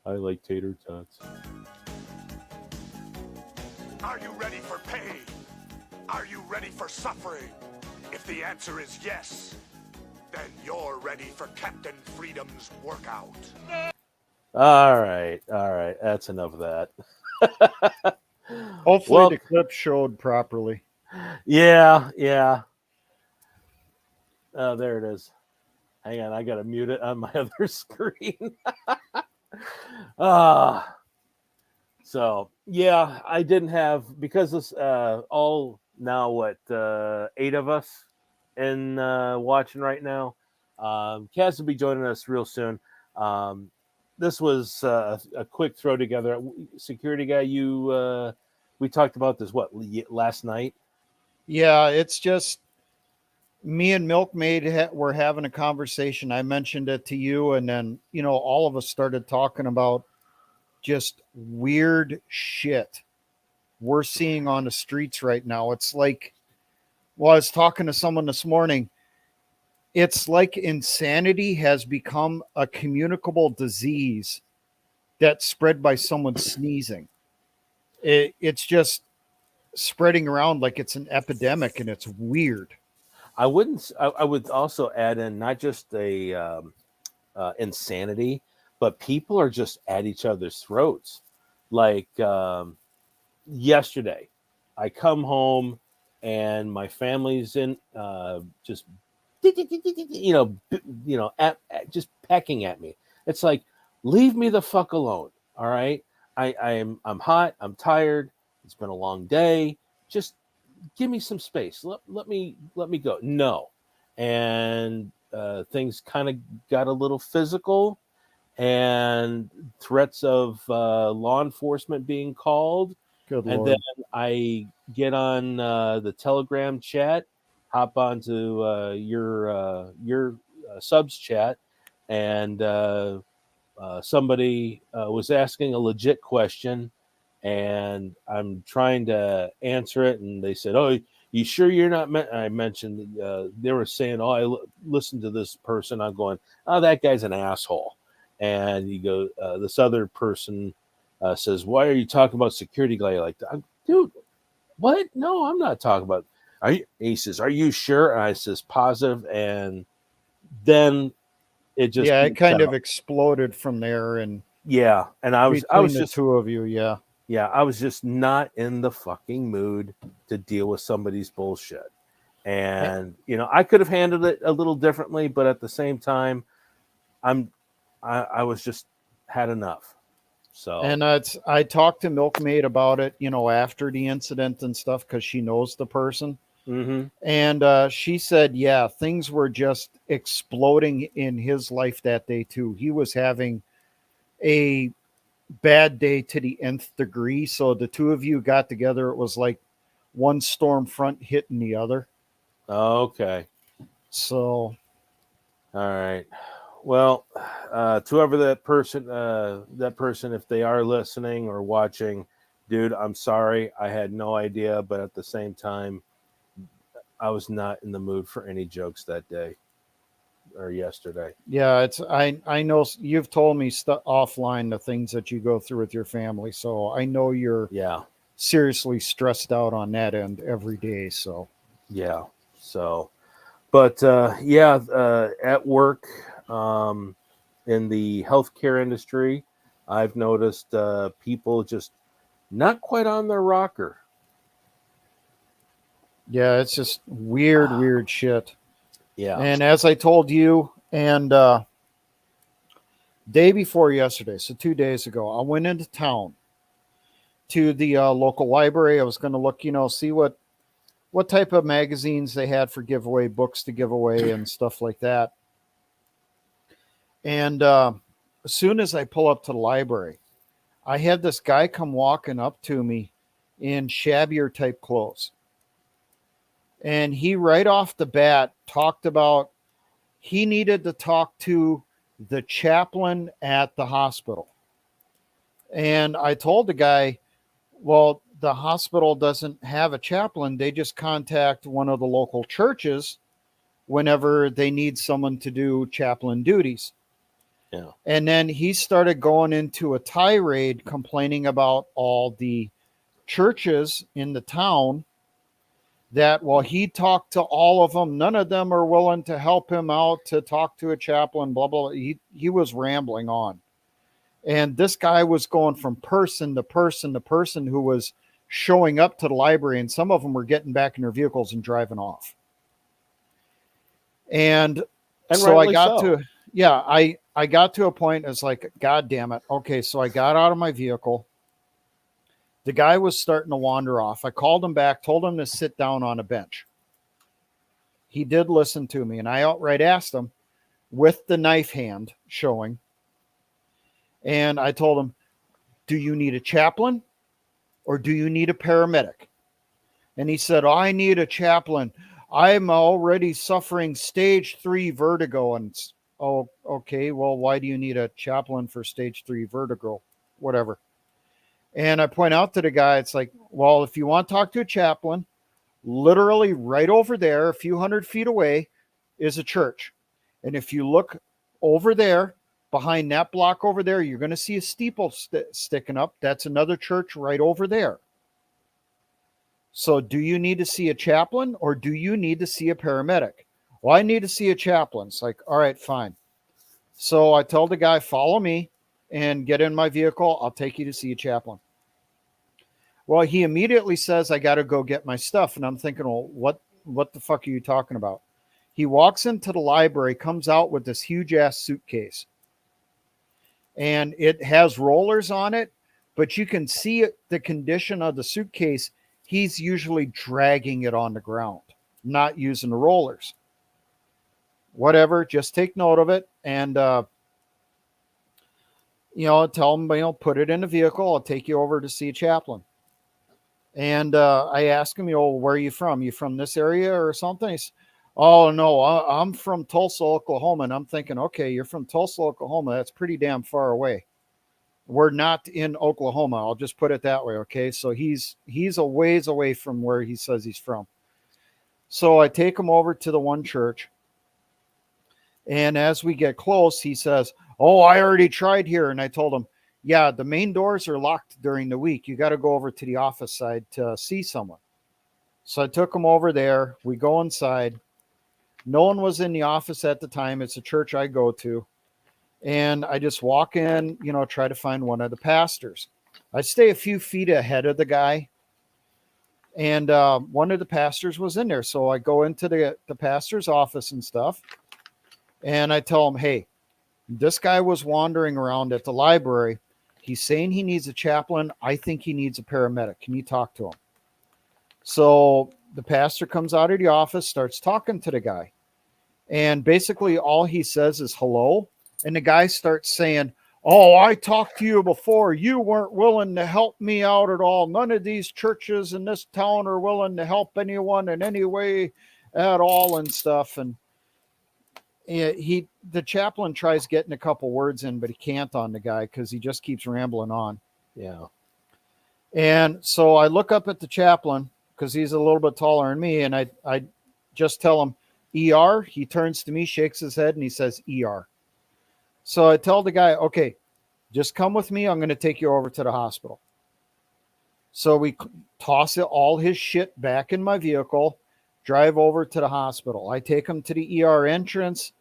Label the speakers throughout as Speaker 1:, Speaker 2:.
Speaker 1: I like tater tots.
Speaker 2: Are you ready for pain? Are you ready for suffering? If the answer is yes, then you're ready for Captain Freedom's workout.
Speaker 1: All right. That's enough of that.
Speaker 3: Hopefully
Speaker 1: Well,
Speaker 3: the clip showed properly.
Speaker 1: yeah. There it is. Hang on, I gotta mute it on my other screen. Ah, so yeah, I didn't have because this all now what 8 of us in watching right now. Kaz will be joining us real soon. Um, this was a quick throw together. Security guy, we talked about this last night.
Speaker 3: Yeah, it's just me and Milkmaid were having a conversation. I mentioned it to you, and then all of us started talking about just weird shit we're seeing on the streets right now. It's like, well, I was talking to someone this morning. It's like insanity has become a communicable disease that's spread by someone sneezing. It's just spreading around like it's an epidemic, and it's weird.
Speaker 1: I wouldn't. I would also add in not just a insanity, but people are just at each other's throats. Like yesterday, I come home and my family's in just just pecking at me. It's like, leave me the fuck alone. All right, I'm hot. I'm tired. It's been a long day. Just give me some space. Let me go. No, and things kind of got a little physical, and threats of law enforcement being called.
Speaker 3: Good
Speaker 1: And
Speaker 3: Lord.
Speaker 1: then I get on the Telegram chat, hop onto your subs chat, and somebody was asking a legit question, and I'm trying to answer it, and they said, "Oh, you sure you're not?" I mentioned they were saying, "Oh, listened to this person." I'm going, "Oh, that guy's an asshole." And you go, this other person says, "Why are you talking about security guy like that?" Dude, what? No, I'm not talking about. Are you? He says, "Are you sure?" And I says, "Positive." And then it just
Speaker 3: Yeah, it
Speaker 1: peaked
Speaker 3: kind
Speaker 1: out.
Speaker 3: of exploded from there, and
Speaker 1: Yeah, and I was
Speaker 3: between the
Speaker 1: just
Speaker 3: two of you, yeah.
Speaker 1: I was just not in the fucking mood to deal with somebody's bullshit. And I could have handled it a little differently, but at the same time, I was just had enough. So
Speaker 3: And I talked to Milkmaid about it, after the incident and stuff, because she knows the person.
Speaker 1: mhm.
Speaker 3: And she said, yeah, things were just exploding in his life that day, too. He was having a bad day to the nth degree. So the two of you got together. It was like one storm front hitting the other.
Speaker 1: Okay.
Speaker 3: So,
Speaker 1: All right. Well, to whoever that person, if they are listening or watching, dude, I'm sorry. I had no idea, but at the same time, I was not in the mood for any jokes that day or yesterday.
Speaker 3: yeah, I know you've told me offline the things that you go through with your family. So I know you're
Speaker 1: Yeah.
Speaker 3: seriously stressed out on that end every day. So,
Speaker 1: Yeah. So, but at work, in the healthcare industry, I've noticed people just not quite on their rocker.
Speaker 3: yeah, it's just weird shit.
Speaker 1: Yeah.
Speaker 3: And as I told you, and day before yesterday, so 2 days ago, I went into town to the local library. I was going to look, see what type of magazines they had for giveaway, books to give away, and stuff like that. And as soon as I pull up to the library, I had this guy come walking up to me in shabbier type clothes. And he right off the bat talked about he needed to talk to the chaplain at the hospital. And I told the guy, well, the hospital doesn't have a chaplain. They just contact one of the local churches whenever they need someone to do chaplain duties.
Speaker 1: Yeah.
Speaker 3: And then he started going into a tirade complaining about all the churches in the town that, well, he talked to all of them. None of them are willing to help him out to talk to a chaplain, blah, blah, blah. He was rambling on. And this guy was going from person to person to person who was showing up to the library, and some of them were getting back in their vehicles and driving off. And so I got to, yeah, I got to a point, it's like, God damn it. Okay, so I got out of my vehicle. The guy was starting to wander off. I called him back, told him to sit down on a bench. He did listen to me, and I outright asked him with the knife hand showing. And I told him, do you need a chaplain or do you need a paramedic? And he said, I need a chaplain. I'm already suffering stage 3 vertigo. And, oh, okay, well, why do you need a chaplain for stage 3 vertigo? Whatever. And I point out to the guy, it's like, well, if you want to talk to a chaplain, literally right over there, a few hundred feet away, is a church. And if you look over there, behind that block over there, you're going to see a steeple sticking up. That's another church right over there. So do you need to see a chaplain or do you need to see a paramedic? Well, I need to see a chaplain. It's like, all right, fine. So I tell the guy, follow me and get in my vehicle. I'll take you to see a chaplain. Well, he immediately says, I got to go get my stuff. And I'm thinking, well, what the fuck are you talking about? He walks into the library, comes out with this huge ass suitcase. And it has rollers on it, but you can see the condition of the suitcase. He's usually dragging it on the ground, not using the rollers. Whatever, just take note of it. And, tell him, put it in the vehicle. I'll take you over to see a chaplain. And I asked him, where are you from? You from this area or something? He said, oh, no, I'm from Tulsa, Oklahoma. And I'm thinking, okay, you're from Tulsa, Oklahoma. That's pretty damn far away. We're not in Oklahoma. I'll just put it that way. Okay. So he's a ways away from where he says he's from. So I take him over to the one church. And as we get close, he says, oh, I already tried here. And I told him, yeah, the main doors are locked during the week. You got to go over to the office side to see someone. So I took him over there. We go inside. No one was in the office at the time. It's a church I go to. And I just walk in, try to find one of the pastors. I stay a few feet ahead of the guy. And one of the pastors was in there. So I go into the pastor's office and stuff. And I tell him, hey, this guy was wandering around at the library. He's saying he needs a chaplain. I think he needs a paramedic. Can you talk to him? So the pastor comes out of the office, starts talking to the guy. And basically all he says is hello. And the guy starts saying, oh, I talked to you before. You weren't willing to help me out at all. None of these churches in this town are willing to help anyone in any way at all and stuff. And the chaplain tries getting a couple words in, but he can't on the guy because he just keeps rambling on.
Speaker 1: Yeah.
Speaker 3: And so I look up at the chaplain because he's a little bit taller than me. And I just tell him ER. He turns to me, shakes his head, and he says ER. So I tell the guy, okay, just come with me. I'm going to take you over to the hospital. So we toss all his shit back in my vehicle, drive over to the hospital. I take him to the ER entrance.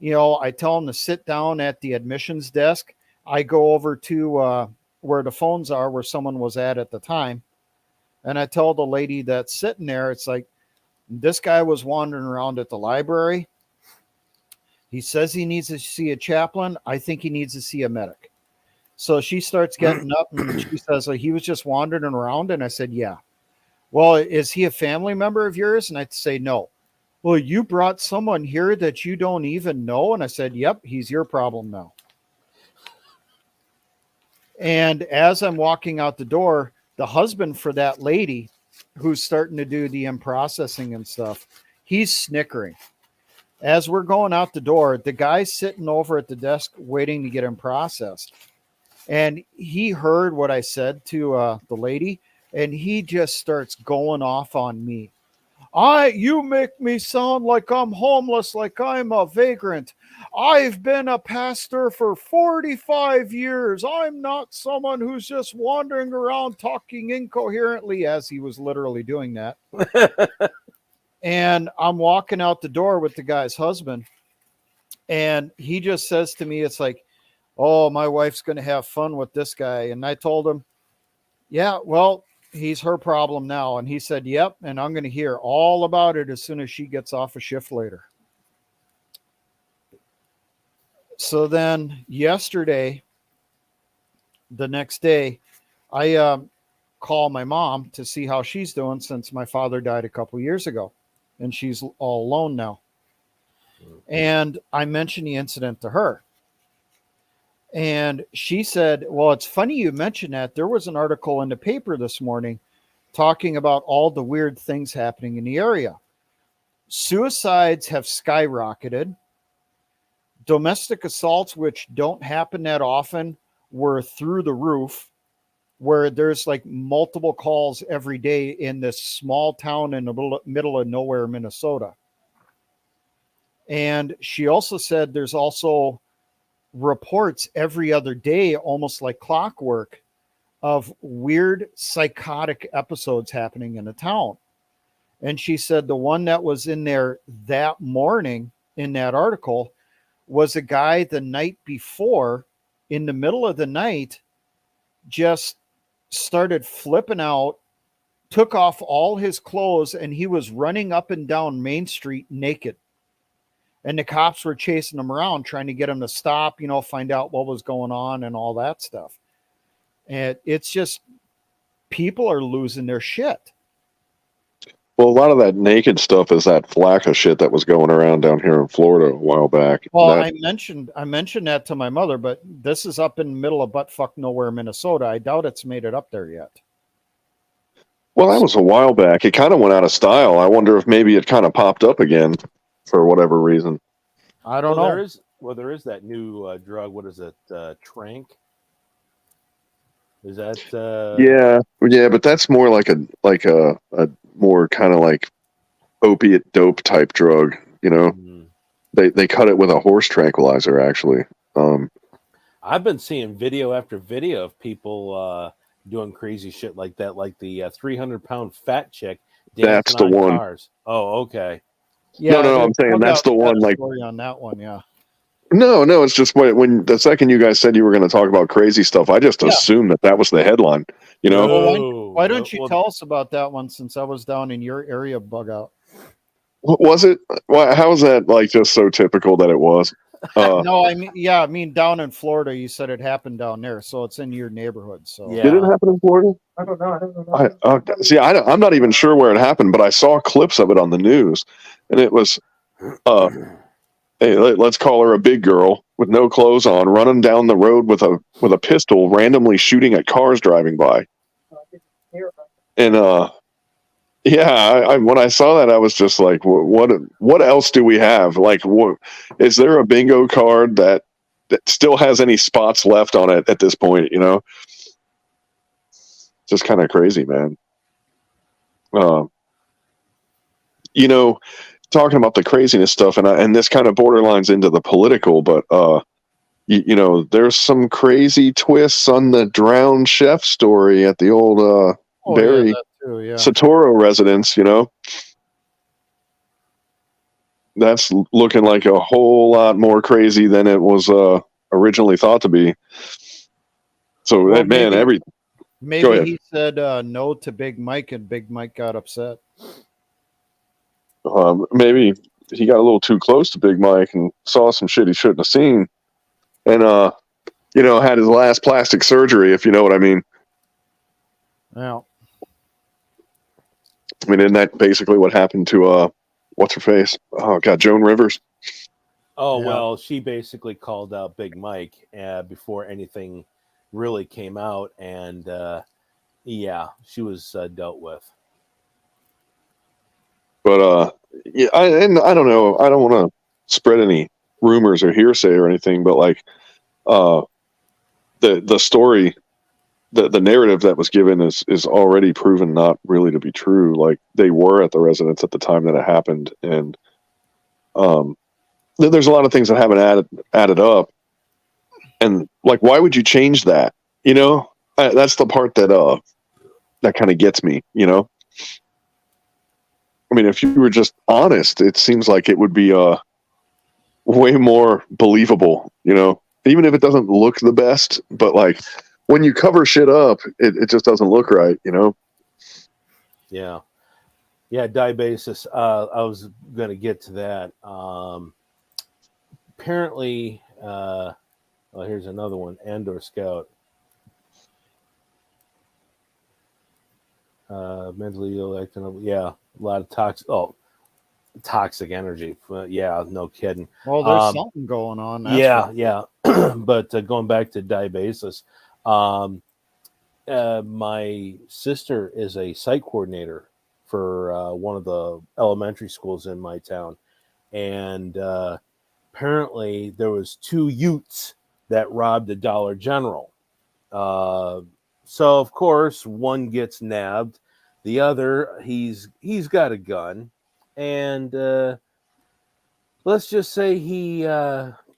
Speaker 3: I tell him to sit down at the admissions desk. I go over to where the phones are, where someone was at the time. And I tell the lady that's sitting there, it's like, this guy was wandering around at the library. He says he needs to see a chaplain. I think he needs to see a medic. So she starts getting up and she says, he was just wandering around. And I said, yeah. Well, is he a family member of yours? And I'd say, no. Well, you brought someone here that you don't even know. And I said, yep, he's your problem now. And as I'm walking out the door, the husband for that lady who's starting to do the processing and stuff, he's snickering. As we're going out the door, the guy's sitting over at the desk waiting to get him processed. And he heard what I said to the lady, and he just starts going off on me. You make me sound like I'm homeless, like I'm a vagrant. I've been a pastor for 45 years. I'm not someone who's just wandering around talking incoherently," as he was literally doing that. And I'm walking out the door with the guy's husband, and he just says to me, it's like, "Oh, my wife's going to have fun with this guy." And I told him, "Yeah, well, he's her problem now." And he said, "Yep, and I'm going to hear all about it as soon as she gets off a shift later." So then yesterday, the next day, I call my mom to see how she's doing since my father died a couple years ago, and she's all alone now. And I mentioned the incident to her. And she said, "Well, it's funny you mentioned that. There was an article in the paper this morning talking about all the weird things happening in the area. Suicides have skyrocketed. Domestic assaults, which don't happen that often, were through the roof, where there's like multiple calls every day in this small town in the middle of nowhere, Minnesota." And she also said there's also reports every other day, almost like clockwork, of weird psychotic episodes happening in the town. And she said the one that was in there that morning in that article was a guy the night before, in the middle of the night, just started flipping out, took off all his clothes, and he was running up and down Main Street naked. And the cops were chasing him around, trying to get him to stop, find out what was going on and all that stuff. And it's just, people are losing their shit.
Speaker 4: Well, a lot of that naked stuff is that Flacca shit that was going around down here in Florida a while back.
Speaker 3: Well, I mentioned that to my mother, but this is up in the middle of buttfuck nowhere, Minnesota. I doubt it's made it up there yet.
Speaker 4: Well, that was a while back. It kind of went out of style. I wonder if maybe it kind of popped up again for whatever reason.
Speaker 3: I don't know.
Speaker 1: There is that new drug. What is it? Trank? Is that?
Speaker 4: Yeah, but that's more like a more kind of like opiate dope type drug.
Speaker 1: Mm-hmm.
Speaker 4: They cut it with a horse tranquilizer. Actually,
Speaker 1: I've been seeing video after video of people doing crazy shit like that, like the 300-pound fat chick dancing
Speaker 4: that's the
Speaker 1: on
Speaker 4: one.
Speaker 1: cars. Oh, okay.
Speaker 3: Yeah,
Speaker 4: no. I'm saying that's the one. Like,
Speaker 3: story on that one, yeah.
Speaker 4: No, it's just when the second you guys said you were going to talk about crazy stuff, I just assumed that was the headline.
Speaker 3: Well, why don't you tell us about that one, since I was down in your area, bug out?
Speaker 4: Was it? How is that like just so typical that it was?
Speaker 3: No, I mean down in Florida. You said it happened down there, so it's in your neighborhood. So
Speaker 4: Did it happen in Florida? I don't know. See, I'm not even sure where it happened, but I saw clips of it on the news, and it was, hey, let's call her a big girl with no clothes on, running down the road with a pistol, randomly shooting at cars driving by. And yeah, when I saw that, I was just like, what else do we have? Like, is there a bingo card that still has any spots left on it at this point? Just kind of crazy, man. Talking about the craziness stuff, and this kind of borderlines into the political, but there's some crazy twists on the drowned chef story at the old Barry Satoro residence. That's looking like a whole lot more crazy than it was originally thought to be. So
Speaker 3: maybe he said no to Big Mike, and Big Mike got upset.
Speaker 4: Maybe he got a little too close to Big Mike and saw some shit he shouldn't have seen, and had his last plastic surgery, if you know what I mean.
Speaker 3: Yeah.
Speaker 4: I mean, isn't that basically what happened to what's her face? Oh God, Joan Rivers.
Speaker 1: Oh, yeah. Well, she basically called out Big Mike before anything really came out, and she was dealt with. But
Speaker 4: I don't know. I don't want to spread any rumors or hearsay or anything, but like the story the narrative that was given is already proven not really to be true. Like, they were at the residence at the time that it happened, and there's a lot of things that haven't added up, and like, why would you change that? You know, that's the part that kind of gets me. You know, I mean, if you were just honest, it seems like it would be way more believable. You know, even if it doesn't look the best, but like, when you cover shit up, it just doesn't look right, you know?
Speaker 1: Yeah. Yeah, diabasis. I was going to get to that. Apparently, well, here's another one, Andor Scout. Mentally ill, acting, yeah, a lot of toxic energy. Yeah, no kidding.
Speaker 3: Well, there's something going on. That's
Speaker 1: Yeah. But going back to diabasis, my sister is a site coordinator for one of the elementary schools in my town, and apparently there was 2 Utes that robbed a Dollar General. So of course one gets nabbed, the other he's got a gun, and let's just say he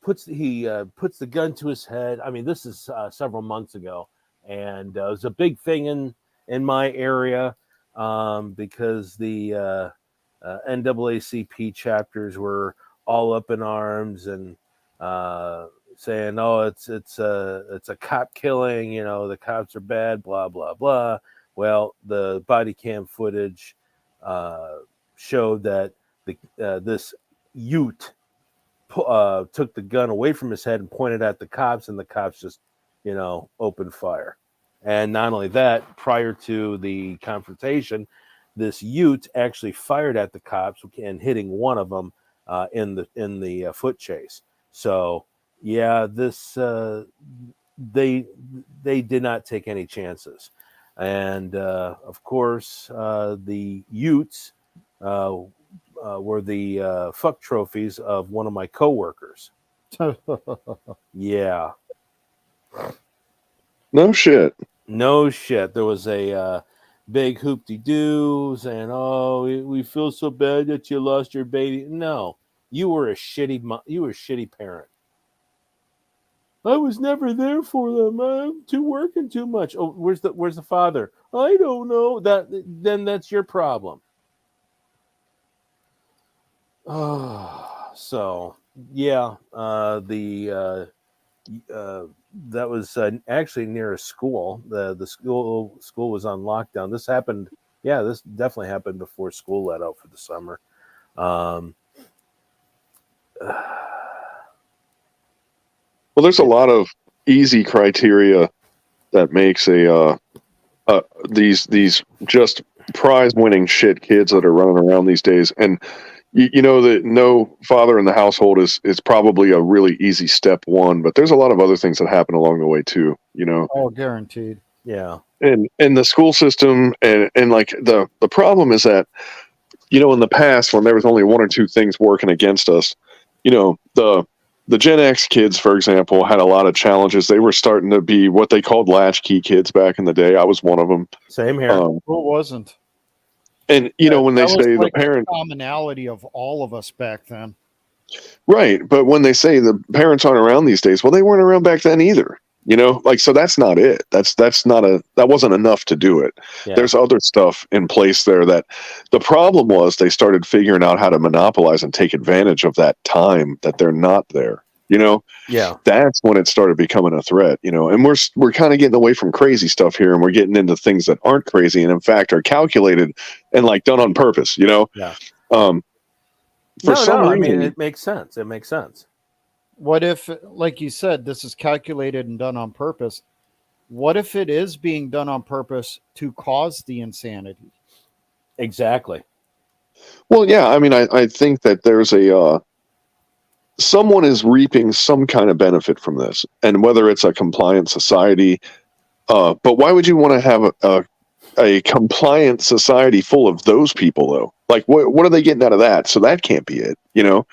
Speaker 1: puts the gun to his head. I mean, this is several months ago, and it was a big thing in my area because the NAACP chapters were all up in arms and saying, "Oh, it's a cop killing. You know, the cops are bad." Blah blah blah. Well, the body cam footage showed that this Ute took the gun away from his head and pointed at the cops, and the cops just, opened fire. And not only that, prior to the confrontation, this Ute actually fired at the cops and hitting one of them in the foot chase. So yeah, this they did not take any chances, and of course the Utes were the fuck trophies of one of my coworkers. Yeah.
Speaker 4: No shit.
Speaker 1: No shit. There was a big hoop-de-doo saying, "Oh, we feel so bad that you lost your baby." No, you were a shitty parent. I was never there for them. I'm working too much. Oh, where's the father? I don't know. Then that's your problem. So yeah, that was actually near a school. The school was on lockdown. This happened. Yeah, this definitely happened before school let out for the summer.
Speaker 4: Well, there's a lot of easy criteria that makes these just prize-winning shit kids that are running around these days, and you know that no father in the household is probably a really easy step one, but there's a lot of other things that happen along the way too.
Speaker 3: Oh, guaranteed.
Speaker 1: Yeah.
Speaker 4: And the school system and like the problem is that, in the past when there was only one or two things working against us, the Gen X kids, for example, had a lot of challenges. They were starting to be what they called latchkey kids back in the day. I was one of them.
Speaker 1: Same here.
Speaker 3: Who wasn't?
Speaker 4: And when they say the parent
Speaker 3: commonality of all of us back then,
Speaker 4: right? But when they say the parents aren't around these days, well, they weren't around back then either. So that's not it. That wasn't enough to do it. Yeah. There's other stuff in place there that the problem was they started figuring out how to monopolize and take advantage of that time that they're not there.
Speaker 1: Yeah.
Speaker 4: That's when it started becoming a threat, and we're kind of getting away from crazy stuff here, and we're getting into things that aren't crazy and in fact are calculated and like done on purpose,
Speaker 1: Yeah.
Speaker 4: For some reason,
Speaker 1: I mean, it makes sense. It makes sense.
Speaker 3: What if, like you said, this is calculated and done on purpose? What if it is being done on purpose to cause the insanity?
Speaker 1: Exactly.
Speaker 4: Well, yeah. I mean, I think that there's someone is reaping some kind of benefit from this, and whether it's a compliant society, but why would you want to have a compliant society full of those people, though? Like, what are they getting out of that? So that can't be it,
Speaker 3: Do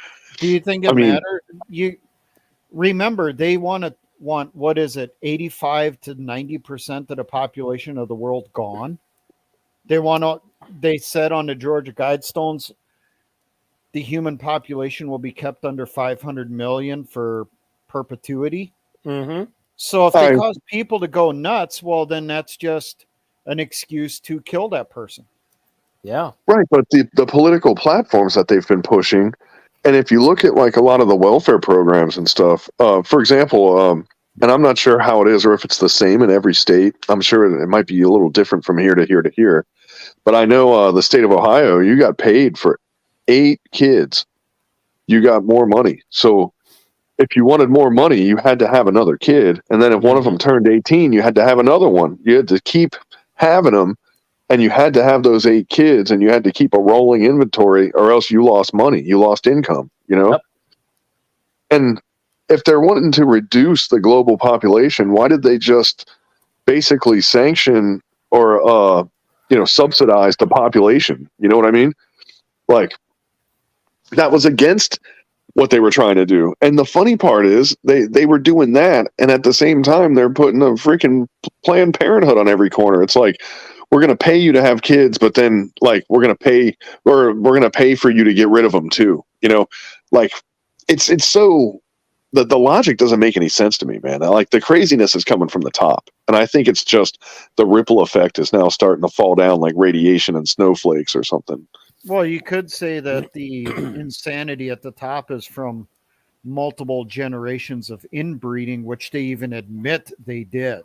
Speaker 3: you think it matters? You remember they want to want, what is it, 85 to 90% of the population of the world gone. They said on the Georgia Guidestones, the human population will be kept under 500 million for perpetuity.
Speaker 1: Mm-hmm.
Speaker 3: So if they cause people to go nuts, well, then that's just an excuse to kill that person.
Speaker 1: Yeah.
Speaker 4: Right, but the political platforms that they've been pushing, and if you look at like a lot of the welfare programs and stuff, for example, and I'm not sure how it is or if it's the same in every state. I'm sure it might be a little different from here to here to here. But I know the state of Ohio, you got paid for 8 kids, you got more money. So if you wanted more money, you had to have another kid, and then if one of them turned 18, you had to have another one. You had to keep having them. And you had to have those 8 kids, and you had to keep a rolling inventory, or else you lost money. You lost income, you know?
Speaker 1: Yep.
Speaker 4: And if they're wanting to reduce the global population, why did they just basically sanction or, subsidize the population? You know what I mean? Like, that was against what they were trying to do. And the funny part is they were doing that, and at the same time, they're putting a freaking Planned Parenthood on every corner. It's like, we're going to pay you to have kids, but then like we're going to pay for you to get rid of them too. You know, like it's so the logic doesn't make any sense to me, man. Like the craziness is coming from the top, and I think it's just the ripple effect is now starting to fall down like radiation and snowflakes or something.
Speaker 3: Well, you could say that the insanity at the top is from multiple generations of inbreeding, which they even admit they did.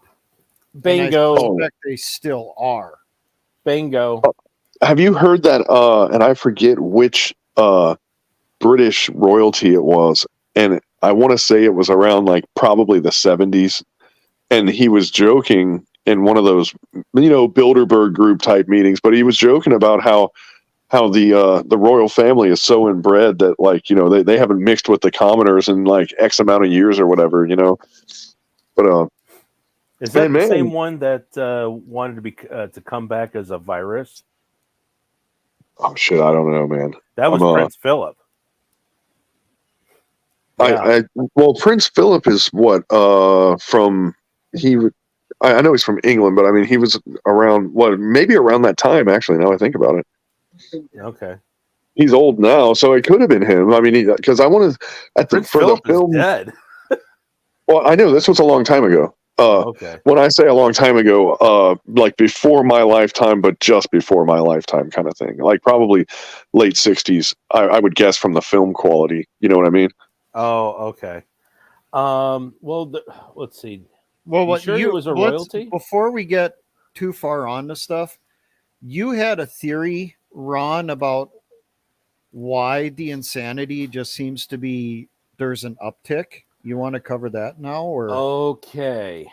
Speaker 1: Bingo.
Speaker 3: And I suspect they still are.
Speaker 1: Bingo.
Speaker 4: Have you heard that? And I forget which British royalty it was, and I want to say it was around like probably the 70s, and he was joking in one of those, Bilderberg group type meetings, but he was joking about how the royal family is so inbred that like they haven't mixed with the commoners in like X amount of years or whatever, but
Speaker 1: is that the same one that wanted to be to come back as a virus?
Speaker 4: Oh shit, I don't know, man.
Speaker 1: That was Prince Philip.
Speaker 4: Yeah. Well, Prince Philip is what from I know he's from England, but I mean he was around maybe around that time actually. Now I think about it.
Speaker 1: Okay.
Speaker 4: He's old now, so it could have been him. I mean, because I wanted
Speaker 1: Prince Philip is dead.
Speaker 4: Well, I know this was a long time ago.
Speaker 1: Okay.
Speaker 4: When I say a long time ago, like before my lifetime, but just before my lifetime, kind of thing. Like probably late 60s. I would guess from the film quality. You know what I mean?
Speaker 1: Oh, okay. Well, let's see.
Speaker 3: Well,
Speaker 1: what sure it was a royalty?
Speaker 3: Before we get too far on to stuff, you had a theory, Ron, about why the insanity just seems to be there's an uptick. You want to cover that now, or
Speaker 1: okay?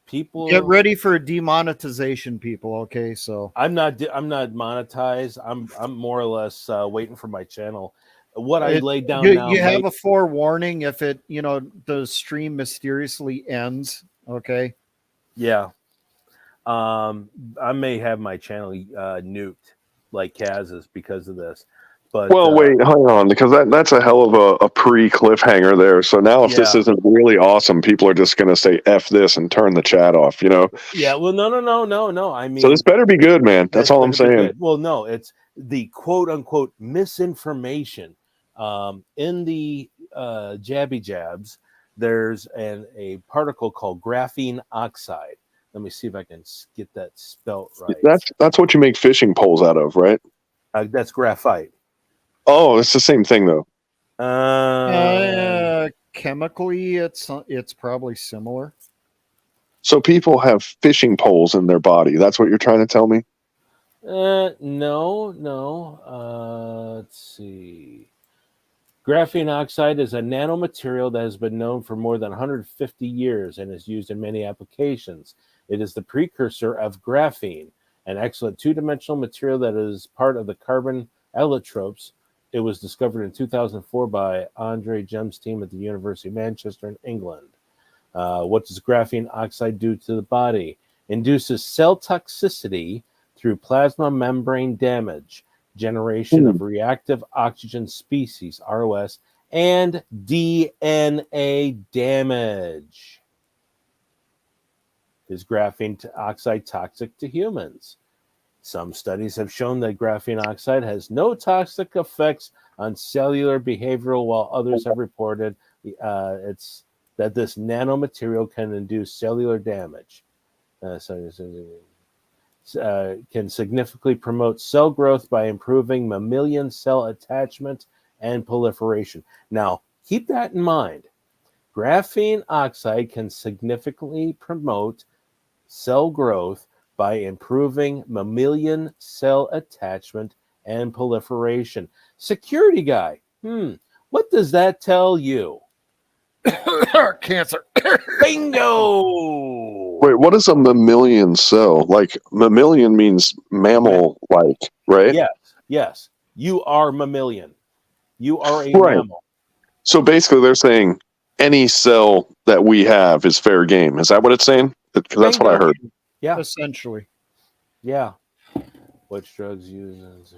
Speaker 1: People
Speaker 3: get ready for demonetization, people. Okay, so
Speaker 1: I'm not monetized. I'm more or less waiting for my channel. What I laid down now.
Speaker 3: You have a forewarning if it the stream mysteriously ends. Okay.
Speaker 1: Yeah. I may have my channel nuked like Kaz's because of this. But
Speaker 4: wait, hang on, because that's a hell of a pre-cliffhanger there. So now if this isn't really awesome, people are just going to say F this and turn the chat off,
Speaker 1: Yeah, well, no. I mean,
Speaker 4: so this better be good, man. That's all I'm saying.
Speaker 1: Well, no, it's the quote-unquote misinformation. In the jabby jabs, there's a particle called graphene oxide. Let me see if I can get that spelt right.
Speaker 4: That's what you make fishing poles out of, right?
Speaker 1: That's graphite.
Speaker 4: Oh, it's the same thing though.
Speaker 3: Chemically, it's probably similar.
Speaker 4: So people have fishing poles in their body. That's what you're trying to tell me?
Speaker 1: No. Let's see. Graphene oxide is a nanomaterial that has been known for more than 150 years and is used in many applications. It is the precursor of graphene, an excellent two-dimensional material that is part of the carbon allotropes. It was discovered in 2004 by Andre Gem's team at the University of Manchester in England. What does graphene oxide do to the body? Induces cell toxicity through plasma membrane damage, generation of reactive oxygen species, ROS, and DNA damage. Is graphene oxide toxic to humans? Some studies have shown that graphene oxide has no toxic effects on cellular behavioral, while others have reported that this nanomaterial can induce cellular damage. Can significantly promote cell growth by improving mammalian cell attachment and proliferation. Now, keep that in mind. Graphene oxide can significantly promote cell growth by improving mammalian cell attachment and proliferation. Security guy, what does that tell you?
Speaker 3: Cancer.
Speaker 1: Bingo!
Speaker 4: Wait, what is a mammalian cell? Like, mammalian means mammal-like, right?
Speaker 1: Yes. You are mammalian. You are a
Speaker 4: Right.
Speaker 1: mammal.
Speaker 4: So basically, they're saying any cell that we have is fair game. Is that what it's saying? Because that's what I
Speaker 1: Bingo.
Speaker 4: heard.
Speaker 1: Yeah.
Speaker 3: Essentially.
Speaker 1: Yeah. Which drugs use?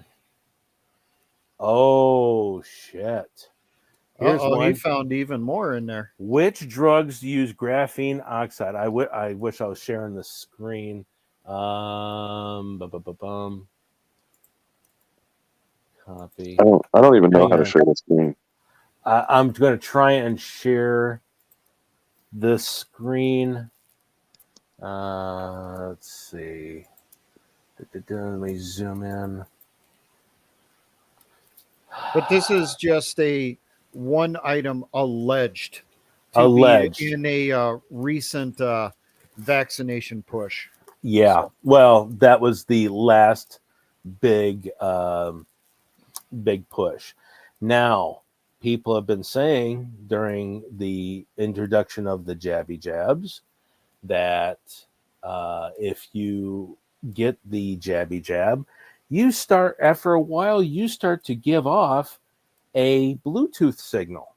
Speaker 1: Oh, shit. Here's one.
Speaker 3: He found even more in there.
Speaker 1: Which drugs use graphene oxide? I wish I was sharing the screen. Copy.
Speaker 4: I don't even know
Speaker 1: Hang
Speaker 4: how to
Speaker 1: on.
Speaker 4: share the screen.
Speaker 1: I'm going to try and share the screen. Let's see. Let me zoom in.
Speaker 3: But this is just a one item alleged to
Speaker 1: Alleged.
Speaker 3: be in a recent vaccination push.
Speaker 1: Yeah.
Speaker 3: So.
Speaker 1: Well, that was the last big push. Now, people have been saying during the introduction of the jabby jabs that if you get the jabby jab, after a while, you start to give off a Bluetooth signal.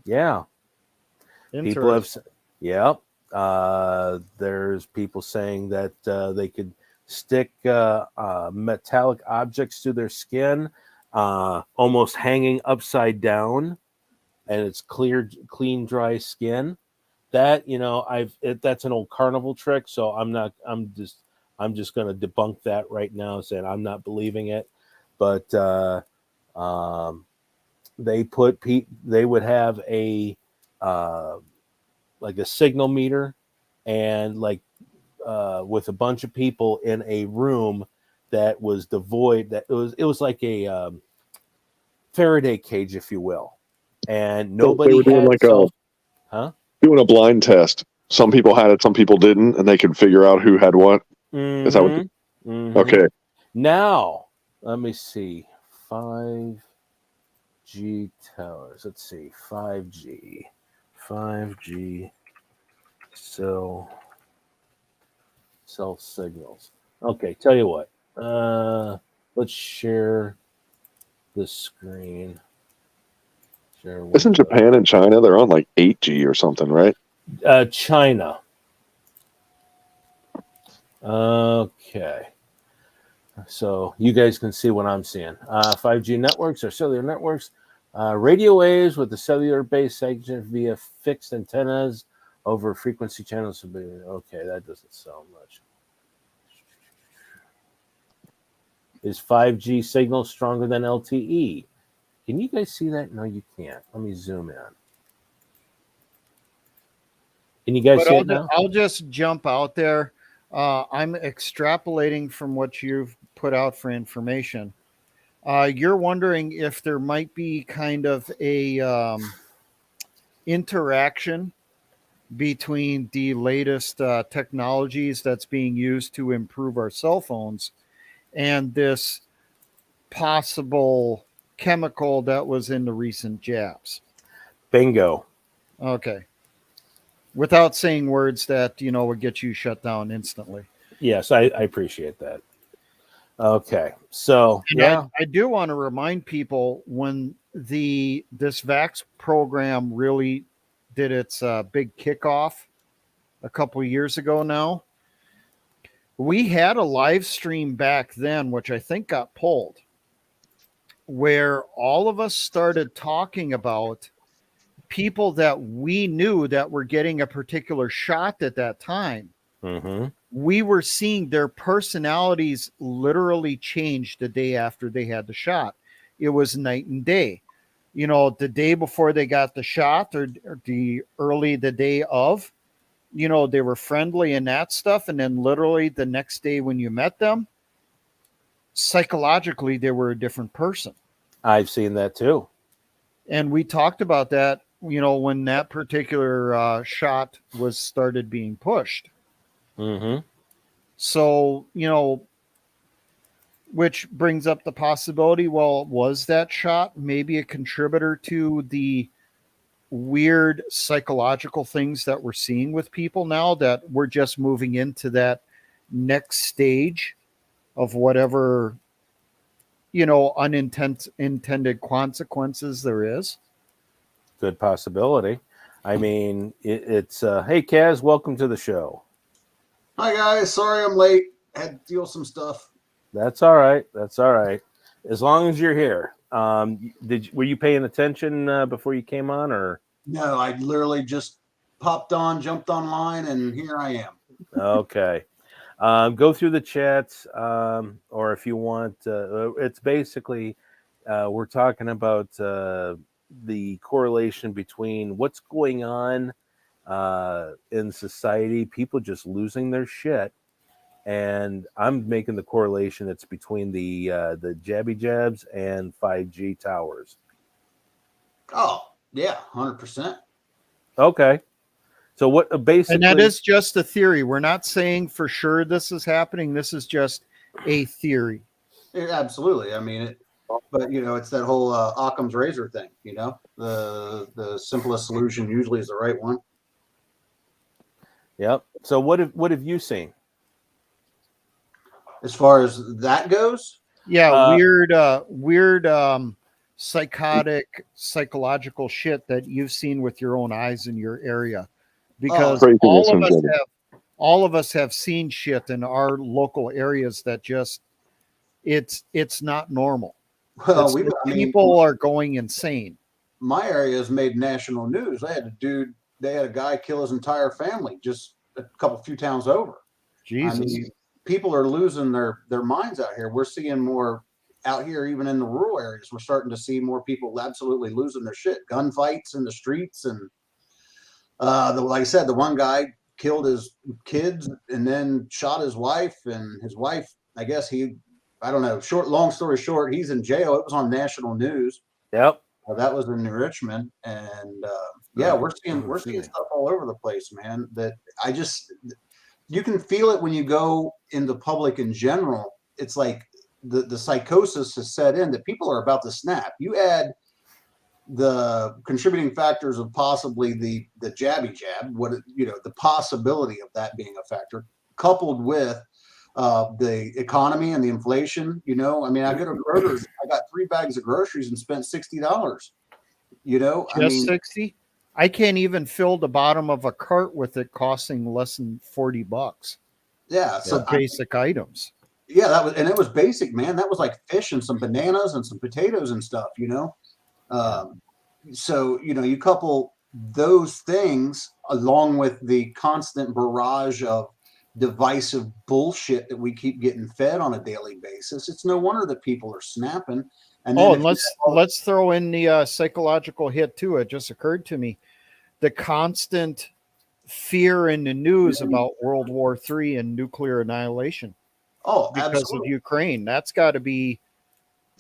Speaker 1: Yeah. People have, yeah. There's people saying that they could stick metallic objects to their skin, almost hanging upside down, and it's clean, dry skin. That that's an old carnival trick. So I'm just going to debunk that right now, saying I'm not believing it. But they would have a like a signal meter, and with a bunch of people in a room that was devoid. That it was like a Faraday cage, if you will, and nobody
Speaker 4: they were doing
Speaker 1: had
Speaker 4: doing a blind test. Some people had it, some people didn't, and they could figure out who had what.
Speaker 1: Mm-hmm.
Speaker 4: Is that what?
Speaker 1: Mm-hmm.
Speaker 4: Okay.
Speaker 1: Now let me see. 5G towers. Let's see. 5G cell signals. Okay, tell you what. Let's share the screen.
Speaker 4: Isn't Japan and China? They're on like 8G or something, right?
Speaker 1: China. Okay. So you guys can see what I'm seeing. 5G networks are cellular networks. Radio waves with the cellular base segment via fixed antennas over frequency channels. Okay, that doesn't sound much. Is 5G signal stronger than LTE? Can you guys see that? No, you can't. Let me zoom in. Can you guys see it now?
Speaker 3: I'll just jump out there. I'm extrapolating from what you've put out for information. You're wondering if there might be kind of a interaction between the latest technologies that's being used to improve our cell phones and this possible chemical that was in the recent jabs.
Speaker 1: Bingo.
Speaker 3: Okay. Without saying words that, would get you shut down instantly.
Speaker 1: Yes, I appreciate that. Okay. So,
Speaker 3: and
Speaker 1: yeah.
Speaker 3: I do want to remind people when this Vax program really did its big kickoff a couple of years ago now, we had a live stream back then, which I think got pulled. where all of us started talking about people that we knew that were getting a particular shot at that time.
Speaker 1: Mm-hmm.
Speaker 3: We were seeing their personalities literally change the day after they had the shot. It was night and day. You know, the day before they got the shot, or the day of, you know, they were friendly and that stuff. And then literally the next day when you met them, psychologically, they were a different person.
Speaker 1: I've seen that too.
Speaker 3: And we talked about that, you know, when that particular shot was started being pushed.
Speaker 1: Mm-hmm.
Speaker 3: So, you know, which brings up the possibility, well, was that shot maybe a contributor to the weird psychological things that we're seeing with people now, that we're just moving into that next stage of whatever, you know, unintended consequences there is?
Speaker 1: Good possibility. I mean, it's hey Kaz, welcome to the show.
Speaker 5: Hi guys, sorry I'm late. Had to deal with some stuff.
Speaker 1: That's all right. That's all right. As long as you're here. Were you paying attention before you came on, or?
Speaker 5: No, I literally just popped on, jumped online, and here I am.
Speaker 1: Okay. Go through the chats, or if you want, it's basically we're talking about the correlation between what's going on in society, people just losing their shit, and I'm making the correlation it's between the jabby jabs and 5G towers.
Speaker 5: Oh, yeah, 100%.
Speaker 1: Okay. So what basically,
Speaker 3: And that is just a theory. We're not saying for sure this is happening. This is just a theory.
Speaker 5: Yeah, absolutely. I mean, but you know, it's that whole Occam's razor thing. You know, the simplest solution usually is the right one.
Speaker 1: Yep. So what have you seen?
Speaker 5: As far as that goes,
Speaker 3: Yeah, weird psychotic psychological shit that you've seen with your own eyes in your area. Because
Speaker 4: Craziness in general.
Speaker 3: all of us have seen shit in our local areas that just it's not normal.
Speaker 5: well,
Speaker 3: People are going insane.
Speaker 5: my area has made national news. They had a guy kill his entire family just a few towns over.
Speaker 3: Jesus.
Speaker 5: I mean, people are losing their minds out here. We're seeing more out here, even in the rural areas. We're starting to see more people absolutely losing their shit. Gunfights in the streets, and like I said, the one guy killed his kids and then shot his wife, and his wife, I guess I don't know. Long story short, he's in jail. It was on national news.
Speaker 1: Yep.
Speaker 5: That was in New Richmond, and yeah, we're seeing stuff all over the place, man. That you can feel it when you go into public in general. It's like the psychosis has set in that people are about to snap. You add the contributing factors of possibly the jabby jab, the possibility of that being a factor, coupled with the economy and the inflation. You know, I mean, I go to Grocer's, I got 3 bags of groceries and spent $60. You know,
Speaker 3: Just 60? I can't even fill the bottom of a cart with it costing less than $40.
Speaker 5: Yeah, so
Speaker 3: basic items.
Speaker 5: Yeah, it was basic, man. That was like fish and some bananas and some potatoes and stuff, you know. So, you know, you couple those things along with the constant barrage of divisive bullshit that we keep getting fed on a daily basis. It's no wonder that people are snapping. And then
Speaker 3: let's throw in the psychological hit too. It just occurred to me, the constant fear in the news about World War III and nuclear annihilation.
Speaker 5: Oh,
Speaker 3: because
Speaker 5: absolutely.
Speaker 3: of Ukraine, that's got to be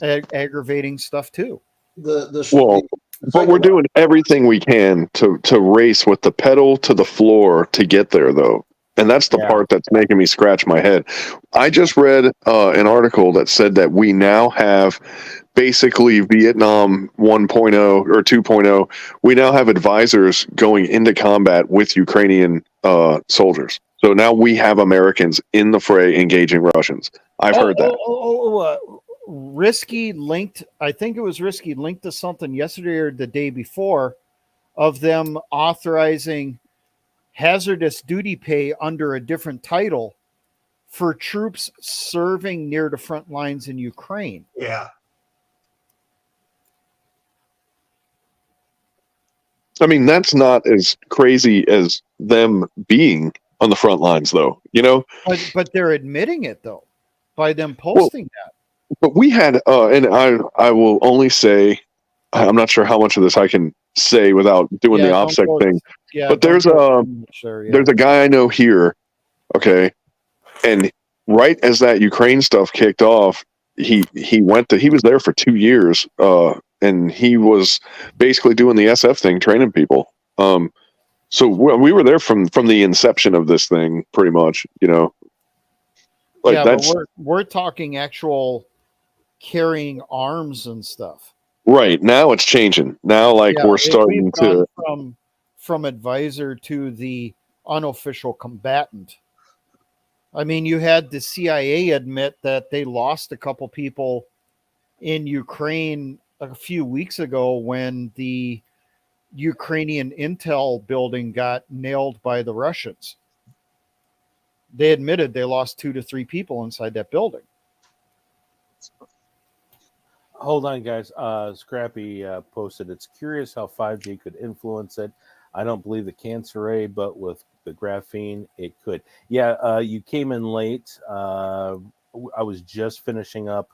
Speaker 3: aggravating stuff too.
Speaker 4: But we're doing everything we can to race with the pedal to the floor to get there, though. And that's the part that's making me scratch my head. I just read an article that said that we now have basically Vietnam 1.0 or 2.0. We now have advisors going into combat with Ukrainian soldiers. So now we have Americans in the fray engaging Russians. I've heard that.
Speaker 3: Risky linked, I think it was Risky linked to something yesterday or the day before of them authorizing hazardous duty pay under a different title for troops serving near the front lines in Ukraine.
Speaker 5: Yeah.
Speaker 4: I mean, that's not as crazy as them being on the front lines, though. You know,
Speaker 3: But they're admitting it though by them
Speaker 4: well,
Speaker 3: posting that.
Speaker 4: but we had, and I will only say, I'm not sure how much of this I can say without doing the
Speaker 3: Yeah, don't
Speaker 4: OPSEC
Speaker 3: go.
Speaker 4: thing.
Speaker 3: Yeah,
Speaker 4: But
Speaker 3: don't go too much there. Yeah.
Speaker 4: there's a guy I know here, okay, and right as that Ukraine stuff kicked off, he was there for 2 years, and he was basically doing the SF thing, training people. So we were there from the inception of this thing, pretty much. You know, like
Speaker 3: Yeah, but
Speaker 4: that's
Speaker 3: we're talking actual carrying arms and stuff.
Speaker 4: right. Now it's changing. Now, like
Speaker 3: Yeah,
Speaker 4: we're
Speaker 3: we've
Speaker 4: starting
Speaker 3: gone
Speaker 4: to.
Speaker 3: from advisor to the unofficial combatant. I mean, you had the CIA admit that they lost a couple people in Ukraine a few weeks ago when the Ukrainian intel building got nailed by the Russians. They admitted they lost 2 to 3 people inside that building.
Speaker 1: Hold on, guys. Scrappy posted, it's curious how 5G could influence it. I don't believe the cancer ray, but with the graphene, it could. Yeah, you came in late. I was just finishing up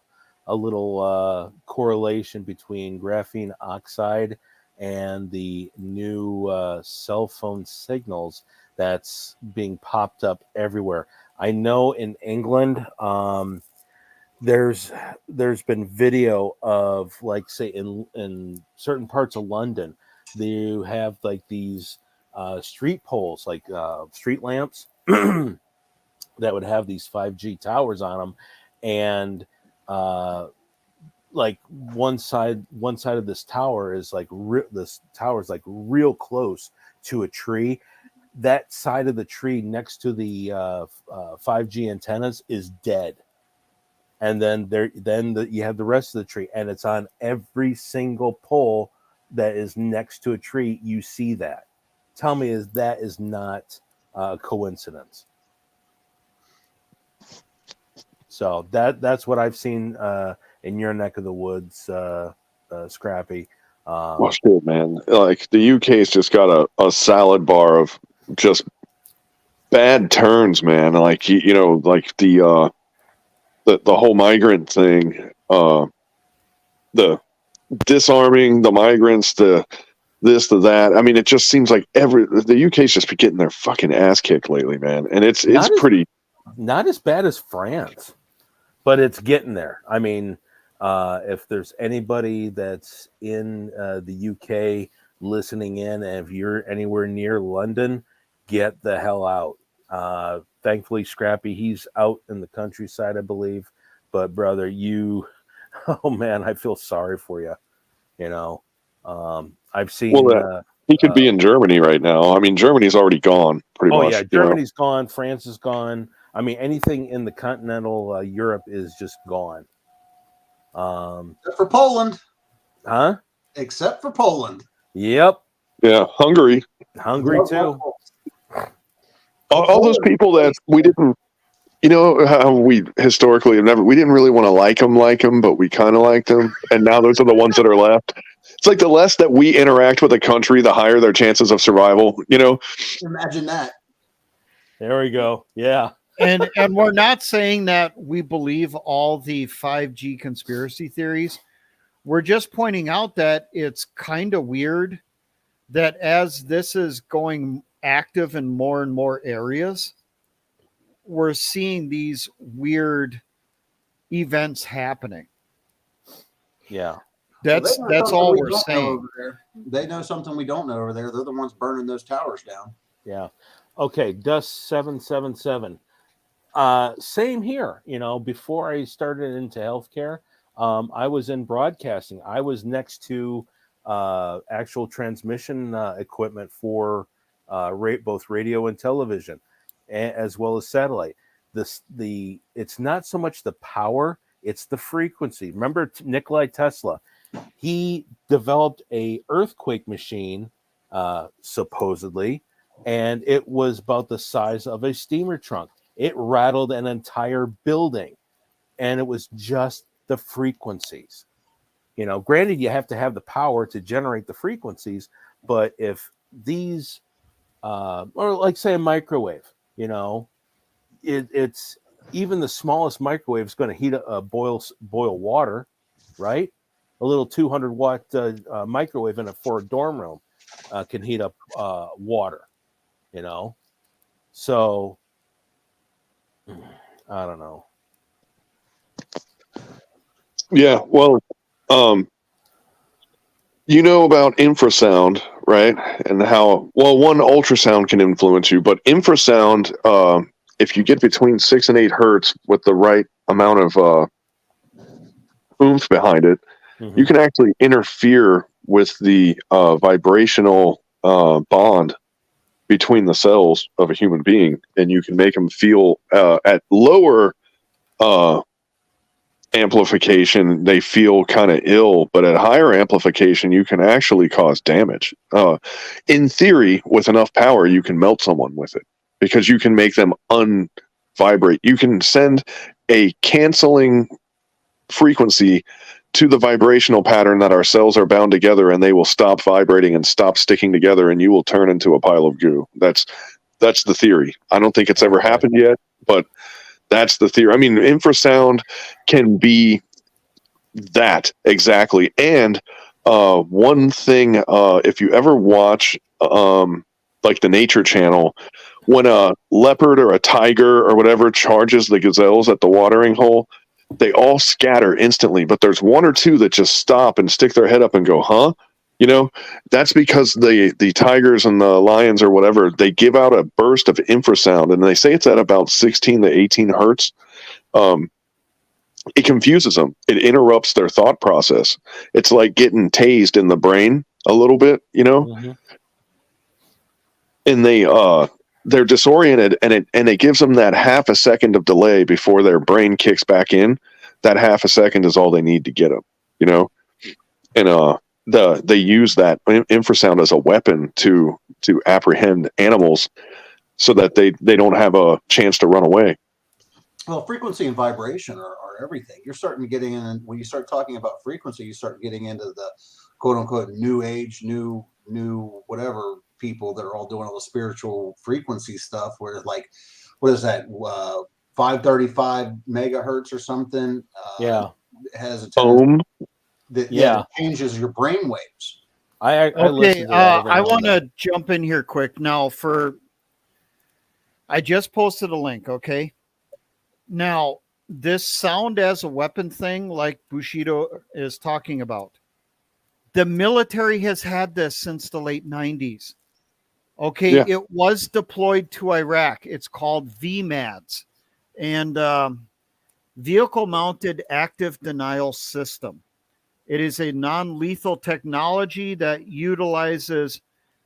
Speaker 1: a little correlation between graphene oxide and the new cell phone signals that's being popped up everywhere. I know in England, there's been video of, like, say in certain parts of London, you have like these street poles, like street lamps that would have these 5G towers on them, and like one side of this tower is like this tower is like real close to a tree. That side of the tree next to the 5G antennas is dead, and then you have the rest of the tree, and it's on every single pole that is next to a tree. You see that. Tell me, that is not a coincidence? So that's what I've seen in your neck of the woods, Scrappy.
Speaker 4: Well, shit, man. Like the UK's just got a salad bar of just bad turns, man. Like you know, like the whole migrant thing, the disarming the migrants, the this, the that. I mean, it just seems like the UK's just been getting their fucking ass kicked lately, man. And it's pretty
Speaker 1: not as bad as France, but it's getting there. I mean, if there's anybody that's in the UK listening in, and if you're anywhere near London, get the hell out. Thankfully, Scrappy, he's out in the countryside, I believe. But brother, oh man, I feel sorry for you. You know, I've seen.
Speaker 4: he could be in Germany right now. I mean, Germany's already gone, pretty much.
Speaker 1: Yeah, Germany's gone. France is gone. I mean, anything in the continental Europe is just gone.
Speaker 5: Except for Poland.
Speaker 1: Huh?
Speaker 5: Except for Poland.
Speaker 1: Yep.
Speaker 4: Yeah, Hungary
Speaker 1: too.
Speaker 4: All those people that we didn't, you know, how we historically have we didn't really want to like them, but we kind of liked them, and now those are the ones that are left. It's like the less that we interact with a country, the higher their chances of survival. You know,
Speaker 5: imagine that.
Speaker 1: There we go. Yeah.
Speaker 3: And we're not saying that we believe all the 5G conspiracy theories. We're just pointing out that it's kind of weird that as this is going active in more and more areas, we're seeing these weird events happening.
Speaker 1: Yeah.
Speaker 3: That's all we're saying.
Speaker 5: They know something we don't know over there. They're the ones burning those towers down.
Speaker 1: Yeah. Okay. Dust 777. Same here. You know, before I started into healthcare, I was in broadcasting. I was next to actual transmission equipment for both radio and television, as well as satellite. It's not so much the power; it's the frequency. Remember Nikola Tesla? He developed a earthquake machine, supposedly, and it was about the size of a steamer trunk. It rattled an entire building, and it was just the frequencies. You know, granted, you have to have the power to generate the frequencies, But if these, or like say a microwave, you know, it's even the smallest microwave is going to heat boil water, right? A little 200-watt microwave for a dorm room can heat up water, you know. So I don't know.
Speaker 4: Yeah, well, you know about infrasound, right? And how, well, one, ultrasound can influence you, but infrasound, if you get between 6 and 8 hertz with the right amount of oomph behind it, you can actually interfere with the vibrational bond between the cells of a human being, and you can make them feel at lower amplification, they feel kind of ill, but at higher amplification, you can actually cause damage. In theory, with enough power, you can melt someone with it because you can make them unvibrate. You can send a canceling frequency to the vibrational pattern that our cells are bound together, and they will stop vibrating and stop sticking together, and you will turn into a pile of goo. That's the theory. I don't think it's ever happened yet, but that's the theory. I mean, infrasound can be that exactly. And one thing, if you ever watch like the Nature Channel, when a leopard or a tiger or whatever charges the gazelles at the watering hole, they all scatter instantly, but there's one or two that just stop and stick their head up and go, huh? You know, that's because the tigers and the lions or whatever, they give out a burst of infrasound, and they say it's at about 16 to 18 hertz. It confuses them. It interrupts their thought process. It's like getting tased in the brain a little bit, you know? And they're disoriented, and it gives them that half a second of delay before their brain kicks back in. That half a second is all they need to get them, you know? And they use that infrasound as a weapon to apprehend animals so that they don't have a chance to run away.
Speaker 5: Well, frequency and vibration are everything. You're starting getting in, when you start talking about frequency, you start getting into the quote unquote new age, new whatever people that are all doing all the spiritual frequency stuff, where it's like, what is that, 535 megahertz or something? Has a
Speaker 4: Ohm.
Speaker 5: that changes your brain waves.
Speaker 1: I
Speaker 3: want to jump in here quick now. I just posted a link. Okay, now this sound as a weapon thing, like Bushido is talking about, the military has had this since the late 90s. Okay, It was deployed to Iraq. It's called VMADS, and vehicle mounted active denial system. It is a non-lethal technology that utilizes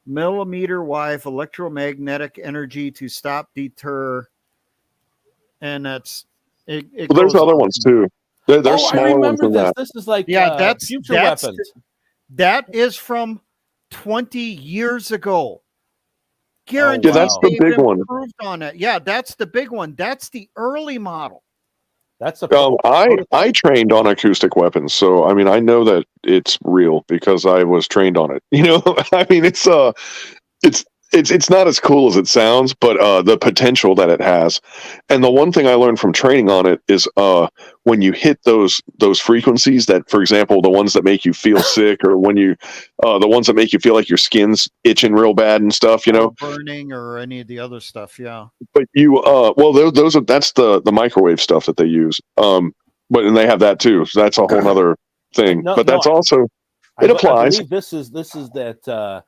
Speaker 3: millimeter wave electromagnetic energy to stop, deter, and that's it.
Speaker 4: Well, there's other ones too. There's smaller ones than that.
Speaker 1: This is like
Speaker 3: that's
Speaker 1: future weapons.
Speaker 3: That is from 20 years ago. Guaranteed.
Speaker 4: Yeah, that's the big one.
Speaker 3: Improved on it. Yeah, that's the big one. That's the early model.
Speaker 1: That's a
Speaker 4: I trained on acoustic weapons, so I mean I know that it's real because I was trained on it. You know, I mean it's not as cool as it sounds, but the potential that it has. And the one thing I learned from training on it is when you hit those frequencies that, for example, the ones that make you feel sick, or when you the ones that make you feel like your skin's itching real bad and stuff, you know,
Speaker 3: burning or any of the other stuff. Yeah.
Speaker 4: But you that's the microwave stuff that they use. And they have that too. So that's a whole other thing. Also it applies.
Speaker 1: I believe this is that.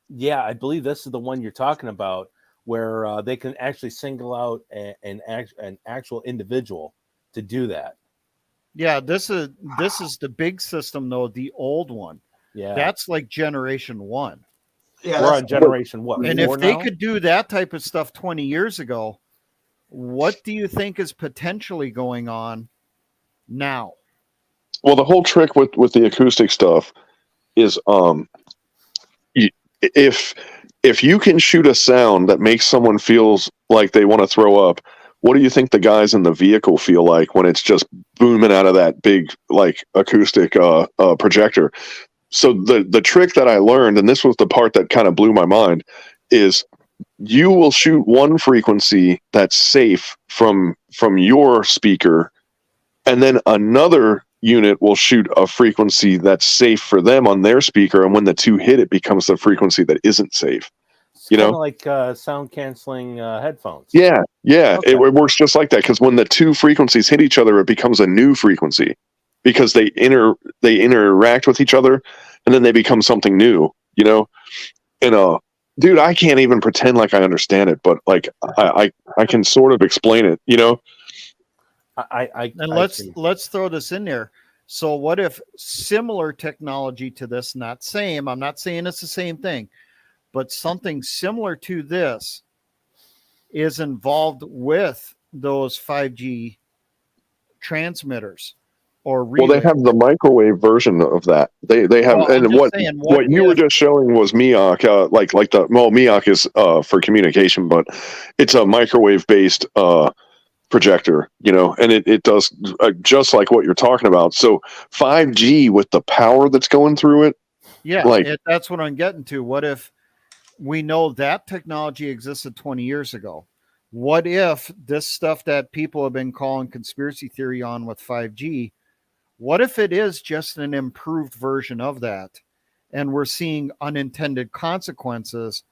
Speaker 1: Yeah, I believe this is the one you're talking about, where they can actually single out an actual individual to do that.
Speaker 3: Yeah, this is the big system though, the old one.
Speaker 1: Yeah,
Speaker 3: that's like generation 1.
Speaker 1: Yeah, we're on generation what?
Speaker 3: And if they could do that type of stuff 20 years ago, what do you think is potentially going on now?
Speaker 4: Well, the whole trick with the acoustic stuff is if you can shoot a sound that makes someone feels like they want to throw up, what do you think the guys in the vehicle feel like when it's just booming out of that big like acoustic projector? So the trick that I learned, and this was the part that kind of blew my mind, is you will shoot one frequency that's safe from your speaker, and then another unit will shoot a frequency that's safe for them on their speaker, and when the two hit, it becomes the frequency that isn't safe.
Speaker 1: It's
Speaker 4: You
Speaker 1: kind
Speaker 4: know?
Speaker 1: of like sound canceling headphones.
Speaker 4: Yeah,
Speaker 1: Okay.
Speaker 4: it works just like that, because when the two frequencies hit each other, it becomes a new frequency because they interact with each other, and then they become something new. You know, and dude, I can't even pretend like I understand it, but like I can sort of explain it. You know,
Speaker 3: And let's throw this in there. So what if similar technology to this, not same, I'm not saying it's the same thing, but something similar to this is involved with those 5G transmitters or
Speaker 4: well, they
Speaker 3: relays?
Speaker 4: have the microwave version of that. They have,
Speaker 3: Well, I'm
Speaker 4: and
Speaker 3: just saying,
Speaker 4: what you were just showing was MEOC, like MEOC is for communication, but it's a microwave based projector, you know, and it does just like what you're talking about. So 5G with the power that's going through it,
Speaker 3: that's what I'm getting to. What if we know that technology existed 20 years ago? What if this stuff that people have been calling conspiracy theory on with 5G, what if it is just an improved version of that, and we're seeing unintended consequences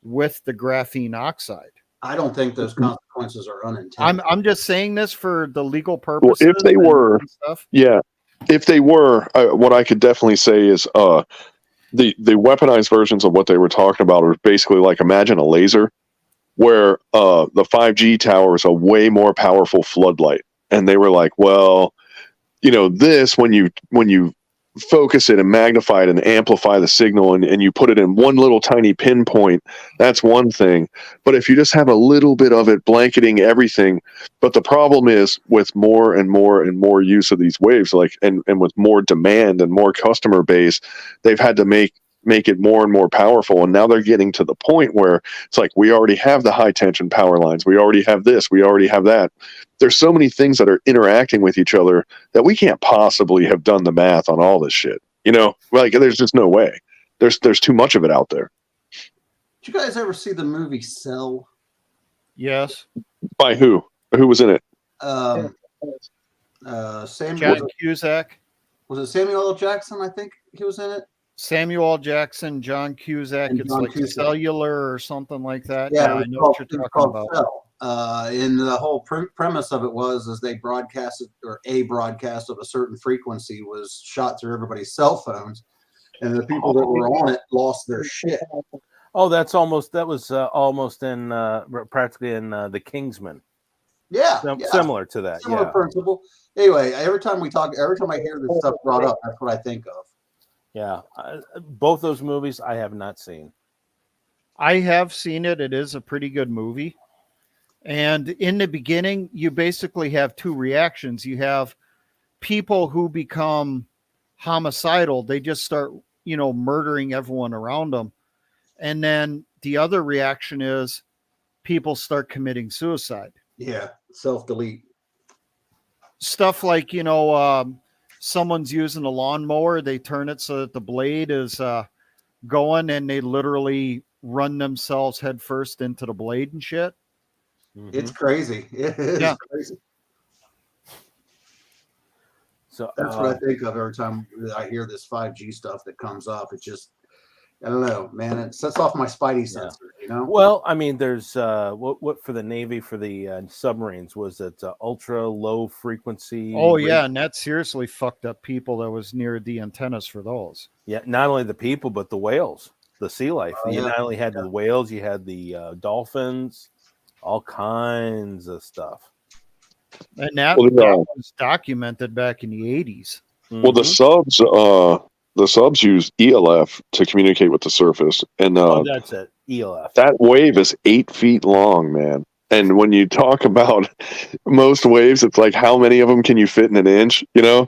Speaker 3: with the graphene oxide?
Speaker 5: I don't think those consequences are unintended.
Speaker 3: I'm just saying this for the legal
Speaker 4: well,
Speaker 3: purposes.
Speaker 4: if they were,
Speaker 3: and stuff.
Speaker 4: yeah, if they were, what I could definitely say is the weaponized versions of what they were talking about are basically like, imagine a laser, where the 5G tower is a way more powerful floodlight, and they were like, well, you know, this when you focus it and magnify it and amplify the signal, and you put it in one little tiny pinpoint, that's one thing. But if you just have a little bit of it blanketing everything, but the problem is with more and more and more use of these waves, like and with more demand and more customer base, they've had to make it more and more powerful. And now they're getting to the point where it's like, we already have the high tension power lines, we already have this, we already have that. There's so many things that are interacting with each other that we can't possibly have done the math on all this shit. You know, like there's just no way. There's too much of it out there.
Speaker 5: Did you guys ever see the movie Cell?
Speaker 3: Yes.
Speaker 4: By who? Who was in it?
Speaker 5: Samuel
Speaker 3: John Cusack.
Speaker 5: Was it Samuel L. Jackson? I think he was in it.
Speaker 3: Samuel L. Jackson, John Cusack.
Speaker 5: And
Speaker 3: it's
Speaker 5: John
Speaker 3: like
Speaker 5: Cusack.
Speaker 3: Cellular or something like that.
Speaker 5: Yeah,
Speaker 3: I know what you're talking about.
Speaker 5: Cell. And the whole premise of it was they broadcasted, or a broadcast of a certain frequency was shot through everybody's cell phones, and the people that were on it lost their shit.
Speaker 1: Oh, that was almost in practically in the Kingsman.
Speaker 5: Yeah,
Speaker 1: Similar to that.
Speaker 5: Similar principle. Anyway, every time I hear this stuff brought up, that's what I think of.
Speaker 1: Yeah, both those movies I have not seen.
Speaker 3: I have seen it. It is a pretty good movie. And in the beginning, you basically have two reactions. You have people who become homicidal. They just start, murdering everyone around them. And then the other reaction is people start committing suicide.
Speaker 5: Yeah, self-delete.
Speaker 3: Stuff like, someone's using a lawnmower. They turn it so that the blade is going, and they literally run themselves headfirst into the blade and shit.
Speaker 5: Mm-hmm. It's crazy. It is crazy. So that's what I think of every time I hear this 5G stuff that comes up. It just, I don't know, man. It sets off my spidey sensor,
Speaker 1: Well, I mean, there's what for the Navy, for the submarines, was it ultra low frequency?
Speaker 3: Oh yeah, and that seriously fucked up people that was near the antennas for those.
Speaker 1: Yeah, not only the people but the whales, the sea life. You not only had the whales, you had the dolphins, all kinds of stuff.
Speaker 3: And that was documented back in the 80s.
Speaker 4: Mm-hmm. Well, the subs use ELF to communicate with the surface, and
Speaker 1: that's it. ELF.
Speaker 4: That wave is 8 feet long, man. And when you talk about most waves, it's like, how many of them can you fit in an inch? And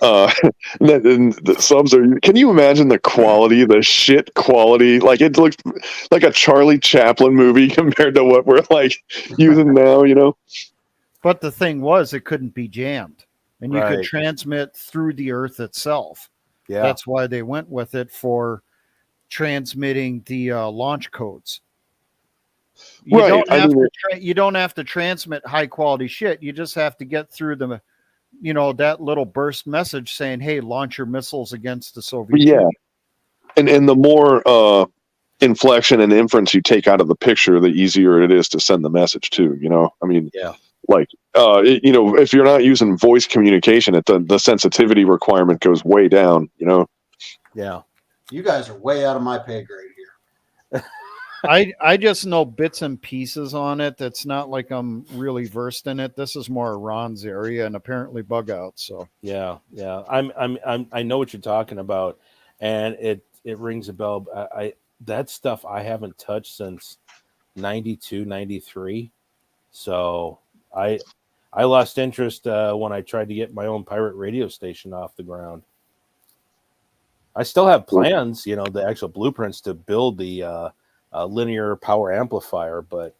Speaker 4: the subs are. Can you imagine the quality, the shit quality? Like, it looks like a Charlie Chaplin movie compared to what we're like using now.
Speaker 3: But the thing was, it couldn't be jammed, and you could transmit through the Earth itself.
Speaker 1: Yeah.
Speaker 3: That's why they went with it for transmitting the launch codes. You
Speaker 4: Right.
Speaker 3: don't
Speaker 4: I
Speaker 3: have
Speaker 4: mean,
Speaker 3: to you don't have to transmit high quality shit. You just have to get through the, that little burst message saying, "Hey, launch your missiles against the Soviet
Speaker 4: yeah.
Speaker 3: Union."
Speaker 4: And the more inflection and inference you take out of the picture, the easier it is to send the message too. I mean,
Speaker 1: Yeah.
Speaker 4: like if you're not using voice communication, the sensitivity requirement goes way down.
Speaker 1: Yeah.
Speaker 5: You guys are way out of my pay grade here.
Speaker 3: I just know bits and pieces on it. It's not like I'm really versed in it. This is more Ron's area and apparently bug out. So
Speaker 1: Yeah. I know what you're talking about, and it rings a bell. That stuff I haven't touched since 92, 93. So I lost interest when I tried to get my own pirate radio station off the ground. I still have plans, the actual blueprints to build the linear power amplifier, but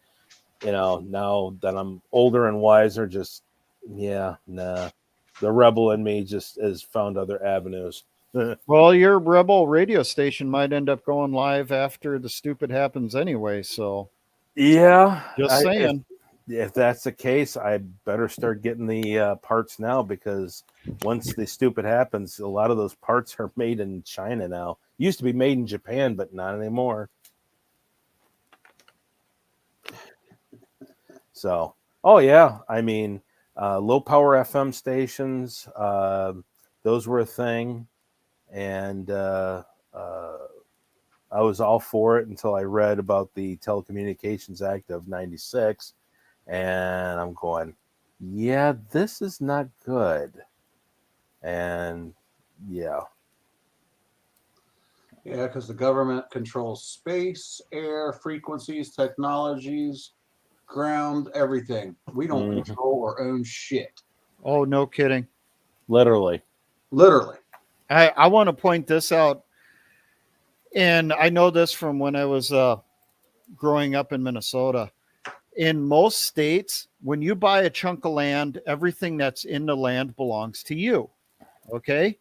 Speaker 1: now that I'm older and wiser, just nah. The rebel in me just has found other avenues.
Speaker 3: well, your rebel radio station might end up going live after the stupid happens anyway. So
Speaker 1: Yeah,
Speaker 3: just saying.
Speaker 1: If that's the case, I better start getting the parts now, because once the stupid happens, a lot of those parts are made in China now. Used to be made in Japan, but not anymore. So, oh yeah, I mean, low power FM stations, those were a thing, and I was all for it until I read about the Telecommunications Act of '96, and I'm going, yeah, this is not good. And yeah.
Speaker 5: Yeah, because the government controls space, air, frequencies, technologies, ground, everything. We don't control our own shit.
Speaker 3: Oh, no kidding.
Speaker 1: Literally.
Speaker 3: I want to point this out. And I know this from when I was growing up in Minnesota. In most states, when you buy a chunk of land, everything that's in the land belongs to you. Okay?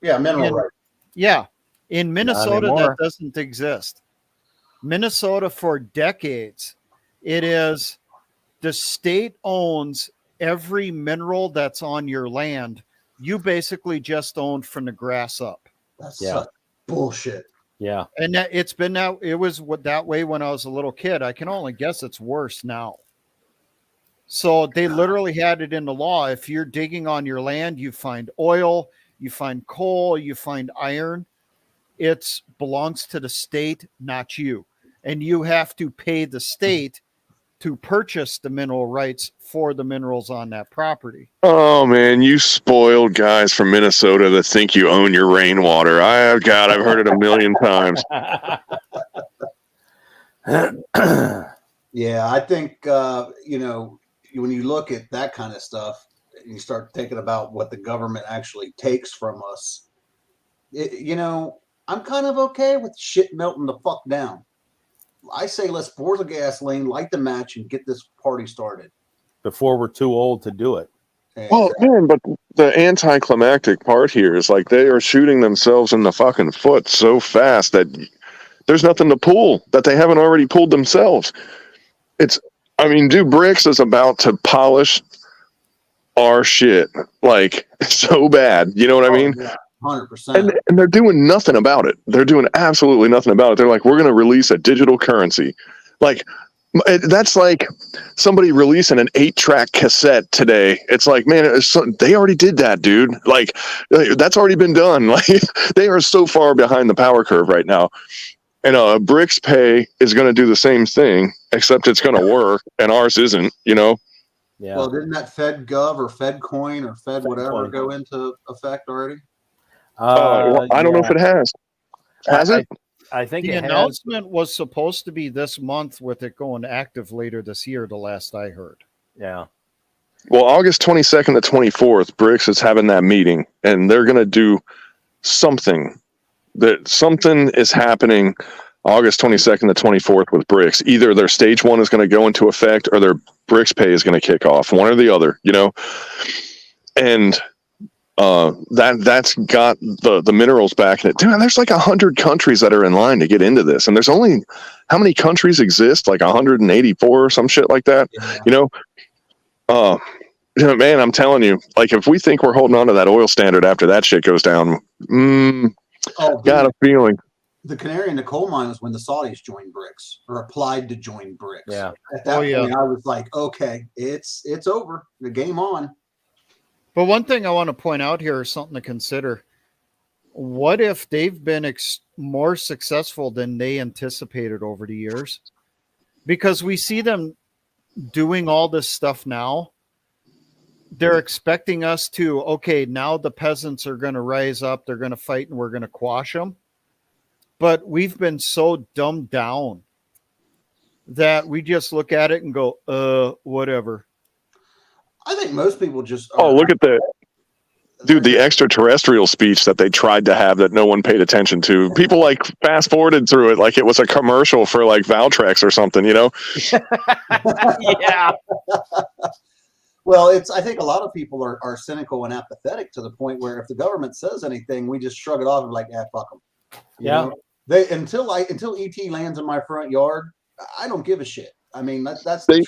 Speaker 5: Yeah, mineral rights.
Speaker 3: Yeah. In Minnesota, that
Speaker 1: anymore.
Speaker 3: doesn't exist. Minnesota, for decades, it is the state owns every mineral that's on your land. You basically just own from the grass up.
Speaker 5: That's
Speaker 1: Yeah.
Speaker 5: such bullshit.
Speaker 1: Yeah.
Speaker 3: And it's been that it was that way when I was a little kid. I can only guess it's worse now. So they literally had it in the law. If you're digging on your land, you find oil, you find coal, you find iron. It belongs to the state, not you. And you have to pay the state to purchase the mineral rights for the minerals on that property.
Speaker 4: Oh man, you spoiled guys from Minnesota that think you own your rainwater. I've heard it a million times.
Speaker 5: Yeah, I think when you look at that kind of stuff, and you start thinking about what the government actually takes from us. I'm kind of okay with shit melting the fuck down. I say let's pour the gasoline, light the match, and get this party started.
Speaker 1: Before we're too old to do it.
Speaker 4: Well, man, but the anticlimactic part here is like they are shooting themselves in the fucking foot so fast that there's nothing to pull that they haven't already pulled themselves. Dude, BRICS is about to polish our shit like so bad. You know what I mean?
Speaker 5: Yeah, 100%.
Speaker 4: And they're doing nothing about it. They're doing absolutely nothing about it. They're like, we're going to release a digital currency. Like, that's like somebody releasing an 8-track cassette today. It's like, man, they already did that, dude. Like, that's already been done. Like, they are so far behind the power curve right now. And BRICS Pay is going to do the same thing, except it's going to work, and ours isn't.
Speaker 1: Yeah.
Speaker 5: Well, didn't that FedGov or FedCoin or Fed whatever go into effect already?
Speaker 4: I don't know if it has. Has it?
Speaker 1: I think
Speaker 3: the
Speaker 1: it
Speaker 3: announcement was supposed to be this month, with it going active later this year, the last I heard.
Speaker 1: Yeah.
Speaker 4: Well, August 22nd to 24th, BRICS is having that meeting, and they're going to do something. Something is happening August 22nd to 24th with BRICS. Either their stage 1 is going to go into effect, or their BRICS Pay is going to kick off. One or the other, And that's got the minerals back in it. Dude, there's like 100 countries that are in line to get into this, and there's only how many countries exist? Like 184 or some shit like that.
Speaker 5: Yeah.
Speaker 4: You know, man, I'm telling you, like if we think we're holding on to that oil standard after that shit goes down, got a feeling.
Speaker 5: The canary in the coal mine was when the Saudis joined BRICS or applied to join BRICS.
Speaker 1: Yeah.
Speaker 5: At that point, I was like, okay, it's over. The game on.
Speaker 3: But one thing I want to point out here is something to consider. What if they've been more successful than they anticipated over the years? Because we see them doing all this stuff now. They're expecting us to, okay, now the peasants are going to rise up. They're going to fight and we're going to quash them. But we've been so dumbed down that we just look at it and go, whatever.
Speaker 5: I think most people just
Speaker 4: look at the extraterrestrial speech that they tried to have that no one paid attention to. People like fast forwarded through it like it was a commercial for like Valtrex or something, you know?
Speaker 3: Yeah.
Speaker 5: Well, I think a lot of people are cynical and apathetic to the point where if the government says anything, we just shrug it off and be like, fuck them. You know? Until ET lands in my front yard, I don't give a shit. I mean, that's
Speaker 4: they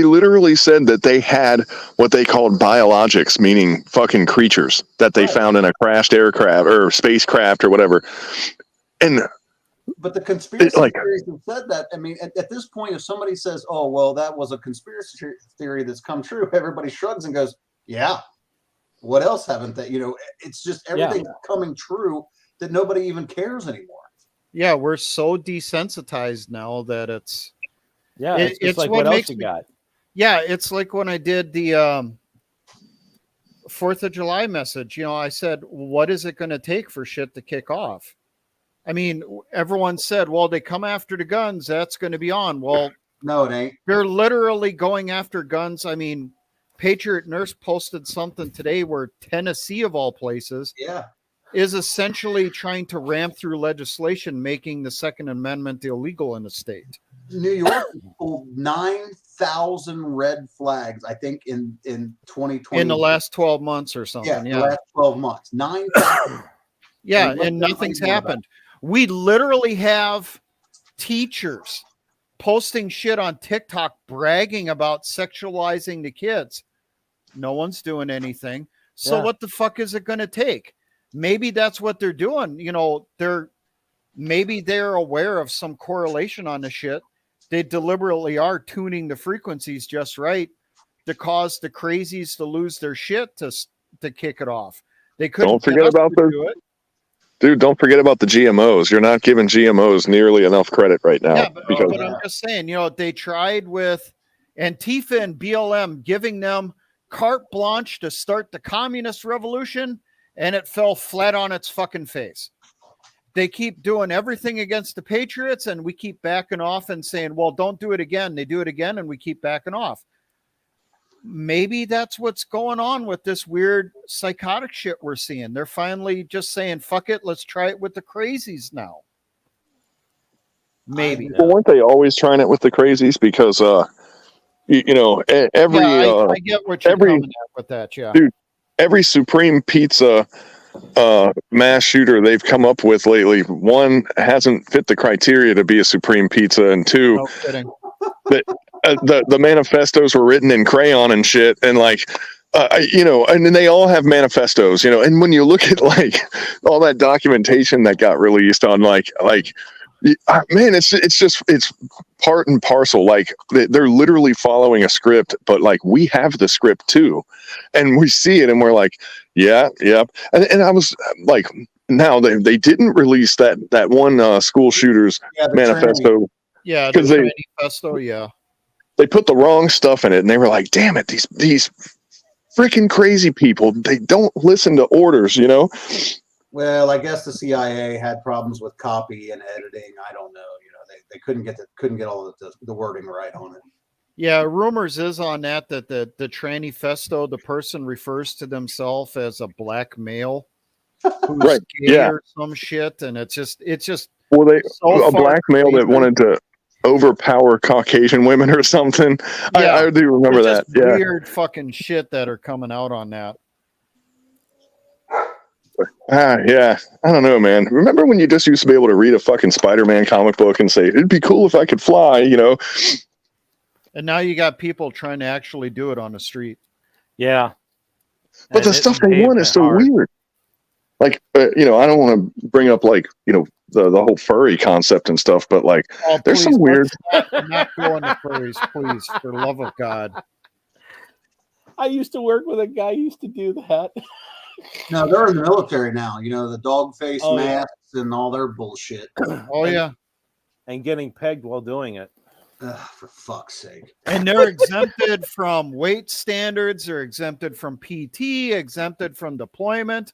Speaker 4: literally said that they had what they called biologics, meaning fucking creatures that they found in a crashed aircraft or spacecraft or whatever.
Speaker 5: But the conspiracy theories have said that. I mean, at this point, if somebody says, "Oh, well, that was a conspiracy theory that's come true," everybody shrugs and goes, "Yeah, what else haven't they?" You know, it's just everything's coming true that nobody even cares anymore.
Speaker 3: Yeah, we're so desensitized now that it's
Speaker 1: it's like what else you got.
Speaker 3: Yeah, it's like when I did the 4th of July message. You know, I said, "What is it going to take for shit to kick off?" I mean, everyone said, "Well, they come after the guns. That's going to be on." Well,
Speaker 5: no, it ain't.
Speaker 3: They're literally going after guns. I mean, Patriot Nurse posted something today where Tennessee, of all places, is essentially trying to ram through legislation making the Second Amendment illegal in the state.
Speaker 5: New York pulled 9,000 red flags, I think, in 2020.
Speaker 3: In the last 12 months or something.
Speaker 5: The last 12 months. 9,000.
Speaker 3: Yeah, and nothing's happened. We literally have teachers posting shit on TikTok bragging about sexualizing the kids. No one's doing anything. So what the fuck is it going to take? Maybe that's what they're doing. You know, maybe they're aware of some correlation on the shit. They deliberately are tuning the frequencies just right to cause the crazies to lose their shit to kick it off. They couldn't.
Speaker 4: Don't forget about Dude, don't forget about the GMOs. You're not giving GMOs nearly enough credit right now.
Speaker 3: Yeah, but I'm just saying, you know, they tried with Antifa and BLM giving them carte blanche to start the communist revolution, and it fell flat on its fucking face. They keep doing everything against the Patriots, and we keep backing off and saying, well, don't do it again. They do it again, and we keep backing off. Maybe that's what's going on with this weird psychotic shit we're seeing. They're finally just saying, fuck it, let's try it with the crazies now. Maybe.
Speaker 4: Well, weren't they always trying it with the crazies? Because, you know, every...
Speaker 3: I get what you're coming at with that, yeah.
Speaker 4: Dude, every Supreme Pizza mass shooter they've come up with lately, one, hasn't fit the criteria to be a Supreme Pizza, and two...
Speaker 3: No kidding.
Speaker 4: The manifestos were written in crayon and shit, and like, you know, and then they all have manifestos, you know, and when you look at like all that documentation that got released on like, man, it's part and parcel. Like they're literally following a script, but like we have the script too, and we see it, and we're like, yeah, and I was like, now they didn't release that one school shooters manifesto.
Speaker 3: Yeah, the manifesto,
Speaker 4: They put the wrong stuff in it, and they were like, damn it, these freaking crazy people, they don't listen to orders, you know?
Speaker 5: Well, I guess the CIA had problems with copy and editing. I don't know. You know, they couldn't get all of the wording right on it.
Speaker 3: Yeah, rumors is on that the Tranifesto, the person refers to themselves as a black male who's gay or some shit, and it's just
Speaker 4: well, a black male that wanted to overpower Caucasian women or something. I do remember that.
Speaker 3: Weird fucking shit that are coming out on that.
Speaker 4: Yeah, I don't know, man. Remember when you just used to be able to read a fucking Spider-Man comic book and say, it'd be cool if I could fly, you know?
Speaker 3: And now you got people trying to actually do it on the street.
Speaker 1: Yeah.
Speaker 4: But the stuff they want is so weird. Like, you know, I don't want to bring up, like, you know, the whole furry concept and stuff, but, like, there's some weird...
Speaker 3: Not go into furries, please, for the love of God.
Speaker 1: I used to work with a guy who used to do that.
Speaker 5: No, they're in the military now. You know, the dog face masks and all their bullshit.
Speaker 3: Oh, yeah.
Speaker 1: And getting pegged while doing it.
Speaker 5: For fuck's sake.
Speaker 3: And they're exempted from weight standards. They're exempted from PT, exempted from deployment.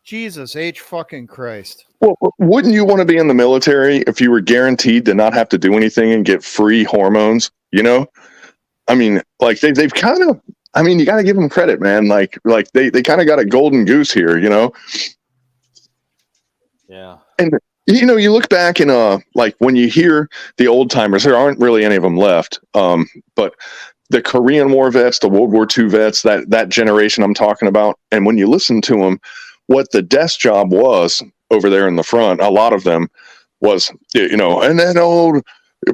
Speaker 3: Jesus H fucking Christ.
Speaker 4: Well, wouldn't you want to be in the military if you were guaranteed to not have to do anything and get free hormones? You know? I mean, like, they've kind of... I mean, you got to give them credit, man. Like they kind of got a golden goose here, you know?
Speaker 1: Yeah.
Speaker 4: And, you know, you look back and, like, when you hear the old timers, there aren't really any of them left. But the Korean War vets, the World War II vets, that generation I'm talking about. And when you listen to them, what the desk job was over there in the front, a lot of them was, you know, and then old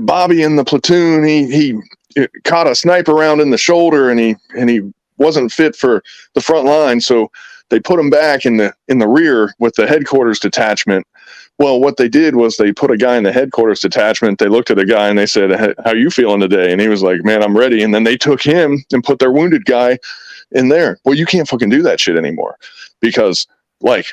Speaker 4: Bobby in the platoon, he caught a sniper round in the shoulder and he wasn't fit for the front line. So they put him back in the rear with the headquarters detachment. Well, what they did was they put a guy in the headquarters detachment. They looked at the guy and they said, how you feeling today? And he was like, man, I'm ready. And then they took him and put their wounded guy in there. Well, you can't fucking do that shit anymore because, like,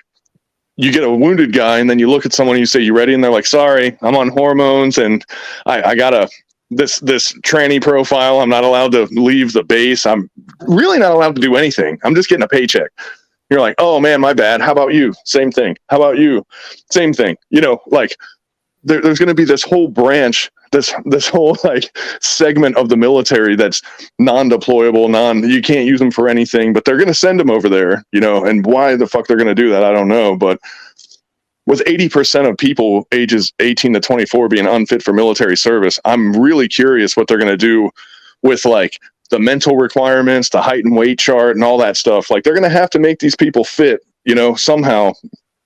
Speaker 4: you get a wounded guy and then you look at someone and you say, you ready? And they're like, sorry, I'm on hormones and I got this tranny profile. I'm not allowed to leave the base. I'm really not allowed to do anything. I'm just getting a paycheck. You're like, oh man, my bad. How about you? Same thing. How about you? Same thing. You know, like there's going to be this whole branch, this whole like segment of the military that's non-deployable, you can't use them for anything, but they're going to send them over there, you know, and why the fuck they're going to do that, I don't know. But with 80% of people ages 18 to 24 being unfit for military service, I'm really curious what they're going to do with like the mental requirements, the height and weight chart and all that stuff. Like they're going to have to make these people fit, you know, somehow.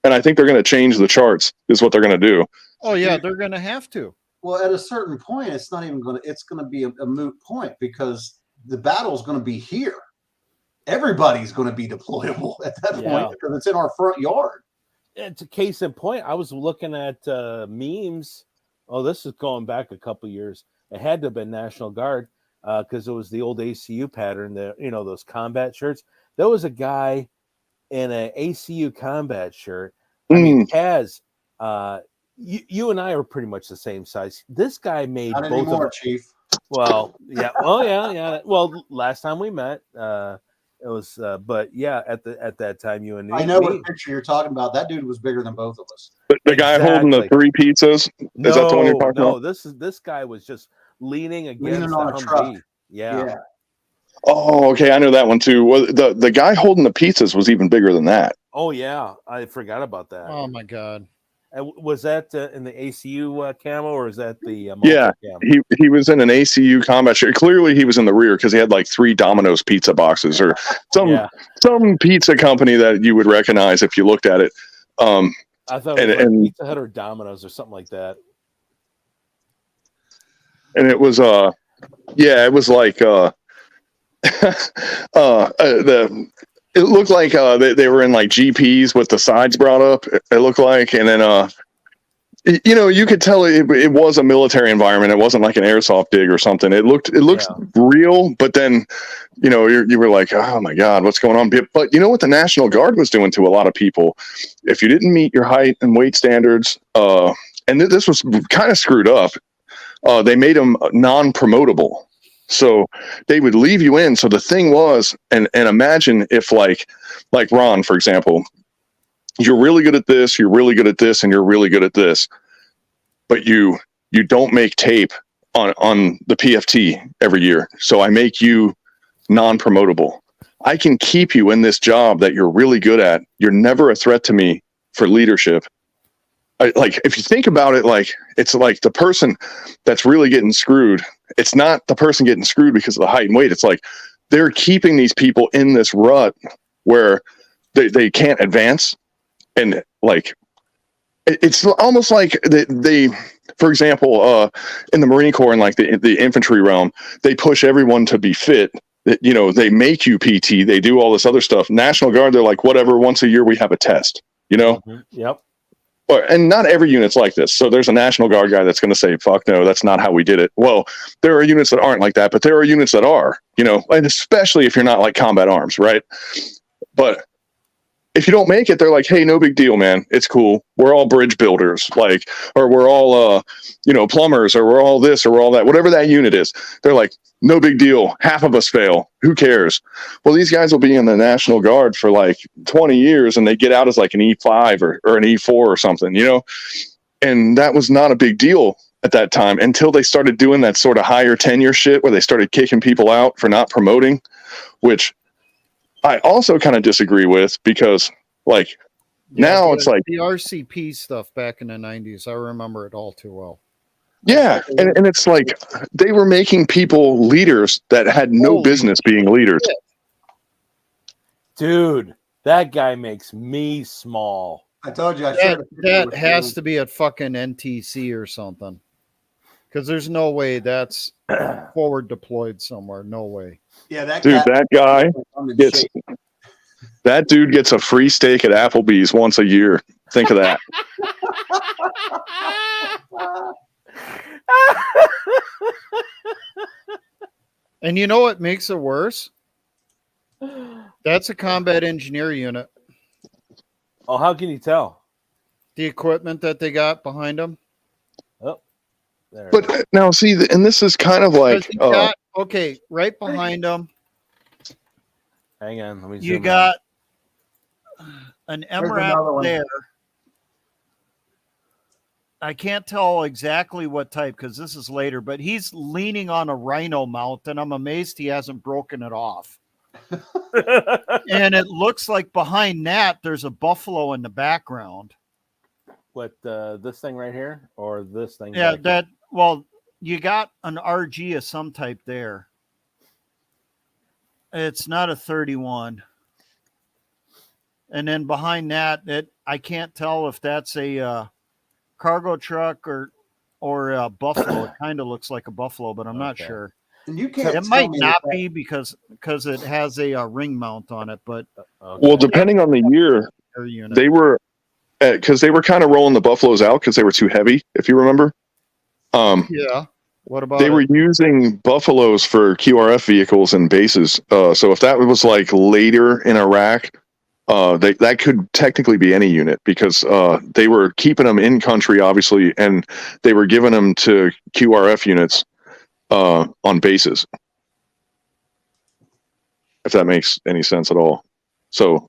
Speaker 4: And I think they're going to change the charts is what they're going to do.
Speaker 3: Oh yeah, they're going to have to.
Speaker 5: Well, at a certain point, it's not even going to, it's going to be a moot point because the battle is going to be here. Everybody's going to be deployable at that point because it's in our front yard.
Speaker 1: It's a case in point. I was looking at memes. Oh, this is going back a couple years. It had to have been National Guard because it was the old ACU pattern, those combat shirts. There was a guy in an ACU combat shirt. I mean, Taz, you and I are pretty much the same size. This guy made
Speaker 5: not
Speaker 1: both
Speaker 5: anymore,
Speaker 1: of
Speaker 5: Chief.
Speaker 1: Well, yeah. Oh, yeah. Well, last time we met, it was, but yeah, at that time, you and me.
Speaker 5: I know what picture you're talking about. That dude was bigger than both of us.
Speaker 4: The guy holding the 3 pizzas. Is that the one you're talking about?
Speaker 1: No, this guy was just leaning against
Speaker 5: on a truck.
Speaker 1: Yeah.
Speaker 4: Oh, okay. I know that one too. Well, the guy holding the pizzas was even bigger than that.
Speaker 1: Oh yeah, I forgot about that.
Speaker 3: Oh my god.
Speaker 1: And was that in the ACU camo or is that the
Speaker 4: yeah?
Speaker 1: Camo?
Speaker 4: He was in an ACU combat shirt. Clearly, he was in the rear because he had like 3 Domino's pizza boxes or some pizza company that you would recognize if you looked at it.
Speaker 1: I thought it was like Pizza Hut or Domino's or something like that.
Speaker 4: And it was it was like it looked like they were in like GPs with the sides brought up. It looked like, and then you could tell it was a military environment. It wasn't like an airsoft dig or something. It looked real, but then you were like, oh my god, what's going on? But you know what the National Guard was doing to a lot of people? If you didn't meet your height and weight standards, and this was kind of screwed up, they made them non-promotable. So they would leave you in. So the thing was, and imagine if like Ron, for example, you're really good at this, you're really good at this, and you're really good at this, but you don't make tape on the PFT every year. So I make you non-promotable. I can keep you in this job that you're really good at. You're never a threat to me for leadership. Like if you think about it, like it's like the person that's really getting screwed. It's not the person getting screwed because of the height and weight. It's like they're keeping these people in this rut where they can't advance. And like, it's almost like they for example, in the Marine Corps and like the infantry realm, they push everyone to be fit. You know, they make you PT, they do all this other stuff. National Guard, they're like, whatever, once a year we have a test, you know?
Speaker 1: Mm-hmm. Yep.
Speaker 4: And not every unit's like this. So there's a National Guard guy that's going to say, fuck no, that's not how we did it. Well, there are units that aren't like that, but there are units that are, you know, and especially if you're not like combat arms, right? But if you don't make it, they're like, hey, no big deal, man. It's cool. We're all bridge builders, like, or we're all, you know, plumbers, or we're all this, or we're all that, whatever that unit is. They're like, no big deal. Half of us fail. Who cares? Well, these guys will be in the National Guard for like 20 years and they get out as like an E5 or an E4 or something, you know? And that was not a big deal at that time until they started doing that sort of higher tenure shit where they started kicking people out for not promoting, which I also kind of disagree with, because like now it's like
Speaker 3: the RCP stuff back in the 90s. I remember it all too well.
Speaker 4: Yeah, and it's like they were making people leaders that had no
Speaker 3: Holy
Speaker 4: business being leaders.
Speaker 3: shit.
Speaker 1: Dude, that guy makes me small.
Speaker 5: I told you.
Speaker 3: That has to be at fucking NTC or something. Because there's no way that's forward deployed somewhere. No way.
Speaker 5: Yeah, that
Speaker 4: Dude, that dude gets a free steak at Applebee's once a year. Think of that.
Speaker 3: And you know what makes it worse? That's a combat engineer unit.
Speaker 1: Oh, how can you tell?
Speaker 3: The equipment that they got behind them.
Speaker 1: Oh, there.
Speaker 4: But now, see, and this is kind of like,
Speaker 3: okay, right behind them.
Speaker 1: Hang on, let me.
Speaker 3: You got an MRAP there. I can't tell exactly what type because this is later, but he's leaning on a rhino mount, and I'm amazed he hasn't broken it off. And it looks like behind that there's a buffalo in the background.
Speaker 1: What, this thing right here, or this thing?
Speaker 3: Yeah, that. Well, you got an RG of some type there. It's not a 31. And then behind that, I can't tell if that's a cargo truck or a buffalo. It kind of looks like a buffalo, but I'm not sure.
Speaker 5: And you can't.
Speaker 3: It might not be because it has a ring mount on it. But
Speaker 4: well, depending on the year, they were because they were kind of rolling the buffaloes out because they were too heavy. If you remember,
Speaker 3: yeah. What about
Speaker 4: they were using buffaloes for QRF vehicles and bases. So if that was like later in Iraq, that could technically be any unit because they were keeping them in country, obviously, and they were giving them to QRF units on bases. If that makes any sense at all. So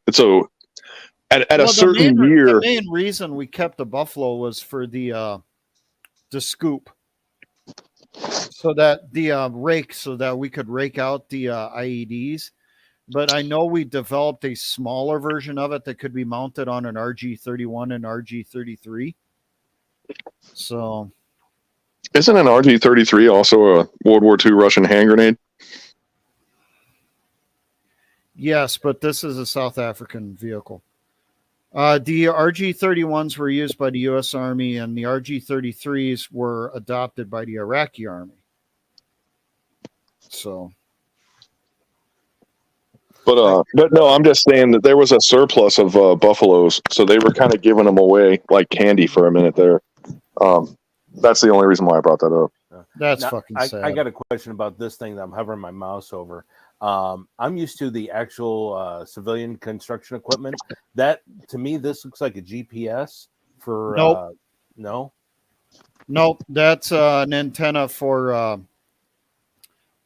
Speaker 4: at a certain year,
Speaker 3: the main reason we kept the buffalo was for the scoop. So that the rake, so that we could rake out the IEDs. But I know we developed a smaller version of it that could be mounted on an RG-31 and RG-33. So,
Speaker 4: isn't an RG-33 also a World War II Russian hand grenade?
Speaker 3: Yes, but this is a South African vehicle. The RG-31s were used by the U.S. Army, and the RG-33s were adopted by the Iraqi Army. So,
Speaker 4: but no, I'm just saying that there was a surplus of buffaloes, so they were kind of giving them away like candy for a minute there. That's the only reason why I brought that up.
Speaker 3: That's fucking sad.
Speaker 1: I got a question about this thing that I'm hovering my mouse over. I'm used to the actual civilian construction equipment. That, to me, this looks like a GPS for...
Speaker 3: Nope. Nope, that's an antenna for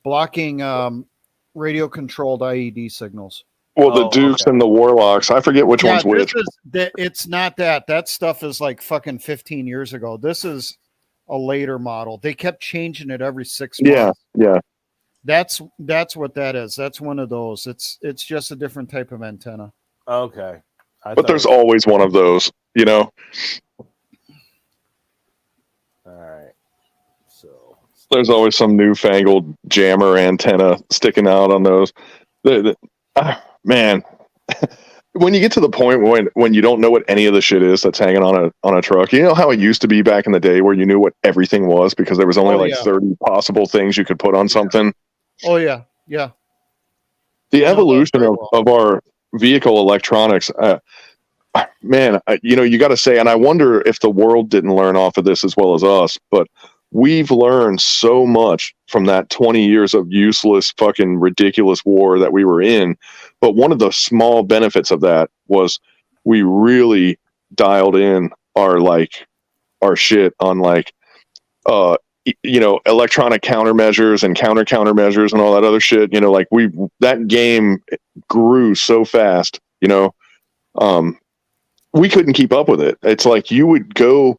Speaker 3: blocking radio-controlled IED signals.
Speaker 4: Well, the Dukes and the Warlocks. I forget which one's which.
Speaker 3: It's not that. That stuff is like fucking 15 years ago. This is a later model. They kept changing it every 6 months.
Speaker 4: Yeah.
Speaker 3: That's what that is. That's one of those. It's just a different type of antenna.
Speaker 1: Okay.
Speaker 4: But there's always one of those, you know?
Speaker 1: All right. So
Speaker 4: there's always some newfangled jammer antenna sticking out on those. Man, when you get to the point when you don't know what any of the shit is that's hanging on a truck, you know how it used to be back in the day where you knew what everything was because there was only 30 possible things you could put on something.
Speaker 3: Oh yeah, yeah.
Speaker 4: The evolution of our vehicle electronics, man, you got to say, and I wonder if the world didn't learn off of this as well as us, but we've learned so much from that 20 years of useless, fucking ridiculous war that we were in. But one of the small benefits of that was we really dialed in our shit on electronic countermeasures and countermeasures and all that other shit. That game grew so fast, we couldn't keep up with it. It's like you would go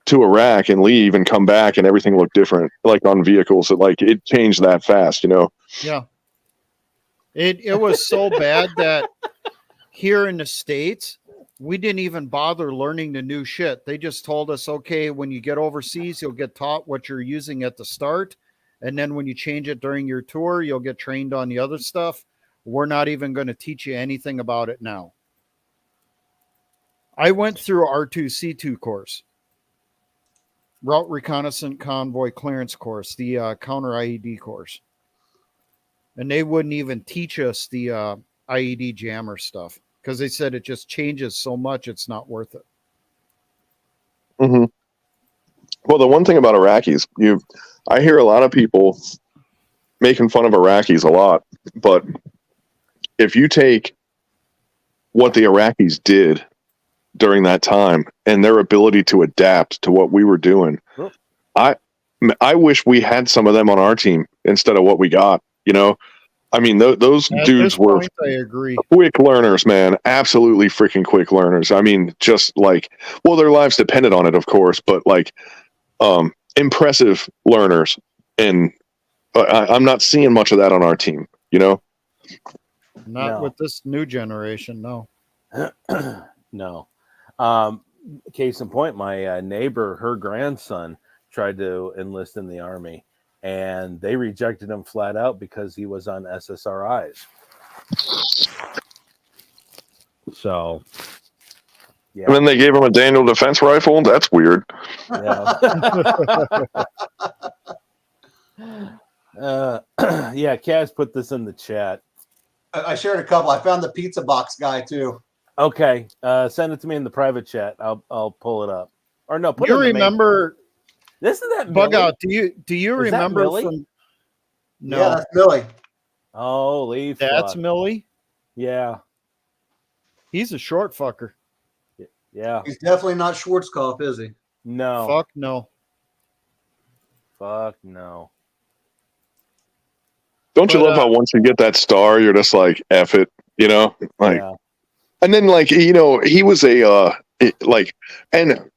Speaker 4: to Iraq and leave and come back and everything looked different, like on vehicles. It changed that fast,
Speaker 3: Yeah. It was so bad that here in the States, we didn't even bother learning the new shit. They just told us, okay, when you get overseas, you'll get taught what you're using at the start. And then when you change it during your tour, you'll get trained on the other stuff. We're not even going to teach you anything about it now. I went through R2C2 course, Route Reconnaissance Convoy Clearance course, the counter IED course. And they wouldn't even teach us the IED jammer stuff because they said it just changes so much, it's not worth it.
Speaker 4: Mm-hmm. Well, the one thing about Iraqis, I hear a lot of people making fun of Iraqis a lot, but if you take what the Iraqis did during that time and their ability to adapt to what we were doing, I wish we had some of them on our team instead of what we got. I mean, those dudes were
Speaker 3: I agree.
Speaker 4: Quick learners, man. Absolutely freaking quick learners. I mean, just their lives depended on it, of course, but impressive learners. And I'm not seeing much of that on our team,
Speaker 3: Not with this new generation, no.
Speaker 1: No. Case in point, my neighbor, her grandson tried to enlist in the Army, and they rejected him flat out because he was on SSRIs. So, yeah.
Speaker 4: And then they gave him a Daniel Defense rifle. That's weird.
Speaker 1: Yeah. Yeah, Kaz put this in the chat.
Speaker 5: I shared a couple. I found the pizza box guy too.
Speaker 1: Okay, send it to me in the private chat. I'll pull it up. Or no, put
Speaker 3: you
Speaker 1: it in
Speaker 3: remember?
Speaker 1: This is that
Speaker 3: bug
Speaker 1: Millie?
Speaker 3: out. Do you remember from? No,
Speaker 5: yeah, that's Millie.
Speaker 1: Holy
Speaker 3: that's
Speaker 1: fuck.
Speaker 3: Millie.
Speaker 1: Yeah,
Speaker 3: he's a short fucker.
Speaker 1: Yeah,
Speaker 5: he's definitely not Schwarzkopf, is he?
Speaker 1: No.
Speaker 3: Fuck no.
Speaker 1: Fuck no.
Speaker 4: Don't you love how once you get that star, you're just like, F it,
Speaker 1: Yeah.
Speaker 4: And then he was and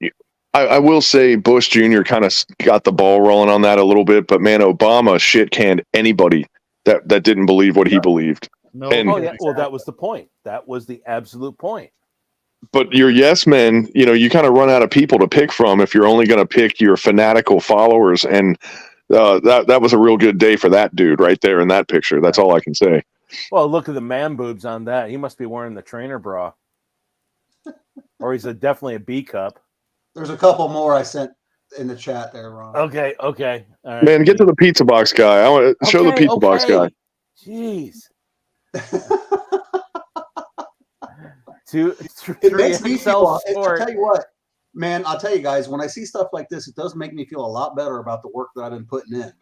Speaker 4: I will say Bush Jr. kind of got the ball rolling on that a little bit, but man, Obama shit canned anybody that didn't believe what he believed.
Speaker 3: No.
Speaker 1: Well, that was the point. That was the absolute point.
Speaker 4: But your yes men, you kind of run out of people to pick from if you're only going to pick your fanatical followers. And that was a real good day for that dude right there in that picture. That's all I can say.
Speaker 1: Well, look at the man boobs on that. He must be wearing the trainer bra. Or he's definitely a B cup.
Speaker 5: There's a couple more I sent in the chat there, Ron.
Speaker 1: Okay. All right.
Speaker 4: Man, get to the pizza box guy. I want to show the pizza box guy.
Speaker 1: Jeez.
Speaker 5: It makes me feel. I'll tell you what, man. I'll tell you guys, when I see stuff like this, it does make me feel a lot better about the work that I've been putting in, man.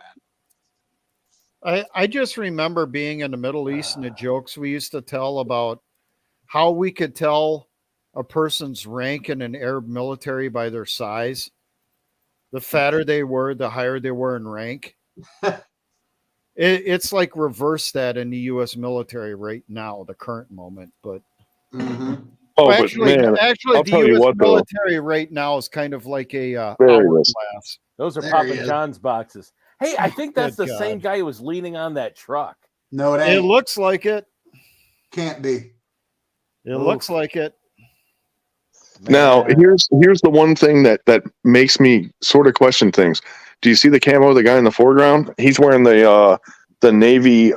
Speaker 3: I just remember being in the Middle East and the jokes we used to tell about how we could tell a person's rank in an Arab military by their size. The fatter they were, the higher they were in rank. It's like reverse that in the U.S. military right now, the current moment. But actually, the U.S. military right now is kind of like a hourglass.
Speaker 1: Those are Papa John's boxes. Hey, I think that's the same guy who was leaning on that truck.
Speaker 5: No, it ain't.
Speaker 3: It looks like it.
Speaker 5: Can't be.
Speaker 3: It looks like it.
Speaker 4: Now, here's the one thing that makes me sort of question things. Do you see the camo, the guy in the foreground? He's wearing the Navy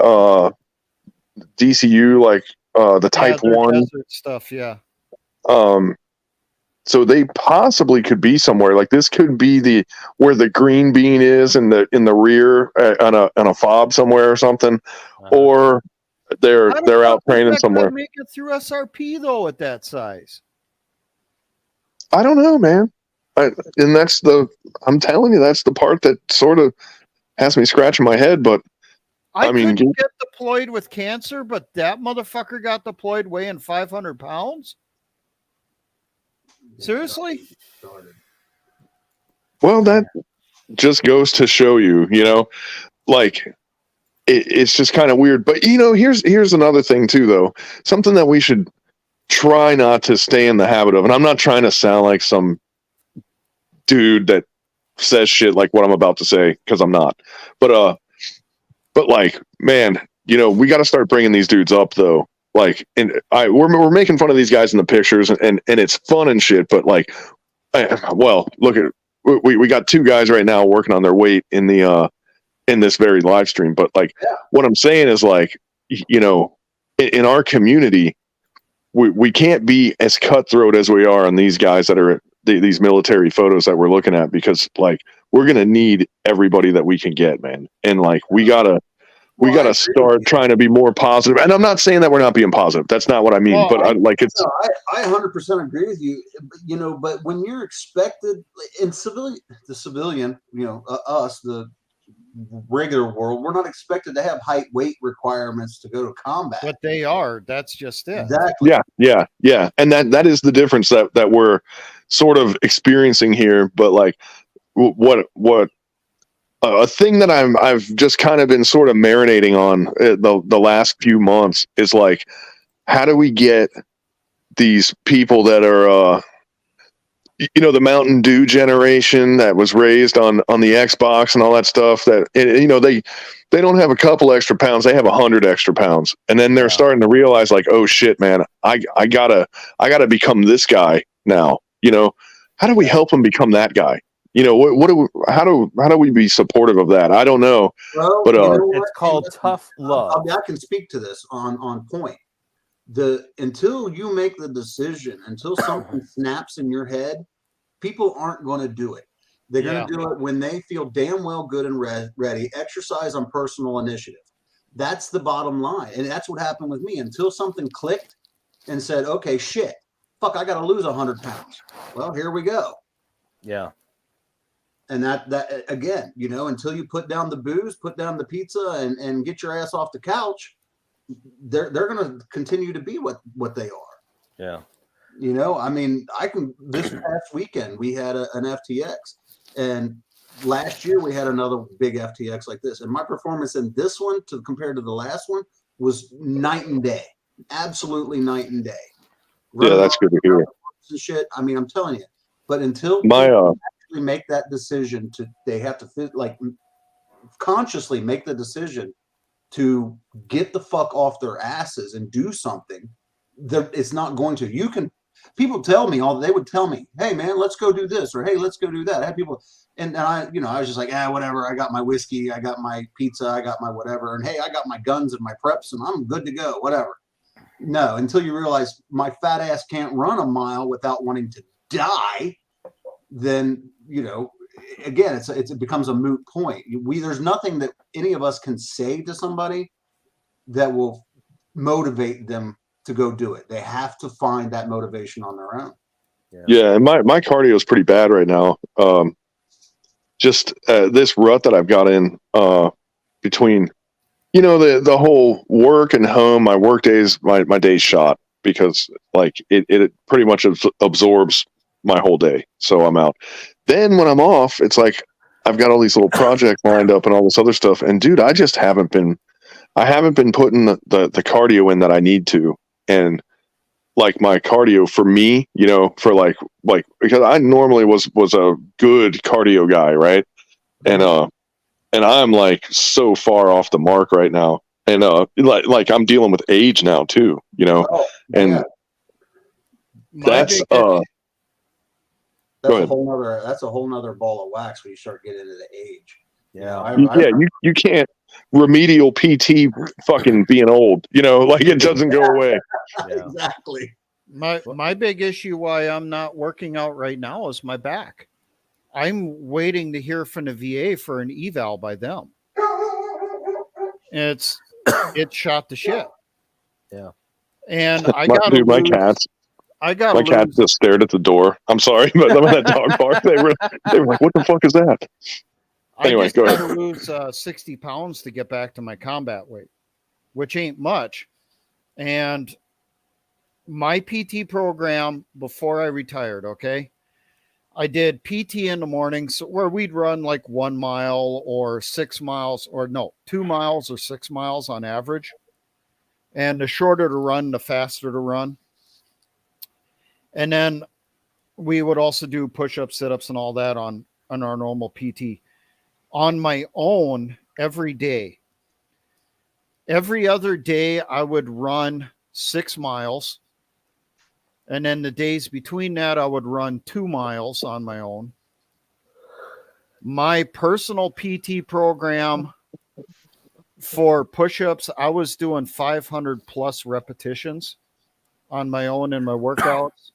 Speaker 4: DCU the type
Speaker 3: their
Speaker 4: 1.
Speaker 3: desert stuff. Yeah.
Speaker 4: So they possibly could be somewhere like this. Could be where the green bean is in the rear on a fob somewhere or something, or they're out training somewhere.
Speaker 3: Make it through SRP though at that size.
Speaker 4: I don't know, man. And I'm telling you, that's the part that sort of has me scratching my head. But
Speaker 3: I mean, couldn't get deployed with cancer, but that motherfucker got deployed weighing 500 pounds. Seriously?
Speaker 4: Well, that just goes to show you, like it's just kind of weird. But here's another thing too, though. Something that we should try not to stay in the habit of, and I'm not trying to sound like some dude that says shit like what I'm about to say, because I'm not. But like, man, we got to start bringing these dudes up though. Like, and we're making fun of these guys in the pictures, and it's fun and shit. But like, well, look at we got 2 guys right now working on their weight in this very live stream. But like, what I'm saying is like, in our community, we can't be as cutthroat as we are on these guys that are these military photos that we're looking at, because like we're gonna need everybody that we can get, man. And like we gotta start trying to be more positive. And I'm not saying that we're not being positive. That's not what I mean. But I
Speaker 5: 100% agree with you. But when you're expected in the civilian, us, the regular world, we're not expected to have height, weight requirements to go to combat.
Speaker 3: But they are. That's just it.
Speaker 5: Exactly.
Speaker 4: Yeah. And that is the difference that we're sort of experiencing here. But like, what a thing that I've just kind of been sort of marinating on the last few months is like, how do we get these people that are the Mountain Dew generation that was raised on the Xbox and all that stuff, that they don't have a couple extra pounds, they have 100 extra pounds, and then they're starting to realize like, oh shit, man, I gotta become this guy now. How do we help them become that guy? How do we be supportive of that? I don't know.
Speaker 5: Well,
Speaker 4: but
Speaker 1: it's called tough love.
Speaker 5: I can speak to this on point. Until you make the decision, until something snaps in your head, people aren't going to do it. They're going to do it when they feel damn well good and ready. Exercise on personal initiative. That's the bottom line. And that's what happened with me. Until something clicked and said, okay, shit, fuck, I got to lose 100 pounds. Well, here we go.
Speaker 1: Yeah.
Speaker 5: And that again, until you put down the booze, put down the pizza, and get your ass off the couch, they're going to continue to be what they are.
Speaker 1: Yeah.
Speaker 5: I mean, this past weekend we had an FTX, and last year we had another big FTX like this, and my performance in this one compared to the last one was night and day, absolutely night and day.
Speaker 4: Yeah, that's good to hear.
Speaker 5: And shit. I mean, I'm telling you, but until actually make that decision they have to consciously make the decision to get the fuck off their asses and do something. It's not going to. People tell me they would tell me, hey man, let's go do this, or hey, let's go do that. I had people, and I was just like, whatever. I got my whiskey, I got my pizza, I got my whatever, and hey, I got my guns and my preps, and I'm good to go, whatever. No, until you realize my fat ass can't run a mile without wanting to die, then again, it becomes a moot point. There's nothing that any of us can say to somebody that will motivate them to go do it. They have to find that motivation on their own.
Speaker 4: Yeah, and my cardio is pretty bad right now. Just this rut that I've got in between, the whole work and home. My work days, my day's shot, because like it pretty much absorbs my whole day. So I'm out. Then when I'm off, it's like I've got all these little projects lined up and all this other stuff. And dude, I haven't been putting the cardio in that I need to. And like my cardio for me, for like because I normally was a good cardio guy, right? And I'm like so far off the mark right now. And like I'm dealing with age now too, and that's
Speaker 5: a whole nother ball of wax when you start getting into the age.
Speaker 4: You can't remedial PT fucking being old. You know, like it doesn't go away.
Speaker 1: Yeah.
Speaker 5: Exactly.
Speaker 3: My big issue why I'm not working out right now is my back. I'm waiting to hear from the VA for an eval by them. It's shot to shit.
Speaker 1: Yeah.
Speaker 3: And I got
Speaker 4: my cats.
Speaker 3: I got
Speaker 4: My cat just stared at the door. I'm sorry, but when that dog barked, they were like, "What the fuck is that?" Anyway, go ahead.
Speaker 3: I got to lose 60 pounds to get back to my combat weight, which ain't much. And my PT program before I retired, okay, I did PT in the morning, so where we'd run like 1 mile or 6 miles, or no, 2 miles or 6 miles on average. And the shorter to run, the faster to run. And then we would also do push-ups, sit-ups, and all that on our normal PT. On my own, every day. Every other day, I would run 6 miles. And then the days between that, I would run 2 miles on my own. My personal PT program for push-ups, I was doing 500 plus repetitions on my own in my workouts.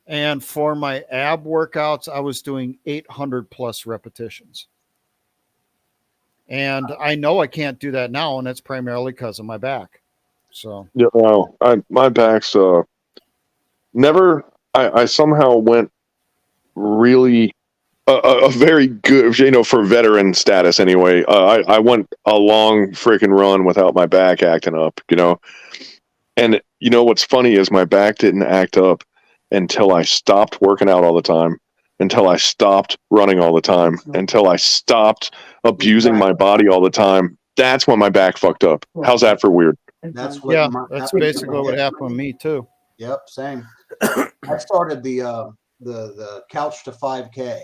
Speaker 3: And for my ab workouts, I was doing 800 plus repetitions. And I know I can't do that now, and it's primarily because of my back. So
Speaker 4: Yeah, no, my back's never. I somehow went really a very good, you know, for veteran status anyway. I went a long freaking run without my back acting up, you know. And you know what's funny is my back didn't act up until I stopped working out all the time, until I stopped running all the time, until I stopped abusing my body all the time. That's when my back fucked up. How's that for weird?
Speaker 5: That's what.
Speaker 3: That's basically what happened with me too.
Speaker 5: Yep, same. I started the Couch to 5K.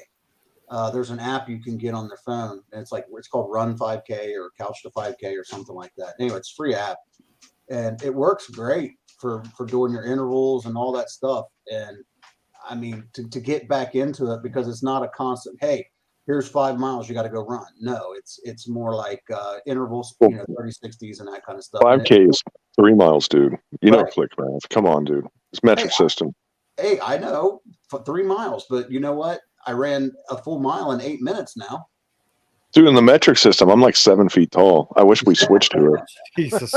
Speaker 5: There's an app you can get on their phone, and it's called Run 5K or Couch to 5K or something like that. Anyway, it's a free app, and it works great for doing your intervals and all that stuff. And I mean, to get back into it, because it's not a constant, hey, here's 5 miles, you got to go run. No, it's more like intervals, 30, 60s and that kind of stuff.
Speaker 4: 5K is 3 miles, dude. You know,
Speaker 5: Right.
Speaker 4: click math. Come on, dude. It's metric system.
Speaker 5: Hey, I know, for 3 miles, but you know what? I ran a full mile in 8 minutes now.
Speaker 4: Dude, in the metric system, I'm like 7 feet tall. I wish we switched to it.
Speaker 3: Jesus.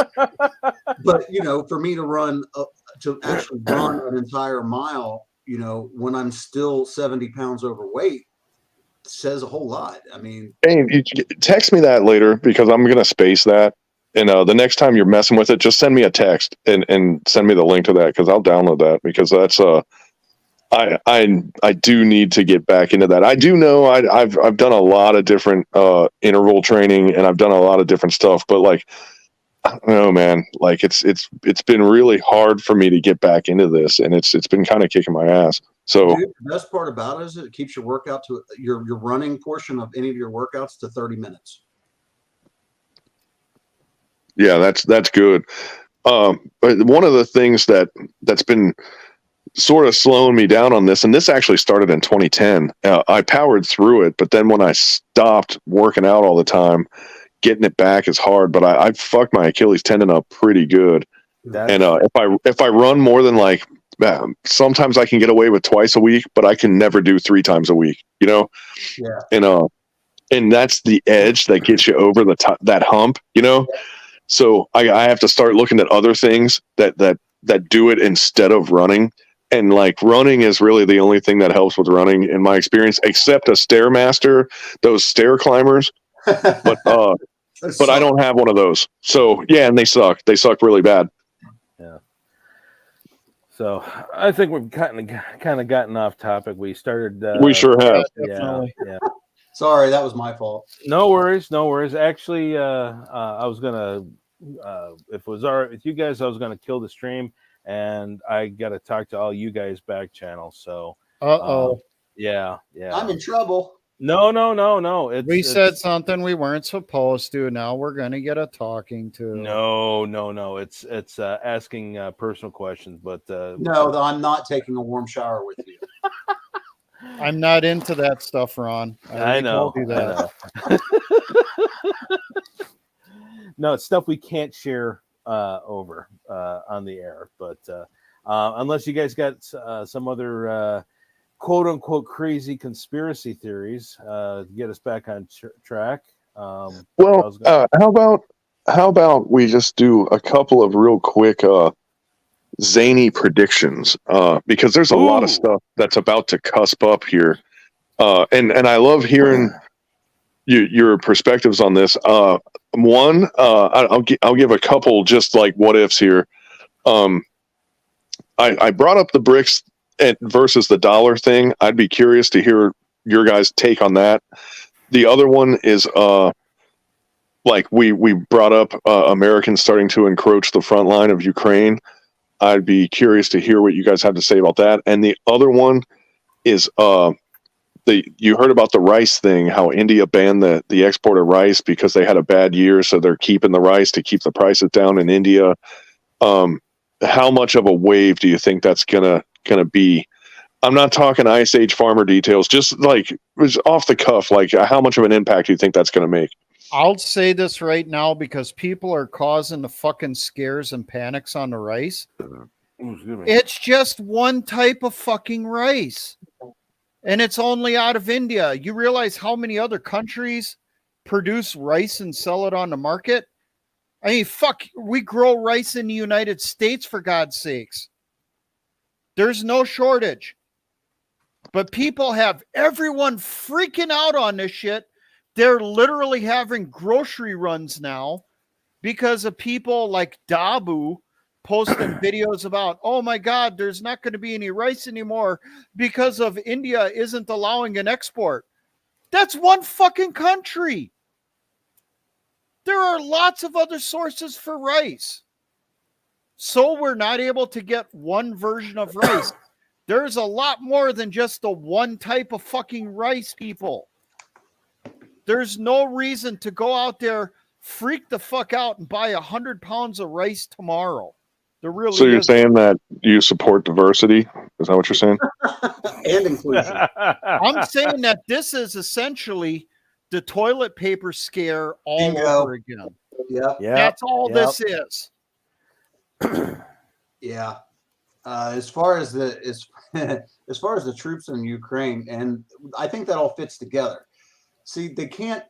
Speaker 5: But you know, for me to actually run an entire mile, you know, when I'm still 70 pounds overweight, says a whole lot. I mean,
Speaker 4: Hey, you text me that later because I'm gonna space that. And the next time you're messing with it, just send me a text and send me the link to that because I'll download that because that's I do need to get back into that. I do know I've done a lot of different interval training and I've done a lot of different stuff, but like I don't know, man. Like it's been really hard for me to get back into this, and it's been kind of kicking my ass. So
Speaker 5: dude, the best part about it is it keeps your workout to your running portion of any of your workouts to 30 minutes.
Speaker 4: yeah, that's good. But one of the things that's been sort of slowing me down on this, and this actually started in 2010. I powered through it, but then when I stopped working out all the time, getting it back is hard. But I fucked my Achilles tendon up pretty good. And if I run more than like sometimes I can get away with twice a week, but I can never do 3 times a week. You know,
Speaker 5: Yeah.
Speaker 4: And that's the edge that gets you over that hump. You know, so I have to start looking at other things that do it instead of running. And like running is really the only thing that helps with running in my experience, except a Stairmaster, those stair climbers. But I don't have one of those. So yeah, and they suck. They suck really bad.
Speaker 1: Yeah. So I think we've kind of gotten off topic. We started.
Speaker 4: We sure have.
Speaker 3: Definitely.
Speaker 1: Yeah.
Speaker 5: Sorry, that was my fault.
Speaker 1: No worries. Actually, I was gonna, if it was all right with you guys, I was gonna kill the stream, and I got to talk to all you guys back channel. So, yeah.
Speaker 5: I'm in trouble.
Speaker 1: No.
Speaker 3: We said something we weren't supposed to. Now we're gonna get a talking to.
Speaker 1: No. It's asking personal questions, but
Speaker 5: No, I'm not taking a warm shower with you.
Speaker 3: I'm not into that stuff, Ron.
Speaker 1: I know.
Speaker 3: Told you that.
Speaker 1: I know. no, it's stuff we can't share over on the air. But unless you guys got some other quote unquote crazy conspiracy theories to get us back on track.
Speaker 4: Well, how about we just do a couple of real quick zany predictions, because there's a lot of stuff that's about to cusp up here, and I love hearing your perspectives on this. One, I'll give a couple just like what ifs here. I brought up the BRICS versus the dollar thing. I'd be curious to hear your guys' take on that. The other one is like we brought up Americans starting to encroach the front line of Ukraine. I'd be curious to hear what you guys have to say about that. And the other one is you heard about the rice thing, how India banned the export of rice because they had a bad year, so they're keeping the rice to keep the prices down in India. How much of a wave do you think that's gonna be? I'm not talking Ice Age farmer details, just like off the cuff, like how much of an impact do you think that's gonna make?
Speaker 3: I'll say this right now because people are causing the fucking scares and panics on the rice. It's just one type of fucking rice. And it's only out of India. You realize how many other countries produce rice and sell it on the market? I mean, fuck, we grow rice in the United States, for God's sakes. There's no shortage. But people have everyone freaking out on this shit. They're literally having grocery runs now because of people like Dabu posting videos about, oh my God, there's not going to be any rice anymore because of India isn't allowing an export. That's one fucking country. There are lots of other sources for rice. So we're not able to get one version of rice. There's a lot more than just the one type of fucking rice, people. There's no reason to go out there, freak the fuck out, and buy 100 pounds of rice tomorrow. There really
Speaker 4: So you're
Speaker 3: isn't.
Speaker 4: saying that you support diversity? Is that what you're saying?
Speaker 5: And inclusion.
Speaker 3: I'm saying that this is essentially the toilet paper scare all
Speaker 5: Bingo.
Speaker 3: over again.
Speaker 5: Yep.
Speaker 3: That's all this is.
Speaker 5: Yeah. As far as the as far as the troops in Ukraine, and I think that all fits together. See, they can't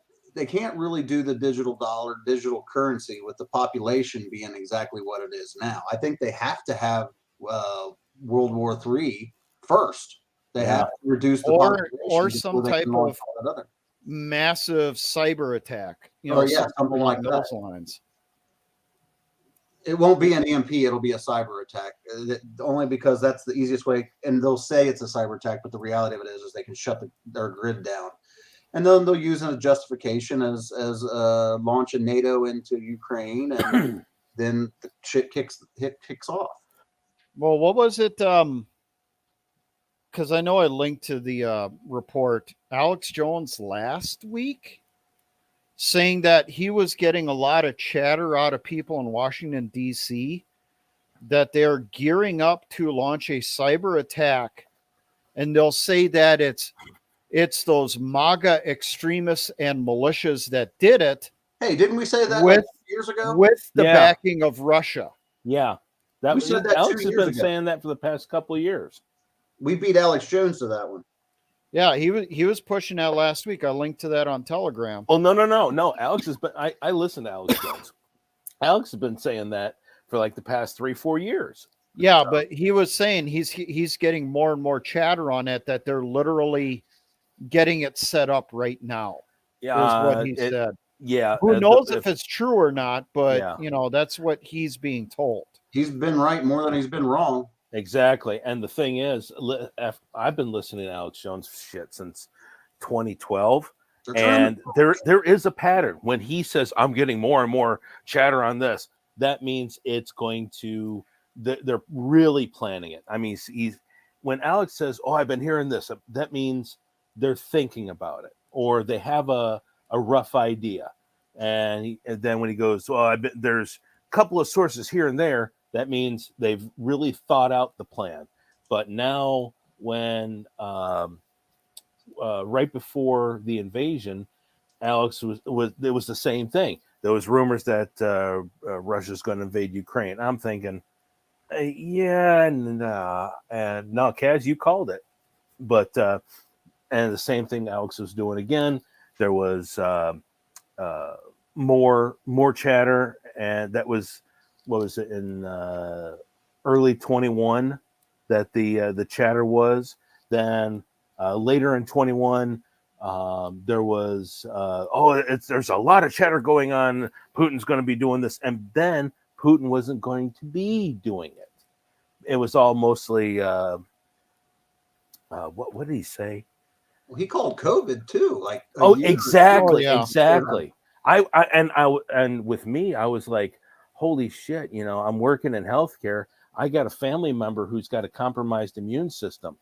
Speaker 5: really do the digital dollar, digital currency with the population being exactly what it is now. I think they have to have World War III first. They have to reduce the population
Speaker 3: or some type of massive cyber attack. You know,
Speaker 5: something like
Speaker 3: those
Speaker 5: that.
Speaker 3: lines.
Speaker 5: It won't be an EMP. It'll be a cyber attack, only because that's the easiest way. And they'll say it's a cyber attack, but the reality of it is they can shut their grid down. And then they'll use a justification as launching NATO into Ukraine, and then the shit kicks off.
Speaker 3: Well, what was it? Because I know I linked to the report. Alex Jones last week saying that he was getting a lot of chatter out of people in Washington, D.C., that they're gearing up to launch a cyber attack, and they'll say that it's those MAGA extremists and militias that did it.
Speaker 5: Hey, didn't we say that years ago?
Speaker 3: With the backing of Russia.
Speaker 1: Yeah. Alex has been saying that for the past couple of years.
Speaker 5: We beat Alex Jones to that one.
Speaker 3: Yeah, he was pushing that last week. I linked to that on Telegram.
Speaker 1: Oh, no. Alex has been, I listened to Alex Jones. Alex has been saying that for like the past 3-4 years.
Speaker 3: Yeah, but he was saying he's getting more and more chatter on it, that they're literally getting it set up right now.
Speaker 1: Yeah,
Speaker 3: is what he said.
Speaker 1: Yeah.
Speaker 3: Who knows if it's true or not, but that's what he's being told.
Speaker 5: He's been right more than he's been wrong.
Speaker 1: Exactly. And the thing is, I've been listening to Alex Jones shit since 2012. And there is a pattern. When he says, I'm getting more and more chatter on this, that means it's going to, they're really planning it. I mean, when Alex says, oh, I've been hearing this, that means they're thinking about it, or they have a rough idea. And then when he goes, well, there's a couple of sources here and there, that means they've really thought out the plan. But now when right before the invasion, Alex was the same thing. there was rumors that Russia's going to invade Ukraine. I'm thinking, yeah, and no, Kaz, you called it. But and the same thing Alex was doing again. There was more chatter, and that was, what was it, in early 21 that the chatter was. Then later in 21, there was there's a lot of chatter going on. Putin's going to be doing this, and then Putin wasn't going to be doing it. It was all mostly what did he say?
Speaker 5: Well, he called COVID too. Like
Speaker 1: exactly.
Speaker 3: Yeah.
Speaker 1: And with me, I was like, holy shit, I'm working in healthcare. I got a family member who's got a compromised immune system,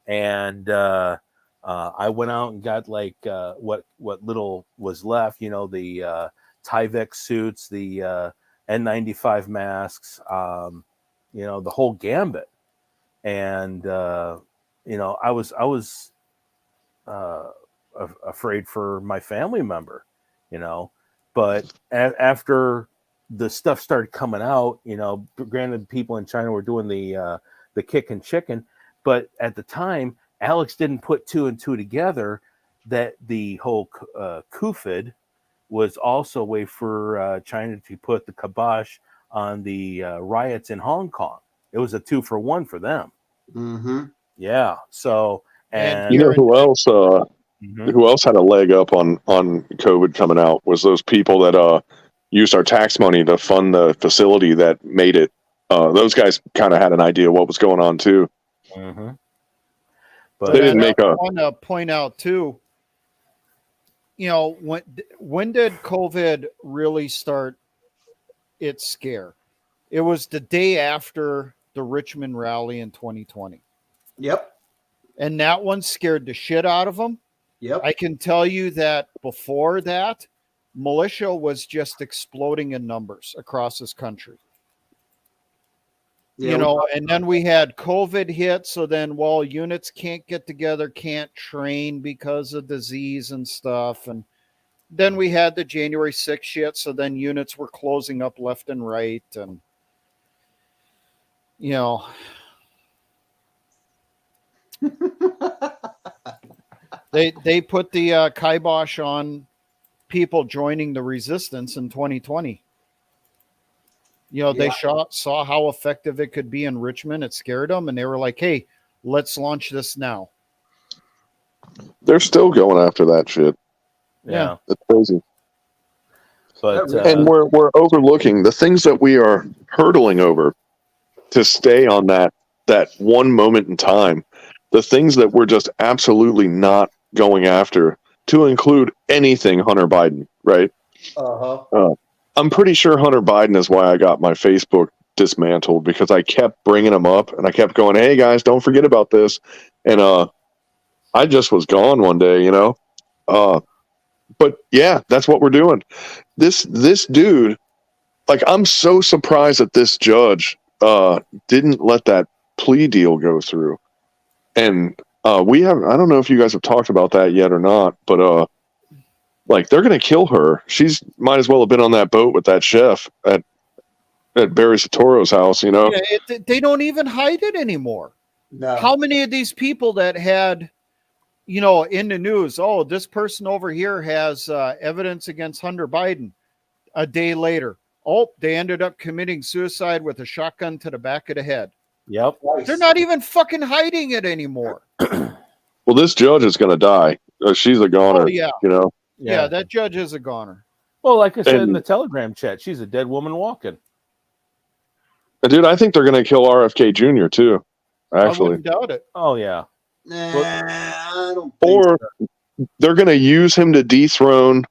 Speaker 1: and I went out and got like what little was left, the Tyvek suits, the N95 masks, the whole gambit. And I was afraid for my family member, but after the stuff started coming out, granted, people in China were doing the kick and chicken, but at the time, Alex didn't put two and two together that the whole COVID was also a way for China to put the kibosh on the riots in Hong Kong. It was a 2-for-1 for them.
Speaker 5: Mm-hmm.
Speaker 1: Yeah. So, and
Speaker 4: you know who else? Who else had a leg up on COVID coming out was those people that used our tax money to fund the facility that made it. Those guys kind of had an idea what was going on too.
Speaker 1: Mm-hmm.
Speaker 3: But
Speaker 4: they didn't make
Speaker 3: I want to point out too, when did COVID really start its scare? It was the day after the Richmond rally in 2020.
Speaker 5: Yep.
Speaker 3: And that one scared the shit out of them.
Speaker 5: Yep.
Speaker 3: I can tell you that before that, militia was just exploding in numbers across this country.
Speaker 5: Yeah,
Speaker 3: And then we had COVID hit. So then, units can't get together, can't train because of disease and stuff. And then we had the January 6th shit. So then units were closing up left and right. And, they put the kibosh on people joining the resistance in 2020. They saw how effective it could be in Richmond. It scared them, and they were like, "Hey, let's launch this now."
Speaker 4: They're still going after that shit.
Speaker 1: Yeah.
Speaker 4: It's crazy.
Speaker 1: But
Speaker 4: and we're overlooking the things that we are hurdling over to stay on that one moment in time. The things that we're just absolutely not going after, to include anything Hunter Biden, right? I'm pretty sure Hunter Biden is why I got my Facebook dismantled, because I kept bringing him up and I kept going, "Hey guys, don't forget about this." And I just was gone one day, but yeah, that's what we're doing. This dude, like, I'm so surprised that this judge didn't let that plea deal go through. And I don't know if you guys have talked about that yet or not, but like, they're going to kill her. She's might as well have been on that boat with that chef at Barry Satoro's house,
Speaker 3: Yeah, they don't even hide it anymore.
Speaker 5: No.
Speaker 3: How many of these people that had, in the news, this person over here has evidence against Hunter Biden, a day later, they ended up committing suicide with a shotgun to the back of the head.
Speaker 1: Yep.
Speaker 3: They're not even fucking hiding it anymore.
Speaker 4: Well, this judge is going to die. She's a goner.
Speaker 3: Oh, yeah.
Speaker 1: Yeah,
Speaker 3: that judge is a goner.
Speaker 1: Well, like I said in the Telegram chat, she's a dead woman walking.
Speaker 4: Dude, I think they're going to kill RFK Jr. too. Actually,
Speaker 3: I wouldn't doubt it.
Speaker 1: Oh yeah.
Speaker 5: I don't think
Speaker 4: or
Speaker 5: so.
Speaker 4: They're going to use him to dethrone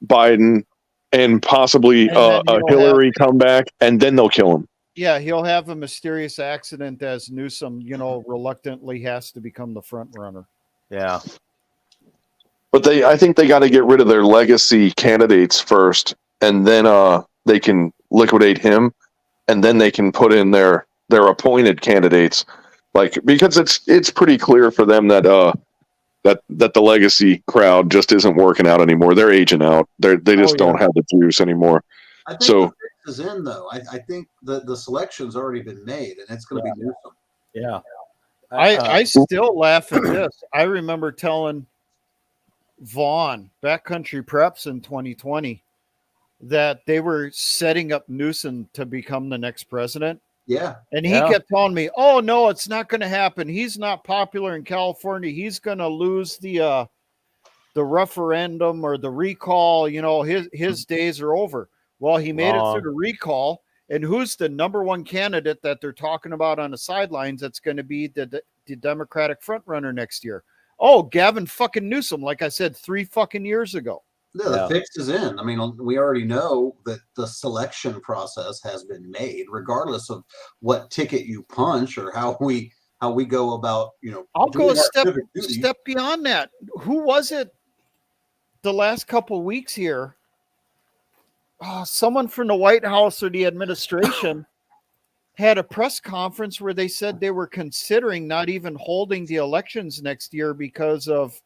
Speaker 4: Biden and possibly
Speaker 3: And then
Speaker 4: a Hillary comeback, and then they'll kill him.
Speaker 3: Yeah, he'll have a mysterious accident as Newsom, reluctantly has to become the front runner.
Speaker 1: Yeah.
Speaker 4: But I think they got to get rid of their legacy candidates first, and then they can liquidate him, and then they can put in their appointed candidates. Like, because it's pretty clear for them that that the legacy crowd just isn't working out anymore. They're aging out. They just don't have the juice anymore.
Speaker 5: I think
Speaker 4: So
Speaker 5: the fix is in, though. I think the selection's already been made, and it's going to be Newsom.
Speaker 1: Yeah.
Speaker 3: I still laugh at this. I remember telling Vaughn, Backcountry Preps in 2020, that they were setting up Newsom to become the next president.
Speaker 5: Yeah.
Speaker 3: And he kept telling me, oh, no, it's not going to happen. He's not popular in California. He's going to lose the referendum or the recall. You know, his days are over. Well, he made it through the recall. And who's the number one candidate that they're talking about on the sidelines that's going to be the Democratic frontrunner next year? Oh, Gavin fucking Newsom, like I said 3 fucking years ago.
Speaker 5: Yeah, the fix is in. I mean, we already know that the selection process has been made, regardless of what ticket you punch or how we go about,
Speaker 3: I'll go a step beyond that. Who was it the last couple of weeks here? Someone from the White House or the administration had a press conference where they said they were considering not even holding the elections next year because of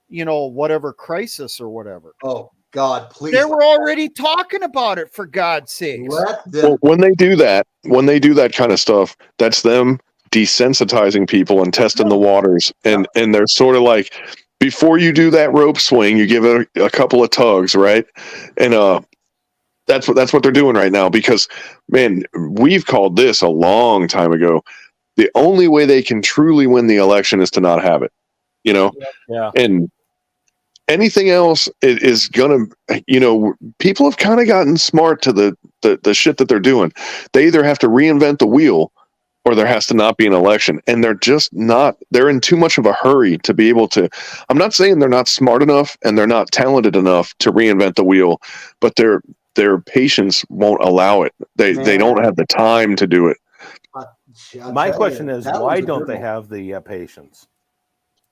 Speaker 3: whatever crisis or whatever.
Speaker 5: Oh God, please.
Speaker 3: They were already talking about it, for God's sake.
Speaker 4: Well, when they do that kind of stuff, that's them desensitizing people and testing the waters. And they're sort of like, before you do that rope swing, you give it a couple of tugs, right? And that's what they're doing right now, because, man, we've called this a long time ago. The only way they can truly win the election is to not have it,
Speaker 1: Yeah.
Speaker 4: And anything else is gonna, people have kind of gotten smart to the shit that they're doing. They either have to reinvent the wheel or there has to not be an election. And they're just not, they're in too much of a hurry to be able to. I'm not saying they're not smart enough and they're not talented enough to reinvent the wheel, but their patience won't allow it. They don't have the time to do it.
Speaker 1: My question is, why don't they have the patience?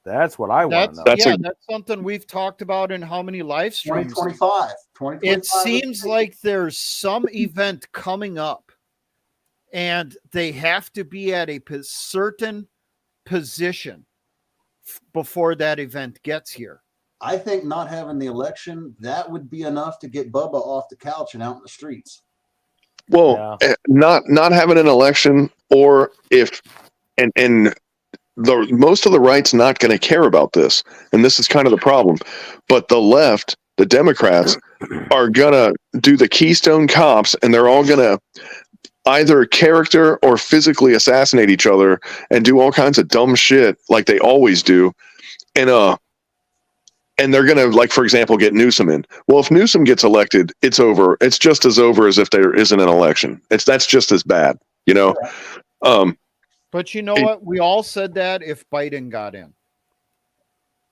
Speaker 1: That's what I want to know.
Speaker 3: That's something we've talked about in how many live streams?
Speaker 5: 2025.
Speaker 3: It seems like there's some event coming up and they have to be at a certain position before that event gets here.
Speaker 5: I think not having the election, that would be enough to get Bubba off the couch and out in the streets.
Speaker 4: Well, not having an election, or if most of the right's not going to care about this, and this is kind of the problem. But the left, the Democrats, are going to do the Keystone Cops, and they're all going to either character or physically assassinate each other and do all kinds of dumb shit like they always do. And they're going to, like, for example, get Newsom in. Well, if Newsom gets elected, it's over. It's just as over as if there isn't an election. That's just as bad,
Speaker 3: But you know what? We all said that if Biden got in.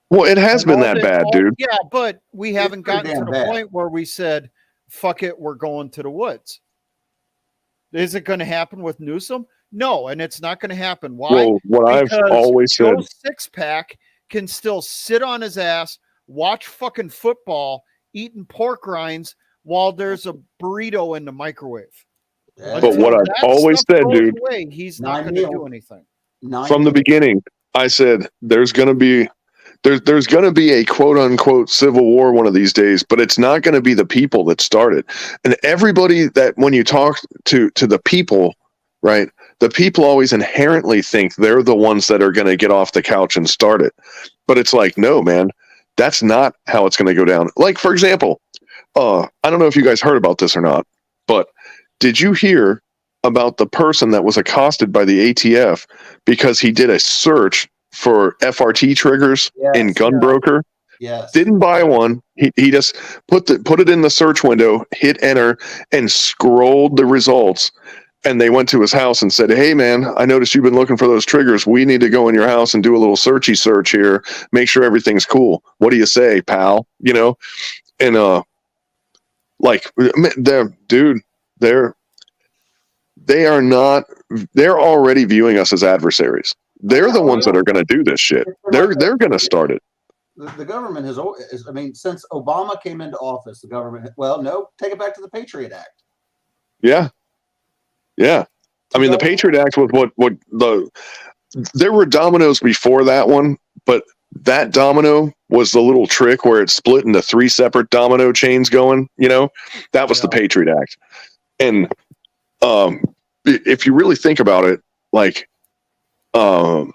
Speaker 4: Well, it has been that bad, dude.
Speaker 3: Yeah, but we haven't gotten to the point where we said, fuck it, we're going to the woods. Is it going to happen with Newsom? No, and it's not going to happen. Why?
Speaker 4: Well, what I've always said,
Speaker 3: Joe Six-Pack can still sit on his ass, watch fucking football, eating pork rinds while there's a burrito in the microwave.
Speaker 5: Yeah.
Speaker 4: But what I've always said, dude,
Speaker 3: he's not going to do anything.
Speaker 4: From the beginning, I said there's going to be a quote unquote civil war one of these days, but it's not going to be the people that start it. And everybody that, when you talk to the people, right, the people always inherently think they're the ones that are going to get off the couch and start it. But it's like, no, man, that's not how it's going to go down. Like, for example, I don't know if you guys heard about this or not, but did you hear about the person that was accosted by the ATF because he did a search for FRT triggers in Gunbroker?
Speaker 5: Yes.
Speaker 4: Didn't buy one. He just put it in the search window, hit enter, and scrolled the results. And they went to his house and said, "Hey, man, I noticed you've been looking for those triggers. We need to go in your house and do a little searchy search here. Make sure everything's cool. What do you say, pal?" And like, they're already viewing us as adversaries. They're the ones that are going to do this shit. They're going to start it.
Speaker 5: The government has always, since Obama came into office, the government, take it back to the Patriot Act.
Speaker 4: Yeah. Yeah. The Patriot Act was there were dominoes before that one, but that domino was the little trick where it split into 3 separate domino chains going, that was the Patriot Act. And if you really think about it, like, oh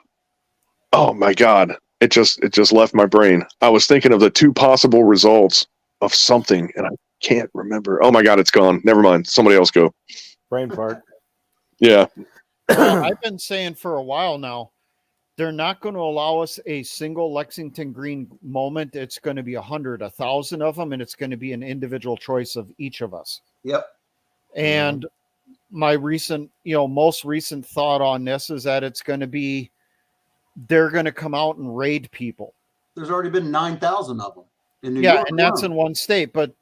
Speaker 4: my God, it just left my brain. I was thinking of the 2 possible results of something, and I can't remember. Oh my God, it's gone. Never mind. Somebody else go.
Speaker 1: Brain fart.
Speaker 4: Yeah.
Speaker 3: Well, I've been saying for a while now, they're not going to allow us a single Lexington Green moment. It's going to be 100, 1,000 of them, and it's going to be an individual choice of each of us.
Speaker 5: Yep.
Speaker 3: And my recent, most recent thought on this is that it's going to be, they're going to come out and raid people.
Speaker 5: There's already been 9,000 of them in New York.
Speaker 3: Yeah, and that's in one state. But,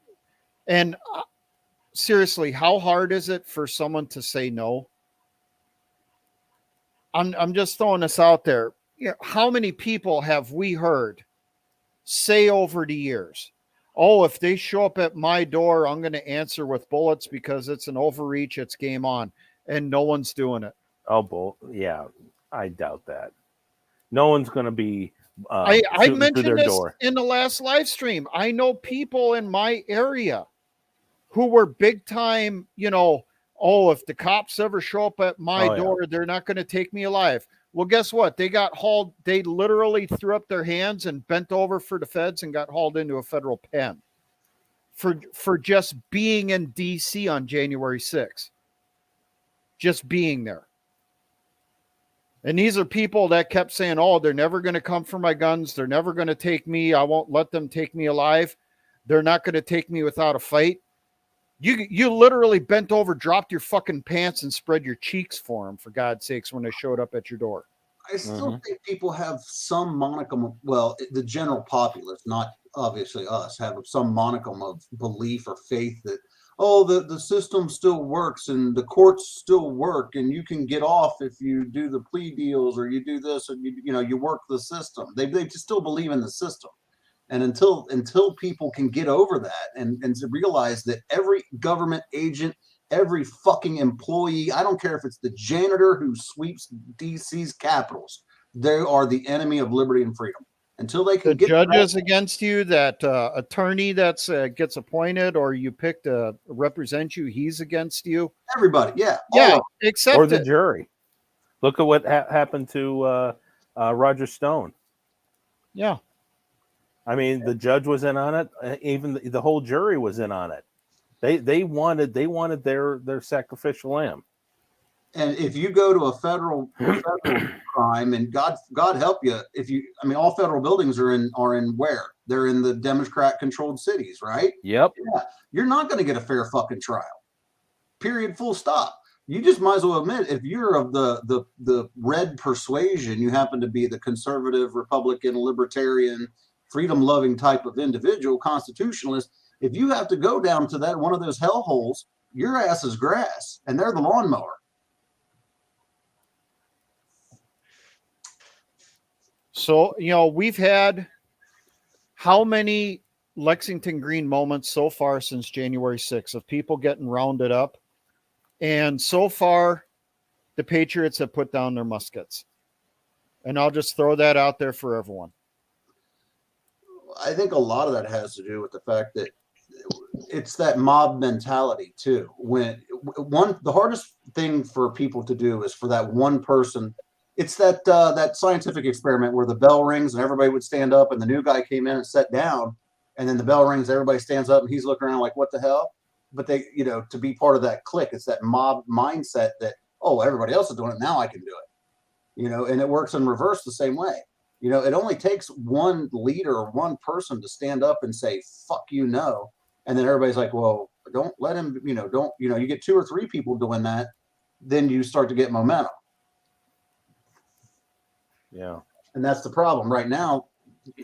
Speaker 3: and seriously, how hard is it for someone to say no? I'm just throwing this out there. How many people have we heard say over the years, oh, if they show up at my door, I'm going to answer with bullets because it's an overreach, it's game on, and no one's doing it.
Speaker 1: Oh, yeah, I doubt that. No one's going to be
Speaker 3: I mentioned
Speaker 1: through their
Speaker 3: this
Speaker 1: door.
Speaker 3: in the last live stream. I know people in my area who were big time, oh, if the cops ever show up at my door, they're not going to take me alive. Well, guess what? They got hauled. They literally threw up their hands and bent over for the feds and got hauled into a federal pen for just being in D.C. on January 6th. Just being there. And these are people that kept saying, oh, they're never going to come for my guns. They're never going to take me. I won't let them take me alive. They're not going to take me without a fight. You literally bent over, dropped your fucking pants, and spread your cheeks for them, for God's sakes, when they showed up at your door.
Speaker 5: I still think people have some monicum of, well, the general populace, not obviously us, have some monicum of belief or faith that, oh, the system still works and the courts still work and you can get off if you do the plea deals or you do this or you work the system. They just still believe in the system. And until people can get over that and to realize that every government agent, every fucking employee, I don't care if it's the janitor who sweeps DC's capitals, they are the enemy of liberty and freedom. Until they can get
Speaker 3: judges against you, that attorney that's gets appointed, or you pick to represent you, he's against you.
Speaker 5: Everybody, yeah,
Speaker 3: except
Speaker 1: or the jury. Look at what happened to Roger Stone.
Speaker 3: Yeah.
Speaker 1: I mean, the judge was in on it. Even the whole jury was in on it. They wanted their sacrificial lamb.
Speaker 5: And if you go to a federal crime, and God help you, all federal buildings are in where? They're in the Democrat-controlled cities, right?
Speaker 1: Yep.
Speaker 5: Yeah. You're not going to get a fair fucking trial. Period. Full stop. You just might as well admit, if you're of the red persuasion, you happen to be the conservative, Republican, libertarian, freedom-loving type of individual, constitutionalist, if you have to go down to that one of those hellholes, your ass is grass, and they're the lawnmower.
Speaker 3: So, we've had how many Lexington Green moments so far since January 6th of people getting rounded up? And so far, the Patriots have put down their muskets. And I'll just throw that out there for everyone.
Speaker 5: I think a lot of that has to do with the fact that it's that mob mentality too. When the hardest thing for people to do is for that one person. It's that scientific experiment where the bell rings and everybody would stand up, and the new guy came in and sat down, and then the bell rings, everybody stands up, and he's looking around like, what the hell? But they, to be part of that clique, it's that mob mindset that, oh, everybody else is doing it, now I can do it. And it works in reverse the same way. It only takes one leader or one person to stand up and say, fuck you, no. And then everybody's like, well, don't let him, you get 2 or 3 people doing that, then you start to get momentum.
Speaker 1: Yeah.
Speaker 5: And that's the problem right now.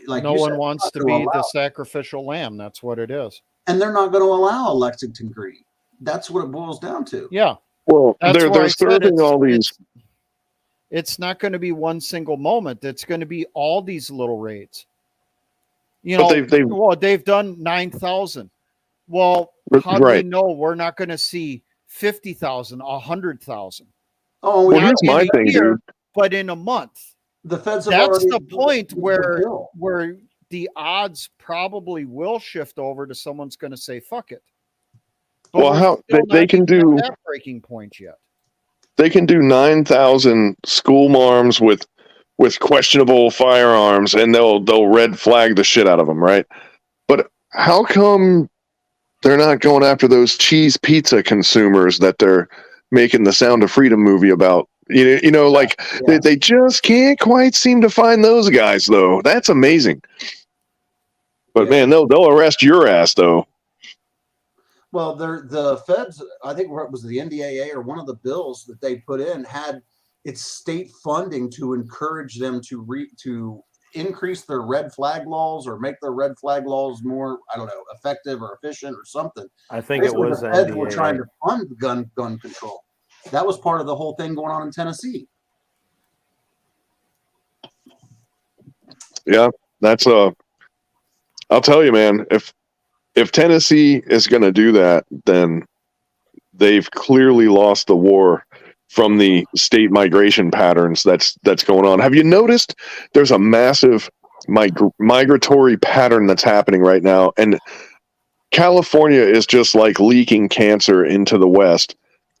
Speaker 5: Like
Speaker 3: no one wants to be the sacrificial lamb. That's what it is.
Speaker 5: And they're not going to allow Lexington Green. That's what it boils down to.
Speaker 3: Yeah.
Speaker 4: Well, they're serving all these.
Speaker 3: It's not going to be one single moment. It's going to be all these little raids. They've done 9,000. Well, how do we know we're not going to see 50,000, 100,000?
Speaker 5: Oh,
Speaker 4: well, here's my thing, dude.
Speaker 3: But in a month.
Speaker 5: The feds have
Speaker 3: That's
Speaker 5: already
Speaker 3: the point where
Speaker 5: bill.
Speaker 3: the odds probably will shift over to someone's going to say fuck it. But
Speaker 4: Well,
Speaker 3: we're
Speaker 4: how
Speaker 3: still
Speaker 4: they
Speaker 3: not
Speaker 4: can
Speaker 3: even
Speaker 4: do
Speaker 3: at that breaking point yet.
Speaker 4: they can do 9,000 school marms with questionable firearms, and they'll red flag the shit out of them, right? But how come they're not going after those cheese pizza consumers that they're making the Sound of Freedom movie about? Like
Speaker 5: Yeah.
Speaker 4: they just can't quite seem to find those guys, though. That's amazing. But
Speaker 5: Yeah.
Speaker 4: man, they'll arrest your ass, though.
Speaker 5: Well, the feds, I think what was the NDAA or one of the bills that they put in had its state funding to encourage them to increase their red flag laws or make their red flag laws more, I don't know, effective or efficient or something.
Speaker 1: I think
Speaker 5: Basically,
Speaker 1: it was
Speaker 5: the feds were
Speaker 1: NDAA.
Speaker 5: trying to fund gun control. That was part of the whole thing going on in Tennessee.
Speaker 4: Yeah, that's I'll tell you, man, if Tennessee is going to do that, then they've clearly lost the war from the state migration patterns that's going on. Have you noticed there's a massive migratory pattern that's happening right now, and California is just like leaking cancer into the West,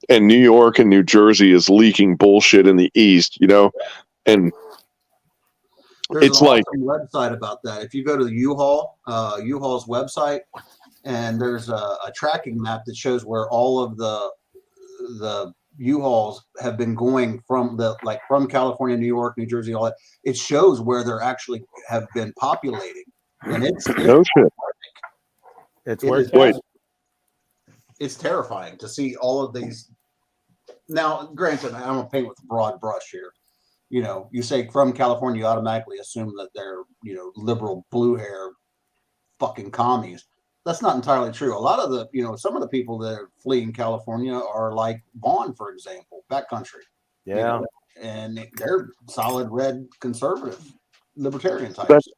Speaker 4: and New York and New Jersey is leaking bullshit in the East, and
Speaker 5: There's
Speaker 4: it's
Speaker 5: an
Speaker 4: like,
Speaker 5: awesome website about that. If you go to the U-Haul's website, and there's a tracking map that shows where all of the U-Hauls have been going from California, New York, New Jersey, all that. It shows where they're actually have been populating, and it's
Speaker 4: no shit.
Speaker 1: It's
Speaker 5: it
Speaker 1: where
Speaker 5: is-
Speaker 4: Wait.
Speaker 5: it's terrifying to see all of these. Now, granted, I'm gonna paint with a broad brush here. You say from California, you automatically assume that they're, liberal blue hair fucking commies. That's not entirely true. A lot of the, some of the people that are fleeing California are like Vaughn, for example, backcountry.
Speaker 1: Yeah.
Speaker 5: And they're solid red conservative libertarian types.
Speaker 4: That's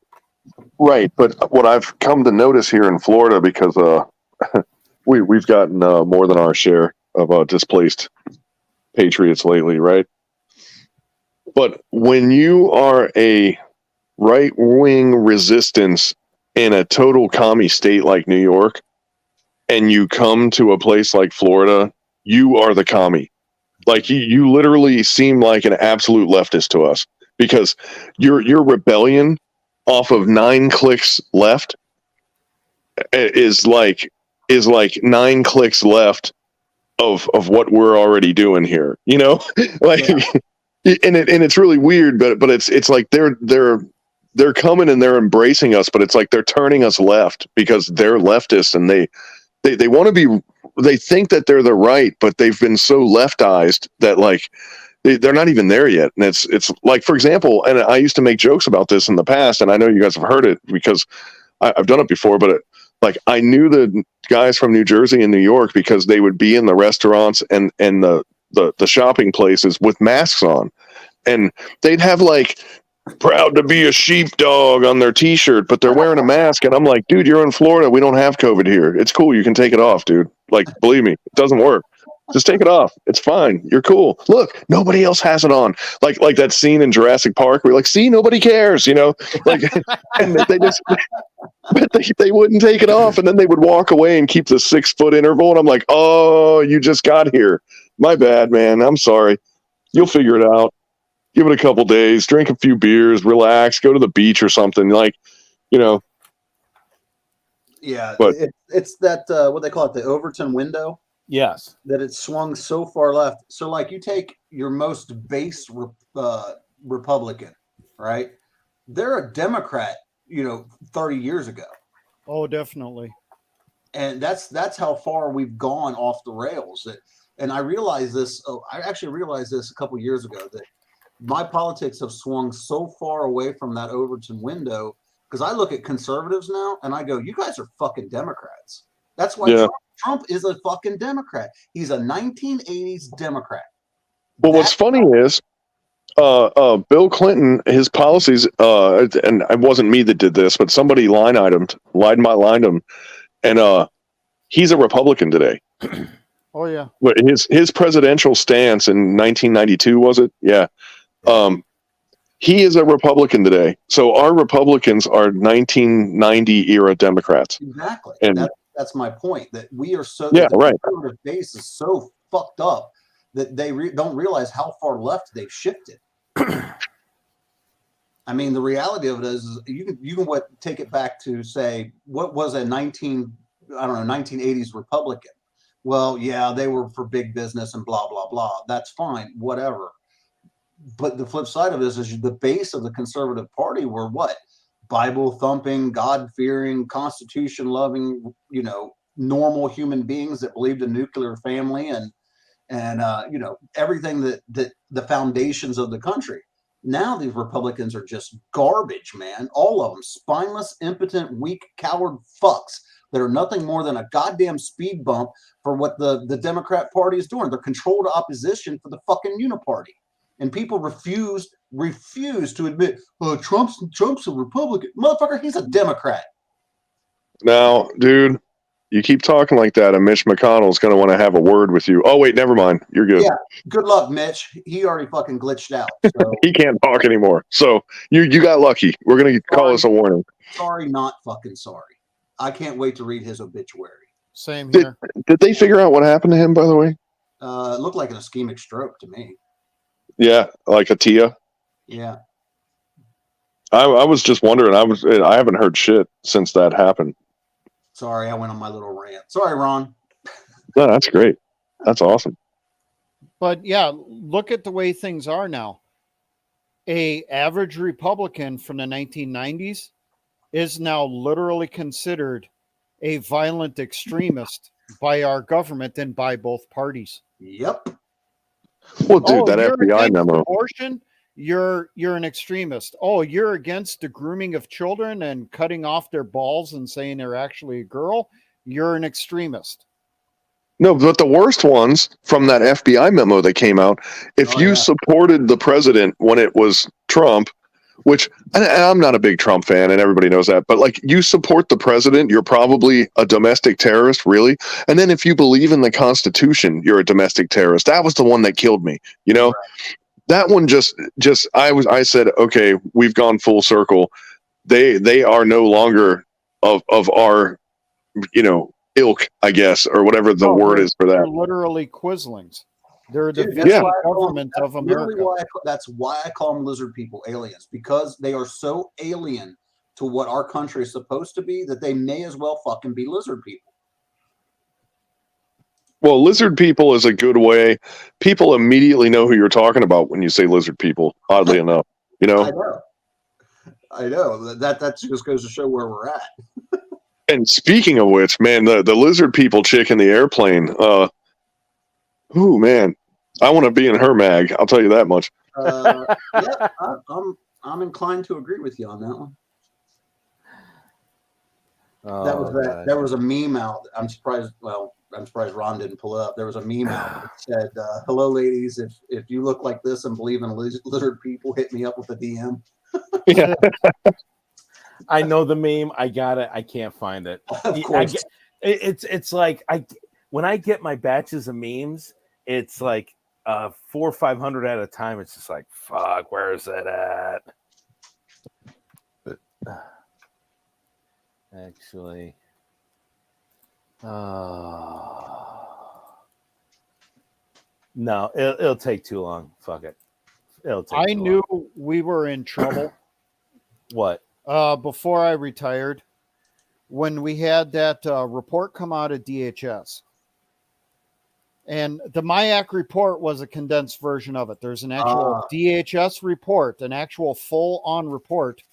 Speaker 4: right. But what I've come to notice here in Florida, because we've gotten more than our share of displaced patriots lately, right? But when you are a right-wing resistance in a total commie state like New York, and you come to a place like Florida, you are the commie. Like you literally seem like an absolute leftist to us, because your rebellion off of 9 clicks left is like 9 clicks left of what we're already doing here. Like.
Speaker 5: Yeah.
Speaker 4: And it's really weird, but it's like they're coming and they're embracing us, but it's like they're turning us left because they're leftists, and they want to be. They think that they're the right, but they've been so leftized that like they're not even there yet. And it's like, for example, and I used to make jokes about this in the past, and I know you guys have heard it because I've done it before, but like I knew the guys from New Jersey and New York because they would be in the restaurants and the shopping places with masks on, and they'd have like "proud to be a sheepdog" on their t-shirt, but they're wearing a mask, and I'm like, dude, you're in Florida, we don't have COVID here, it's cool, you can take it off, dude. Like, believe me, it doesn't work. Just take it off, it's fine, you're cool. Look, nobody else has it on. Like that scene in Jurassic Park where you're like, see, nobody cares, like. And they just but they wouldn't take it off, and then they would walk away and keep the 6-foot interval, and I'm like, oh, you just got here, my bad, man, I'm sorry, you'll figure it out, give it a couple days, drink a few beers, relax, go to the beach or something, like,
Speaker 5: Yeah,
Speaker 4: but
Speaker 5: it's that what they call it, the Overton window,
Speaker 1: Yes.
Speaker 5: that it's swung so far left. So like you take your most base Republican, right? They're a Democrat, 30 years ago.
Speaker 3: Oh, definitely.
Speaker 5: And that's how far we've gone off the rails. And I realized this. I actually realized this a couple years ago, that my politics have swung so far away from that Overton window, because I look at conservatives now and I go, you guys are fucking Democrats. That's why Trump is a fucking Democrat. He's a 1980s Democrat.
Speaker 4: well, what's funny is Bill Clinton, his policies, and it wasn't me that did this, but somebody lined him, and he's a Republican today.
Speaker 3: Oh yeah.
Speaker 4: But his presidential stance in 1992, was it? Yeah. He is a Republican today. So our Republicans are 1990 era Democrats.
Speaker 5: Exactly.
Speaker 4: And
Speaker 5: That's my point. That we are so
Speaker 4: yeah,
Speaker 5: that the
Speaker 4: right.
Speaker 5: conservative base is so fucked up that they don't realize how far left they've shifted. I mean, the reality of it is you can take it back to say what was a 1980s Republican. Well, yeah, they were for big business and blah blah blah. That's fine, whatever. But the flip side of this is the base of the conservative party were what? Bible thumping, God fearing, Constitution loving, normal human beings that believed in nuclear family and everything that the foundations of the country. Now these Republicans are just garbage, man. All of them spineless, impotent, weak, coward fucks that are nothing more than a goddamn speed bump for what the Democrat Party is doing. They're controlled opposition for the fucking uniparty. And people refuse to admit, oh, Trump's a Republican. Motherfucker, he's a Democrat.
Speaker 4: Now, dude, you keep talking like that, and Mitch McConnell's going to want to have a word with you. Oh, wait, never mind. You're good.
Speaker 5: Yeah, good luck, Mitch. He already fucking glitched out. So.
Speaker 4: He can't talk anymore. So you got lucky. We're going to call this a warning.
Speaker 5: Sorry, not fucking sorry. I can't wait to read his obituary.
Speaker 3: Same here.
Speaker 4: Did they figure out what happened to him, by the way?
Speaker 5: It looked like an ischemic stroke to me.
Speaker 4: Yeah, like a Tia.
Speaker 5: Yeah.
Speaker 4: I was just wondering. I haven't heard shit since that happened.
Speaker 5: Sorry, I went on my little rant. Sorry, Ron.
Speaker 4: No, that's great. That's awesome.
Speaker 3: But yeah, look at the way things are now. A average Republican from the 1990s is now literally considered a violent extremist by our government and by both parties.
Speaker 5: Yep.
Speaker 4: Well, dude, that
Speaker 3: you're
Speaker 4: FBI
Speaker 3: against
Speaker 4: memo.
Speaker 3: abortion, you're an extremist. Oh, you're against the grooming of children and cutting off their balls and saying they're actually a girl. You're an extremist.
Speaker 4: No, but the worst ones from that FBI memo that came out, if you supported the president when it was Trump, which and I'm not a big Trump fan and everybody knows that, but like you support the president, you're probably a domestic terrorist, really. And then if you believe in the Constitution, you're a domestic terrorist. That was the one that killed me, Right. That one I said, okay, we've gone full circle. They are no longer of our, ilk, I guess, or whatever the word is for that.
Speaker 3: They're literally Quislings. They're the vicious government of America.
Speaker 5: That's why I call them lizard people, aliens, because they are so alien to what our country is supposed to be that they may as well fucking be lizard people.
Speaker 4: Well, lizard people is a good way. People immediately know who you're talking about when you say lizard people, oddly enough.
Speaker 5: I know. That just goes to show where we're at.
Speaker 4: And speaking of which, man, the lizard people chick in the airplane, ooh, man, I want to be in her mag. I'll tell you that much.
Speaker 5: Yeah, I'm inclined to agree with you on that one. There was a meme out. I'm surprised Ron didn't pull it up. There was a meme out that said, "Hello, ladies. If you look like this and believe in lizard people, hit me up with a DM."
Speaker 1: Yeah. I know the meme. I got it. I can't find it.
Speaker 5: Of course.
Speaker 1: It's like when I get my batches of memes, it's like 400 or 500 at a time. It's just like, fuck, where is it at? Actually, no, it'll take too long. Fuck it.
Speaker 3: I knew we were in trouble.
Speaker 1: What?
Speaker 3: Before I retired, when we had that report come out of DHS. And the MIAC report was a condensed version of it. There's an actual DHS report, an actual full-on report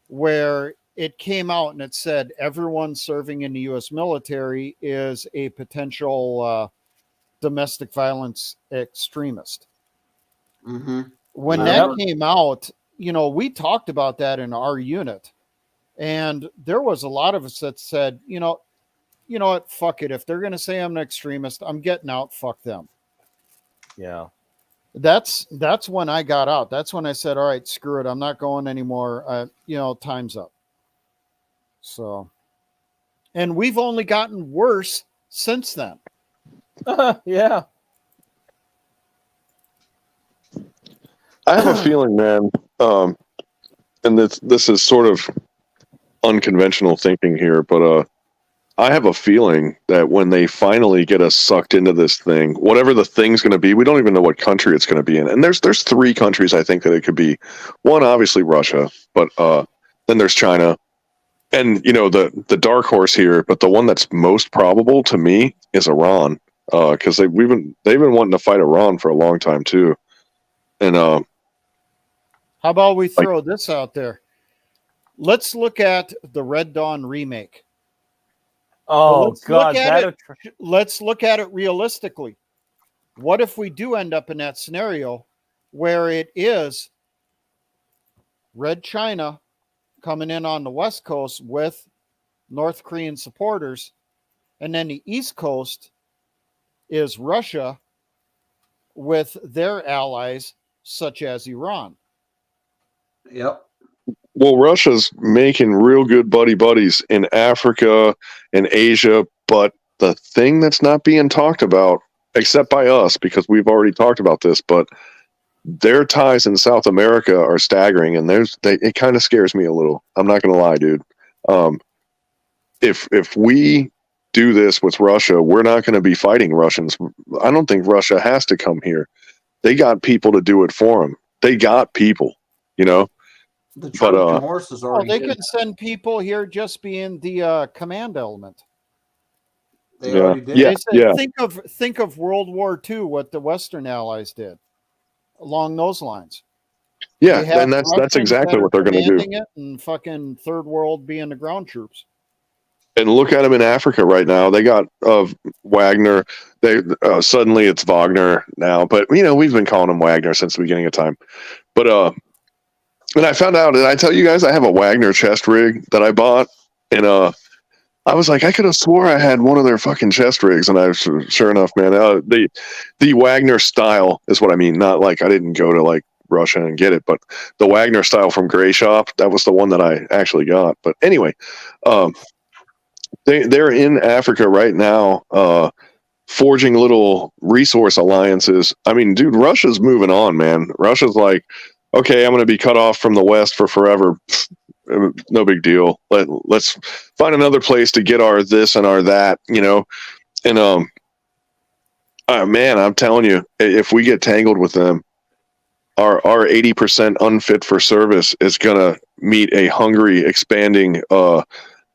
Speaker 3: where it came out and it said everyone serving in the U.S. military is a potential domestic violence extremist.
Speaker 5: Mm-hmm.
Speaker 3: When that came out, we talked about that in our unit. And there was a lot of us that said, you know what, fuck it. If they're going to say I'm an extremist, I'm getting out. Fuck them.
Speaker 1: Yeah.
Speaker 3: That's when I got out. That's when I said, all right, screw it. I'm not going anymore. Time's up. So, and we've only gotten worse since then.
Speaker 1: Yeah.
Speaker 4: I have a feeling, man, and this is sort of unconventional thinking here, but I have a feeling that when they finally get us sucked into this thing, whatever the thing's going to be, we don't even know what country it's going to be in. And there's 3 countries I think that it could be. One, obviously Russia, but then there's China, and the dark horse here, but the one that's most probable to me is Iran, because they've been wanting to fight Iran for a long time too. And
Speaker 3: how about we throw this out there? Let's look at the Red Dawn remake.
Speaker 1: Oh God!
Speaker 3: Let's look at it realistically. What if we do end up in that scenario where it is Red China coming in on the West Coast with North Korean supporters, and then the East Coast is Russia with their allies, such as Iran?
Speaker 5: Yep.
Speaker 4: Well, Russia's making real good buddies in Africa and Asia, but the thing that's not being talked about, except by us, because we've already talked about this, but their ties in South America are staggering, and it kind of scares me a little. I'm not going to lie, dude. If we do this with Russia, we're not going to be fighting Russians. I don't think Russia has to come here. They got people to do it for them. They got people,
Speaker 5: The Trojan horse is already.
Speaker 3: They can send people here just being the command element.
Speaker 5: They already did.
Speaker 3: Think of World War II, what the Western Allies did along those lines.
Speaker 4: Yeah, and that's exactly what they're going to do.
Speaker 3: It and fucking Third World being the ground troops.
Speaker 4: And look at them in Africa right now. They got Wagner. They suddenly it's Wagner now, but we've been calling them Wagner since the beginning of time. But and I found out, and I tell you guys, I have a Wagner chest rig that I bought, and I was like, I could have swore I had one of their fucking chest rigs, and sure enough, man, the Wagner style is what I mean. Not like I didn't go to like Russia and get it, but the Wagner style from Gray Shop, that was the one that I actually got. But anyway, they're in Africa right now, forging little resource alliances. I mean, dude, Russia's moving on, man. Russia's like, okay, I'm going to be cut off from the West for forever. No big deal. Let's find another place to get our this and our that, And man, I'm telling you, if we get tangled with them, our 80% unfit for service is going to meet a hungry, expanding,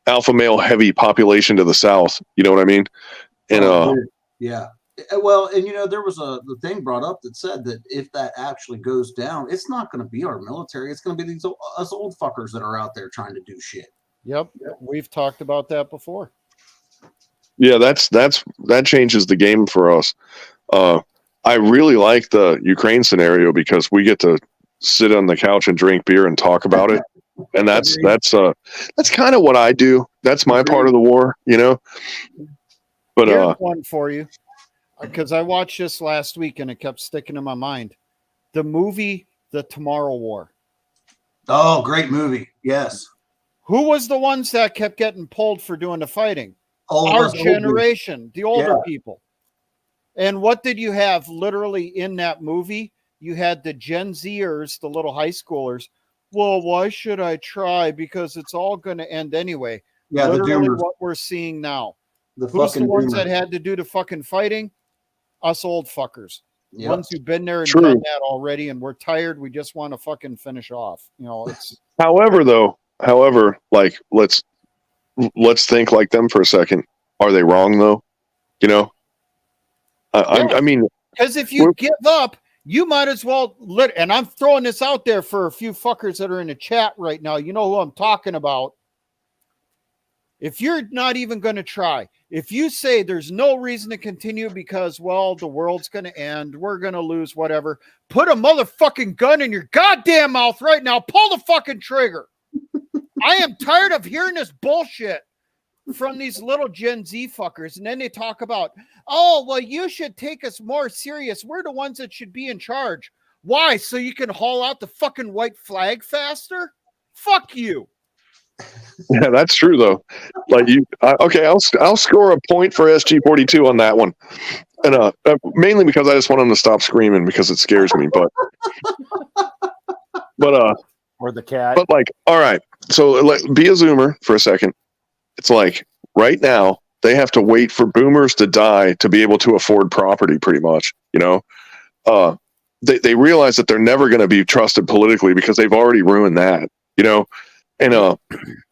Speaker 4: alpha male heavy population to the south. You know what I mean? And
Speaker 5: yeah. Well, and there was the thing brought up that said that if that actually goes down, it's not going to be our military. It's going to be us old fuckers that are out there trying to do shit.
Speaker 3: Yep. We've talked about that before.
Speaker 4: Yeah, that changes the game for us. I really like the Ukraine scenario because we get to sit on the couch and drink beer and talk about it. And that's kind of what I do. That's my part of the war, But
Speaker 3: here's one for you, because I watched this last week and it kept sticking in my mind. The movie The Tomorrow War.
Speaker 5: Oh, great movie. Yes.
Speaker 3: Who was the ones that kept getting pulled for doing the fighting? Our generation, the older people. And what did you have literally in that movie? You had the Gen Zers, the little high schoolers. Well, why should I try? Because it's all going to end anyway.
Speaker 5: Yeah,
Speaker 3: literally what we're seeing now. Who's the ones that had to do the fucking fighting? Us old fuckers. Yep. Ones who've been there and done that already, and we're tired. We just want to fucking finish off. It's.
Speaker 4: However, like let's think like them for a second. Are they wrong though? I mean,
Speaker 3: because if you give up, you might as well and I'm throwing this out there for a few fuckers that are in the chat right now. You know who I'm talking about. If you're not even going to try, if you say there's no reason to continue because, well, the world's going to end, we're going to lose, whatever, put a motherfucking gun in your goddamn mouth right now. Pull the fucking trigger. I am tired of hearing this bullshit from these little Gen Z fuckers. And then they talk about, oh, well, you should take us more serious. We're the ones that should be in charge. Why? So you can haul out the fucking white flag faster? Fuck you.
Speaker 4: Yeah, that's true though. Like okay, I'll score a point for SG42 on that one, and mainly because I just want them to stop screaming because it scares me. But
Speaker 1: or the cat.
Speaker 4: But like, all right, so be a Zoomer for a second. It's like right now they have to wait for boomers to die to be able to afford property, pretty much. They realize that they're never going to be trusted politically because they've already ruined that. And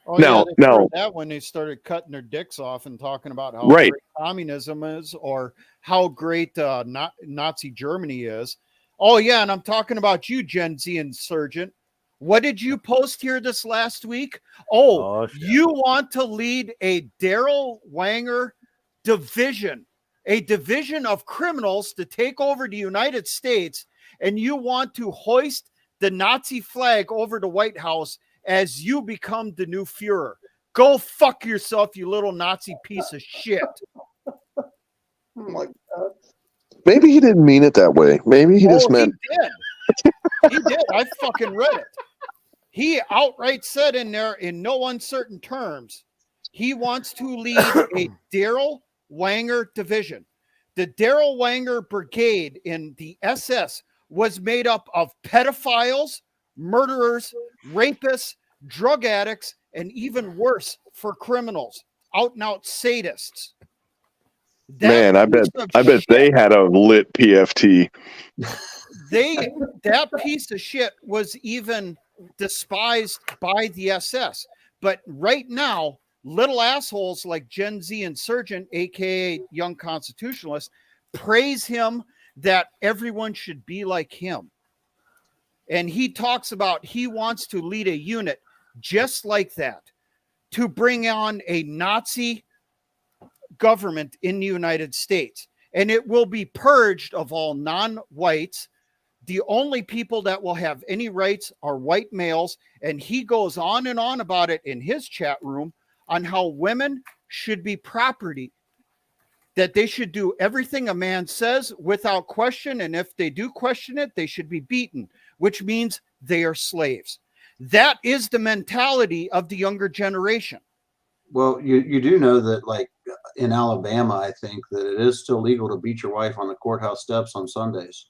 Speaker 3: Oh
Speaker 4: now
Speaker 3: yeah, they heard that when they started cutting their dicks off and talking about how
Speaker 4: Right.
Speaker 3: great communism is, or how great Nazi Germany is. Oh yeah, and I'm talking about you, Gen Z insurgent. What did you post here this last week?
Speaker 1: Oh, shit.
Speaker 3: You want to lead a Daryl Wanger division, a division of criminals to take over the United States, and you want to hoist the Nazi flag over the White House as you become the new Fuhrer. Go fuck yourself, you little Nazi piece of shit.
Speaker 5: Oh my God.
Speaker 4: maybe he didn't mean it that way. Maybe he just meant.
Speaker 3: He did. He did. I fucking read it. He outright said in there, in no uncertain terms, he wants to lead a Daryl Wanger division. The Daryl Wanger Brigade in the SS was made up of pedophiles, murderers, rapists, drug addicts, and even worse, for criminals, out and out sadists.
Speaker 4: Man, I bet they had a lit PFT.
Speaker 3: That piece of shit was even despised by the SS. But right now, little assholes like Gen Z Insurgent, aka Young Constitutionalist, praise him that everyone should be like him. And he talks about he wants to lead a unit just like that to bring on a Nazi government in the United States. And it will be purged of all non-whites. The only people that will have any rights are white males. And he goes on and on about it in his chat room on how women should be property, that they should do everything a man says without question. And if they do question it, they should be beaten, which means they are slaves. That is the mentality of the younger generation.
Speaker 5: Well, you do know that, like in Alabama, I think that it is still legal to beat your wife on the courthouse steps on Sundays.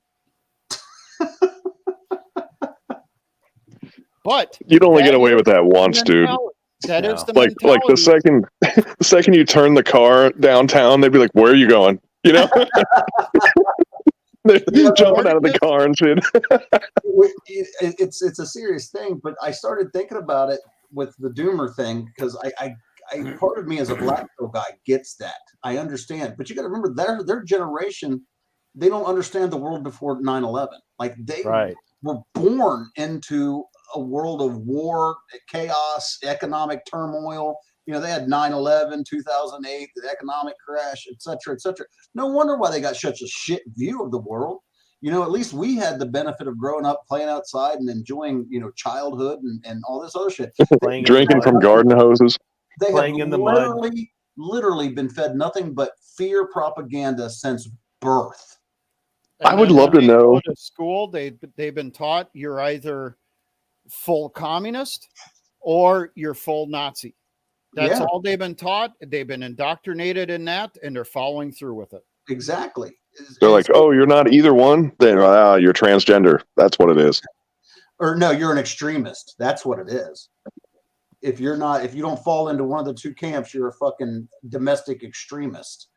Speaker 3: But
Speaker 4: You'd only get away with that once, dude.
Speaker 3: That is the
Speaker 4: Like
Speaker 3: mentality.
Speaker 4: the second you turn the car downtown, they'd be like, "Where are you going?" They're jumping out of the car and shit.
Speaker 5: It's a serious thing, but I started thinking about it with the Doomer thing because I part of me as a black pill guy gets that. I understand, but you got to remember their generation, they don't understand the world before 9/11. Like they were born into a world of war, chaos, economic turmoil. They had 9/11, 2008, the economic crash, et cetera, et cetera. No wonder why they got such a shit view of the world. At least we had the benefit of growing up, playing outside and enjoying, childhood and all this other shit.
Speaker 4: Drinking from garden hoses.
Speaker 5: They have literally been fed nothing but fear propaganda since birth.
Speaker 3: And
Speaker 4: I would love to know.
Speaker 3: Go to school, they've been taught you're either full communist or you're full Nazi. That's all they've been taught. They've been indoctrinated in that, and they're following through with it.
Speaker 5: Exactly.
Speaker 4: They're like, "Oh, you're not either one? Then you're transgender." That's what it is.
Speaker 5: Or no, you're an extremist. That's what it is. If you don't fall into one of the two camps, you're a fucking domestic extremist.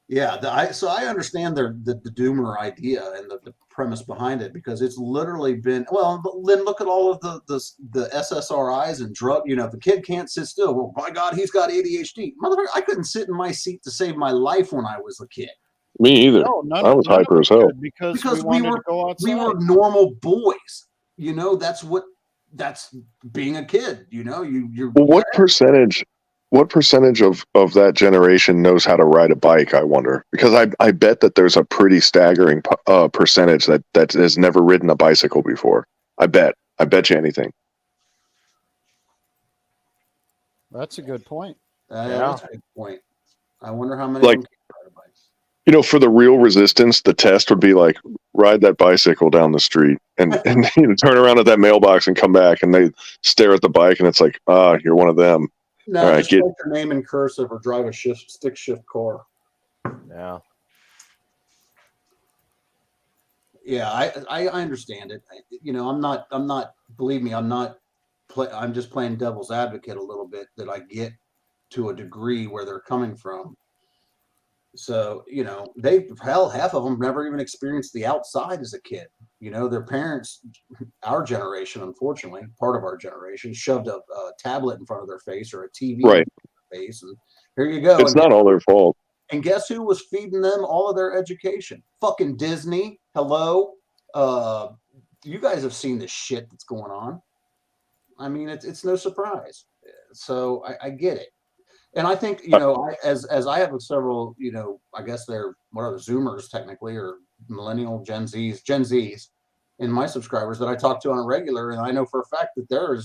Speaker 5: Yeah, so I understand the Doomer idea and the premise behind it, because it's literally been, well, then look at all of the SSRIs and drug, if the kid can't sit still, well, by God, he's got ADHD. Motherfucker, I couldn't sit in my seat to save my life when I was a kid.
Speaker 4: Me either. No, I was hyper as hell.
Speaker 3: Because we wanted to go outside.
Speaker 5: We were normal boys. That's being a kid.
Speaker 4: Well, what percentage of that generation knows how to ride a bike, I wonder? Because I bet that there's a pretty staggering percentage that has never ridden a bicycle before. I bet you anything.
Speaker 3: That's a good point.
Speaker 5: That's a good point. I wonder how many can ride a bike.
Speaker 4: For the real resistance, the test would be like, ride that bicycle down the street and turn around at that mailbox and come back, and they stare at the bike, and it's like, you're one of them.
Speaker 5: No,
Speaker 4: all right,
Speaker 5: just write your name in cursive or drive a stick shift car.
Speaker 1: Yeah.
Speaker 5: Yeah, I understand it. I'm not. Believe me, I'm not. I'm just playing devil's advocate a little bit. That I get to a degree where they're coming from. So half of them never even experienced the outside as a kid. Their parents, our generation, unfortunately, part of our generation, shoved a tablet in front of their face or a TV in
Speaker 4: Right.
Speaker 5: their face, and here you go.
Speaker 4: It's not all their fault.
Speaker 5: And guess who was feeding them all of their education? Fucking Disney. Hello. You guys have seen the shit that's going on. I mean, it's no surprise. So I get it. And I think, as I have several, I guess they're, what are the Zoomers technically, or millennial Gen Zs in my subscribers that I talk to on a regular. And I know for a fact that they're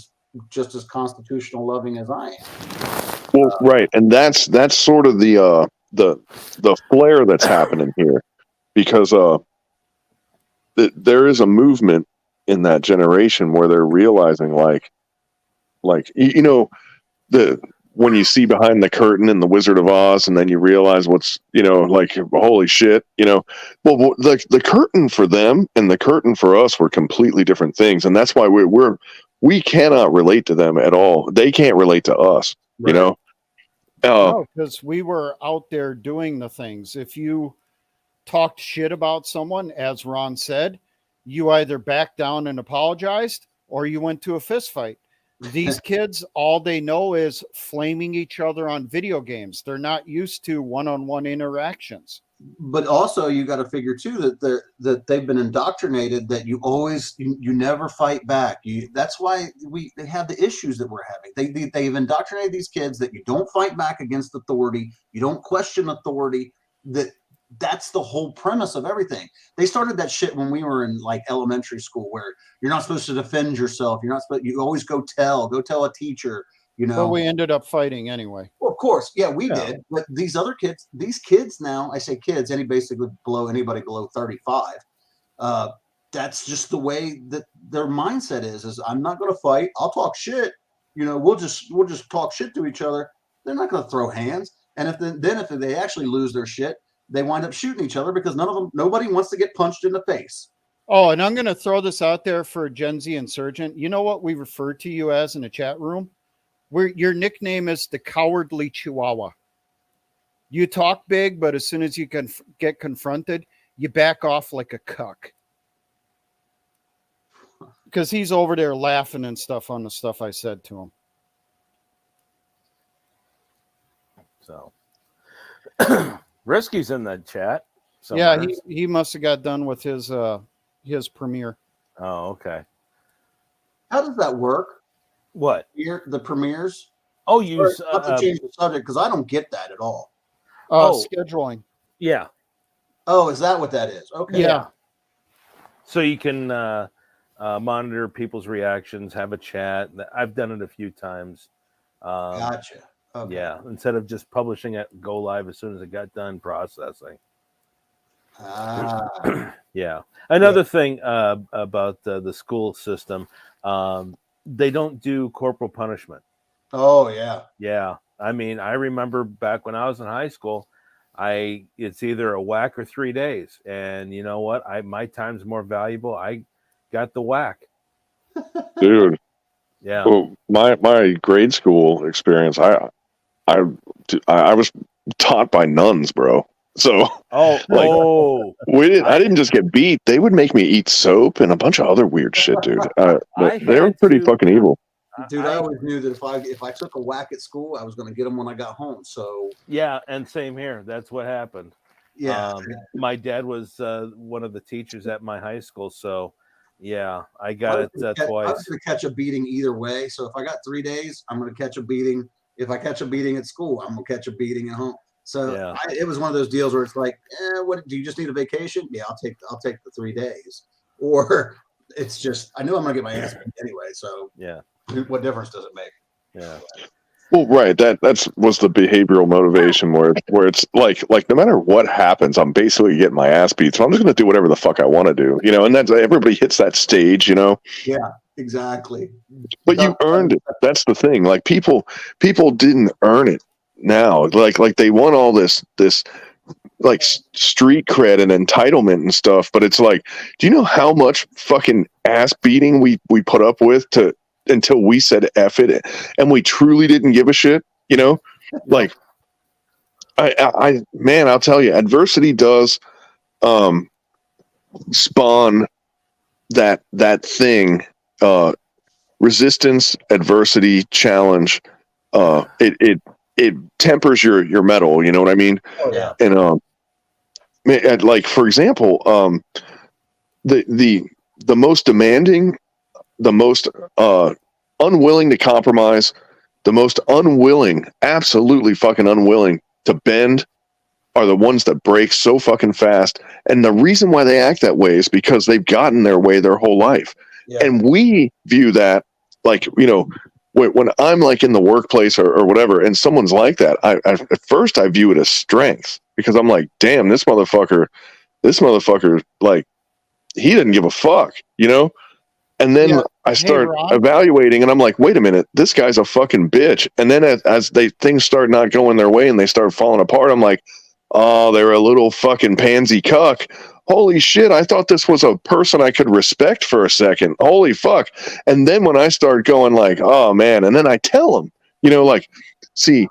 Speaker 5: just as constitutional loving as I am.
Speaker 4: Well, right. And that's sort of the flare that's happening here, because there is a movement in that generation where they're realizing when you see behind the curtain in the Wizard of Oz, and then you realize what's, holy shit, well, the curtain for them and the curtain for us were completely different things. And that's why we cannot relate to them at all. They can't relate to us,
Speaker 5: Right.
Speaker 3: No, because we were out there doing the things. If you talked shit about someone, as Ron said, you either backed down and apologized, or you went to a fist fight. These kids, all they know is flaming each other on video games. They're not used to one-on-one interactions.
Speaker 5: But also, you got to figure too that they've been indoctrinated that you never fight back. That's why they have the issues that we're having. They've indoctrinated these kids that you don't fight back against authority, you don't question authority. That's the whole premise of everything. They started that shit when we were in like elementary school, where you're not supposed to defend yourself. You always go tell a teacher.
Speaker 3: But we ended up fighting anyway.
Speaker 5: Well, of course, yeah, we did. But these kids now, I say kids, anybody below 35. That's just the way that their mindset is I'm not going to fight. I'll talk shit. We'll just talk shit to each other. They're not going to throw hands. And if they actually lose their shit, they wind up shooting each other because nobody wants to get punched in the face.
Speaker 3: Oh, and I'm going to throw this out there for a Gen Z insurgent. You know what we refer to you as in a chat room? Your nickname is the Cowardly Chihuahua. You talk big, but as soon as you can get confronted, you back off like a cuck. Because he's over there laughing and stuff on the stuff I said to him.
Speaker 1: So, Risky's in the chat
Speaker 3: somewhere. Yeah, he must have got done with his premiere.
Speaker 1: Oh, okay.
Speaker 5: How does that work?
Speaker 1: What?
Speaker 5: The premieres?
Speaker 1: Oh, you
Speaker 5: not to change the subject, because I don't get that at all.
Speaker 3: Scheduling.
Speaker 1: Yeah.
Speaker 5: Oh, is that what that is? Okay.
Speaker 3: Yeah.
Speaker 1: So you can monitor people's reactions, have a chat. I've done it a few times.
Speaker 5: Gotcha. Okay.
Speaker 1: Yeah, instead of just publishing it, go live as soon as it got done processing. Yeah. Another thing about the school system, they don't do corporal punishment.
Speaker 5: Oh, yeah.
Speaker 1: Yeah. I mean, I remember back when I was in high school, it's either a whack or 3 days. And you know what? My time's more valuable. I got the whack.
Speaker 4: Dude.
Speaker 1: Yeah.
Speaker 4: Well, my grade school experience, I was taught by nuns, bro. So I didn't just get beat. They would make me eat soap and a bunch of other weird shit, dude. They were pretty fucking evil.
Speaker 5: Dude, I always knew that if I took a whack at school, I was going to get them when I got home. So
Speaker 1: yeah, and same here. That's what happened.
Speaker 5: Yeah,
Speaker 1: my dad was one of the teachers at my high school, so yeah, I got it twice.
Speaker 5: I was going to catch a beating either way. So if I got 3 days, I'm going to catch a beating. If I catch a beating at school, I'm going to catch a beating at home. So it was one of those deals where it's like, what do you just need a vacation? Yeah, I'll take the 3 days. Or it's just, I know I'm going to get my ass beat anyway. So
Speaker 1: yeah,
Speaker 5: what difference does it make?
Speaker 1: Yeah.
Speaker 4: Well, right. Was the behavioral motivation where it's like no matter what happens, I'm basically getting my ass beat. So I'm just going to do whatever the fuck I want to do, and that's everybody hits that stage,
Speaker 5: Yeah, exactly.
Speaker 4: But you earned it. That's the thing. Like people didn't earn it now. Like they want all this like street cred and entitlement and stuff, but it's like, do you know how much fucking ass beating we put up with to until we said F it, and we truly didn't give a shit, you know? Like I man, I'll tell you, adversity does spawn that thing, resistance, adversity, challenge. It tempers your metal, you know what I mean?
Speaker 5: Oh, yeah.
Speaker 4: And like for example, the most demanding, the most unwilling to compromise, the most unwilling, absolutely fucking unwilling to bend, are the ones that break so fucking fast. And the reason why they act that way is because they've gotten their way their whole life.
Speaker 5: Yeah.
Speaker 4: And we view that like, you know, when I'm like in the workplace or whatever, and someone's like that, I at first I view it as strength, because I'm like, damn, this motherfucker, like, he didn't give a fuck, you know? And then
Speaker 3: Yeah.
Speaker 4: I start
Speaker 3: Ron.
Speaker 4: evaluating, and I'm like, wait a minute, this guy's a fucking bitch. And then as things start not going their way and they start falling apart, I'm like, oh, they're a little fucking pansy cuck. Holy shit, I thought this was a person I could respect for a second. Holy fuck. And then when I start going like, oh man, and then I tell them, you know, like, see,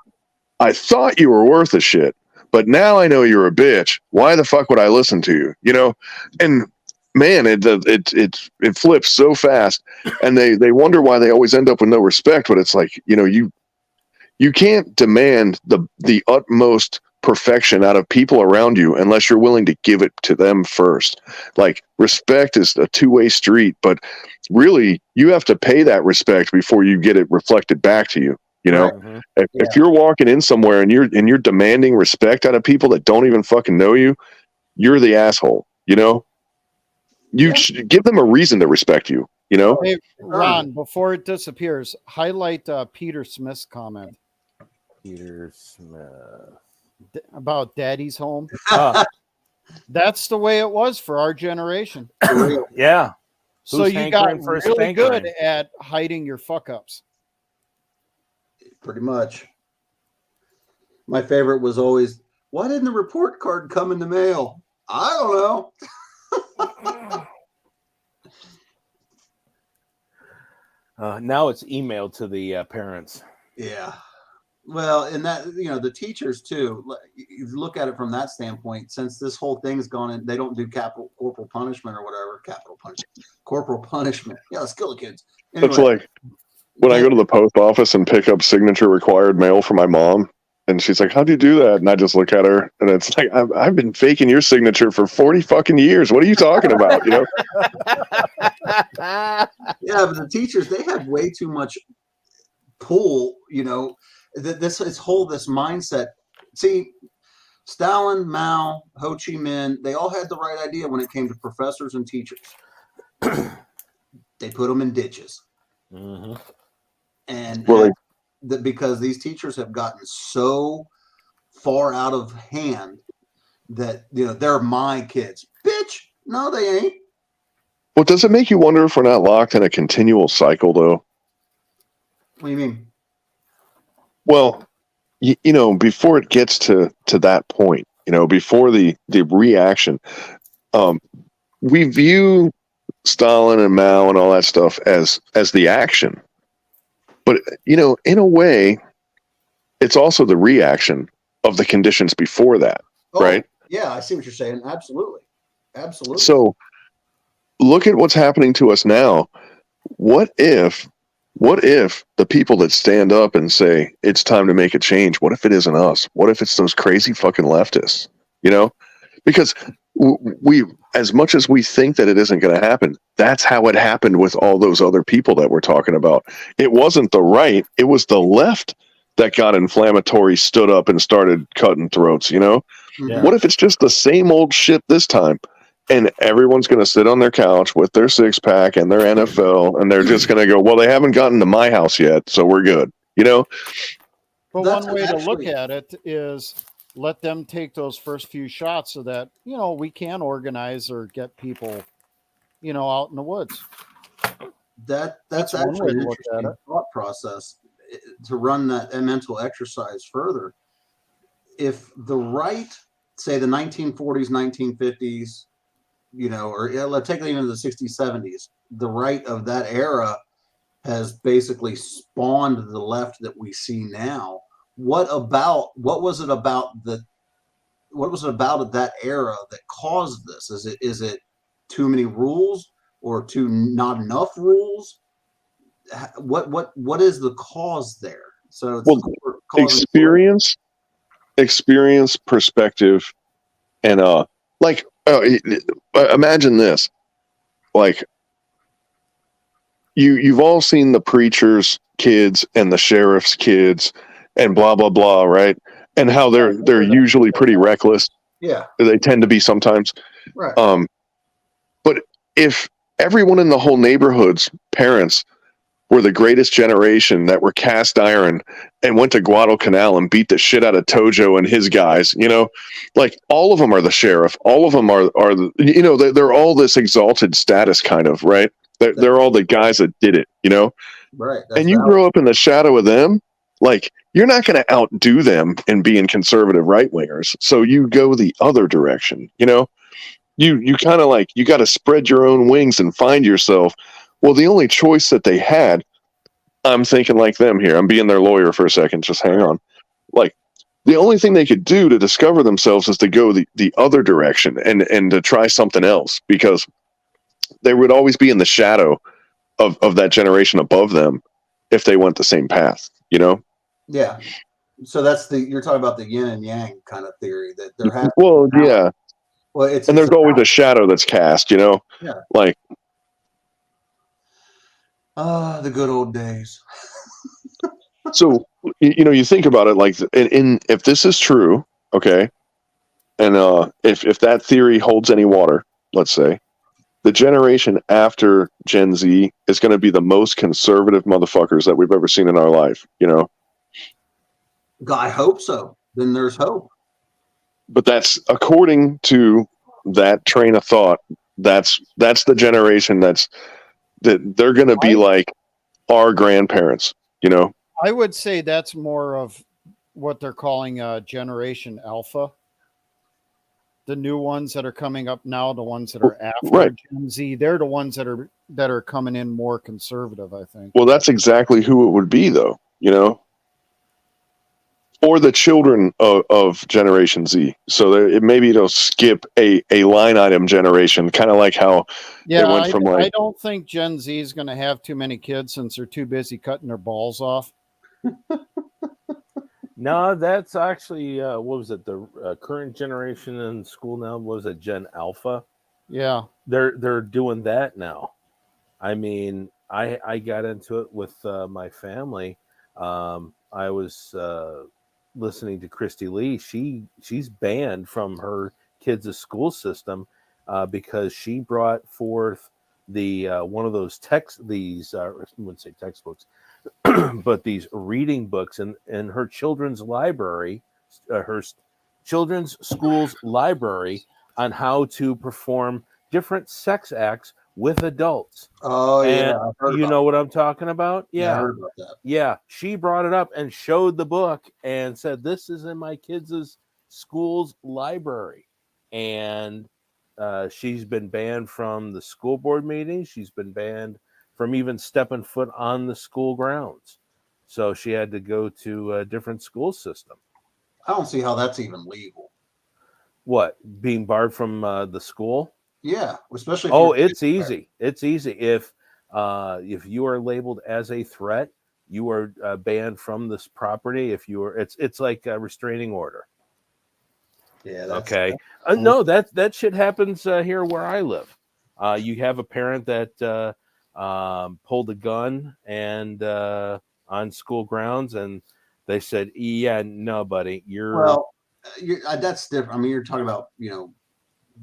Speaker 4: I thought you were worth a shit, but now I know you're a bitch. Why the fuck would I listen to you? You know? And man, it flips so fast, and they wonder why they always end up with no respect. But it's like, you know, you can't demand the utmost perfection out of people around you unless you're willing to give it to them first. Like, respect is a two-way street, but really you have to pay that respect before you get it reflected back to you. You know,
Speaker 1: Mhm.
Speaker 4: if you're walking in somewhere and you're demanding respect out of people that don't even fucking know you, you're the asshole. You know, you should give them a reason to respect you. You know,
Speaker 3: Hey, Ron, before it disappears, highlight Peter Smith's comment
Speaker 1: Peter Smith.
Speaker 3: about Daddy's home.
Speaker 1: Ah,
Speaker 3: That's the way it was for our generation.
Speaker 1: yeah.
Speaker 3: So
Speaker 1: Who's
Speaker 3: you got
Speaker 1: hankering for a
Speaker 3: really good
Speaker 1: spankering?
Speaker 3: at hiding your fuck ups.
Speaker 5: Pretty much. My favorite was always, why didn't the report card come in the mail? I don't know.
Speaker 1: Now it's emailed to the parents.
Speaker 5: Yeah. Well, and that, you know, the teachers too, you look at it from that standpoint, since this whole thing's gone in, they don't do corporal punishment or whatever, corporal punishment. Yeah, let's kill the kids. Anyway,
Speaker 4: it's like when I go to the post office and pick up signature required mail for my mom, and she's like, how'd you do that? And I just look at her, and it's like, I've been faking your signature for 40 fucking years. What are you talking about? You know?
Speaker 5: yeah, but the teachers, they have way too much pull, you know, this mindset. See, Stalin, Mao, Ho Chi Minh, they all had the right idea when it came to professors and teachers. They put them in ditches.
Speaker 1: Mm-hmm.
Speaker 5: And
Speaker 4: Well,
Speaker 5: because these teachers have gotten so far out of hand that, you know, they're my kids. Bitch, no, they ain't.
Speaker 4: well, does it make you wonder if we're not locked in a continual cycle, though?
Speaker 5: What do you mean?
Speaker 4: Well, you know, before it gets to that point, you know, before the reaction, we view Stalin and Mao and all that stuff as the action. But, you know, in a way, it's also the reaction of the conditions before that, right?
Speaker 5: Yeah, I see what you're saying. Absolutely. Absolutely.
Speaker 4: So look at what's happening to us now. What if the people that stand up and say it's time to make a change, what if it isn't us? What if it's those crazy fucking leftists? You know, because we, as much as we think that it isn't going to happen, that's how it happened with all those other people that we're talking about. It wasn't the right, it was the left that got inflammatory, stood up and started cutting throats, you know?
Speaker 1: Yeah.
Speaker 4: What if it's just the same old shit this time? And everyone's going to sit on their couch with their six pack and their NFL, and they're just going to go, well, they haven't gotten to my house yet, so we're good, you know?
Speaker 3: But
Speaker 5: That's
Speaker 3: one way to look
Speaker 5: actually-
Speaker 3: at it is let them take those first few shots so that, you know, we can organize or get people, you know, out in the woods.
Speaker 5: That's
Speaker 3: That's one
Speaker 5: actually
Speaker 3: way
Speaker 5: an
Speaker 3: to look at
Speaker 5: interesting thought process to run that mental exercise further. If the right say the 1940s, 1950s, or let's take it into the 60s, 70s, the right of that era has basically spawned the left that we see now. What was it about that era that caused this? Is it too many rules or not enough rules? What is the cause there? So it's
Speaker 4: experience, perspective, and imagine this. Like, you've all seen the preacher's kids and the sheriff's kids and blah blah blah, right? And how they're usually pretty reckless.
Speaker 5: Yeah,
Speaker 4: they tend to be sometimes.
Speaker 5: right.
Speaker 4: But if everyone in the whole neighborhood's parents were the greatest generation that were cast iron and went to Guadalcanal and beat the shit out of Tojo and his guys, like all of them are the sheriff. All of them are they're all this exalted status kind of, right? They're all the guys that did it,
Speaker 5: Right.
Speaker 4: And you grow up in the shadow of them, like you're not going to outdo them in being conservative right wingers. So you go the other direction, you kind of like, you got to spread your own wings and find yourself. Well, the only choice that they had, I'm thinking like them here. I'm being their lawyer for a second. Just hang on. Like, the only thing they could do to discover themselves is to go the other direction and to try something else, because they would always be in the shadow of that generation above them if they went the same path,
Speaker 5: Yeah. So you're talking about the yin and yang kind of theory that there has.
Speaker 4: Well, yeah.
Speaker 5: Well,
Speaker 4: there's always a shadow that's cast,
Speaker 5: Yeah.
Speaker 4: Like,
Speaker 5: the good old days.
Speaker 4: so, you think about it, like, if this is true, okay, and if that theory holds any water, let's say, the generation after Gen Z is going to be the most conservative motherfuckers that we've ever seen in our life,
Speaker 5: I hope so. Then there's hope.
Speaker 4: But that's according to that train of thought. That's the generation that they're going to be like our grandparents,
Speaker 3: I would say that's more of what they're calling Generation Alpha. The new ones that are coming up now, the ones that are after Gen Z, they're the ones that are coming in more conservative, I think.
Speaker 4: Well, that's exactly who it would be, though, or the children of Generation Z. So maybe they'll skip a line item generation, kind of like how
Speaker 3: they went from I don't think Gen Z is going to have too many kids since they're too busy cutting their balls off.
Speaker 1: No, that's actually what was it? The current generation in school now, was it Gen Alpha?
Speaker 3: Yeah,
Speaker 1: they're doing that now. I mean, I got into it with my family. I was listening to Christy Lee. She's banned from her kids' school system because she brought forth the one of those I wouldn't say textbooks, but these reading books in her children's library, her children's school's library, on how to perform different sex acts with adults.
Speaker 5: Oh,
Speaker 1: and
Speaker 5: yeah.
Speaker 1: You know what I'm talking about? Yeah.
Speaker 5: I heard about that.
Speaker 1: Yeah. She brought it up and showed the book and said, this is in my kids' school's library. And she's been banned from the school board meetings. She's been banned from even stepping foot on the school grounds. So she had to go to a different school system.
Speaker 5: I don't see how that's even legal.
Speaker 1: What? Being barred from the school?
Speaker 5: Yeah, especially.
Speaker 1: It's easy. It's easy. If you are labeled as a threat, you are banned from this property. If you are, it's like a restraining order.
Speaker 5: Yeah.
Speaker 1: Okay. No, that shit happens here where I live. You have a parent that pulled a gun and on school grounds, and they said, "Yeah, no, buddy,
Speaker 5: that's different. I mean, you're talking about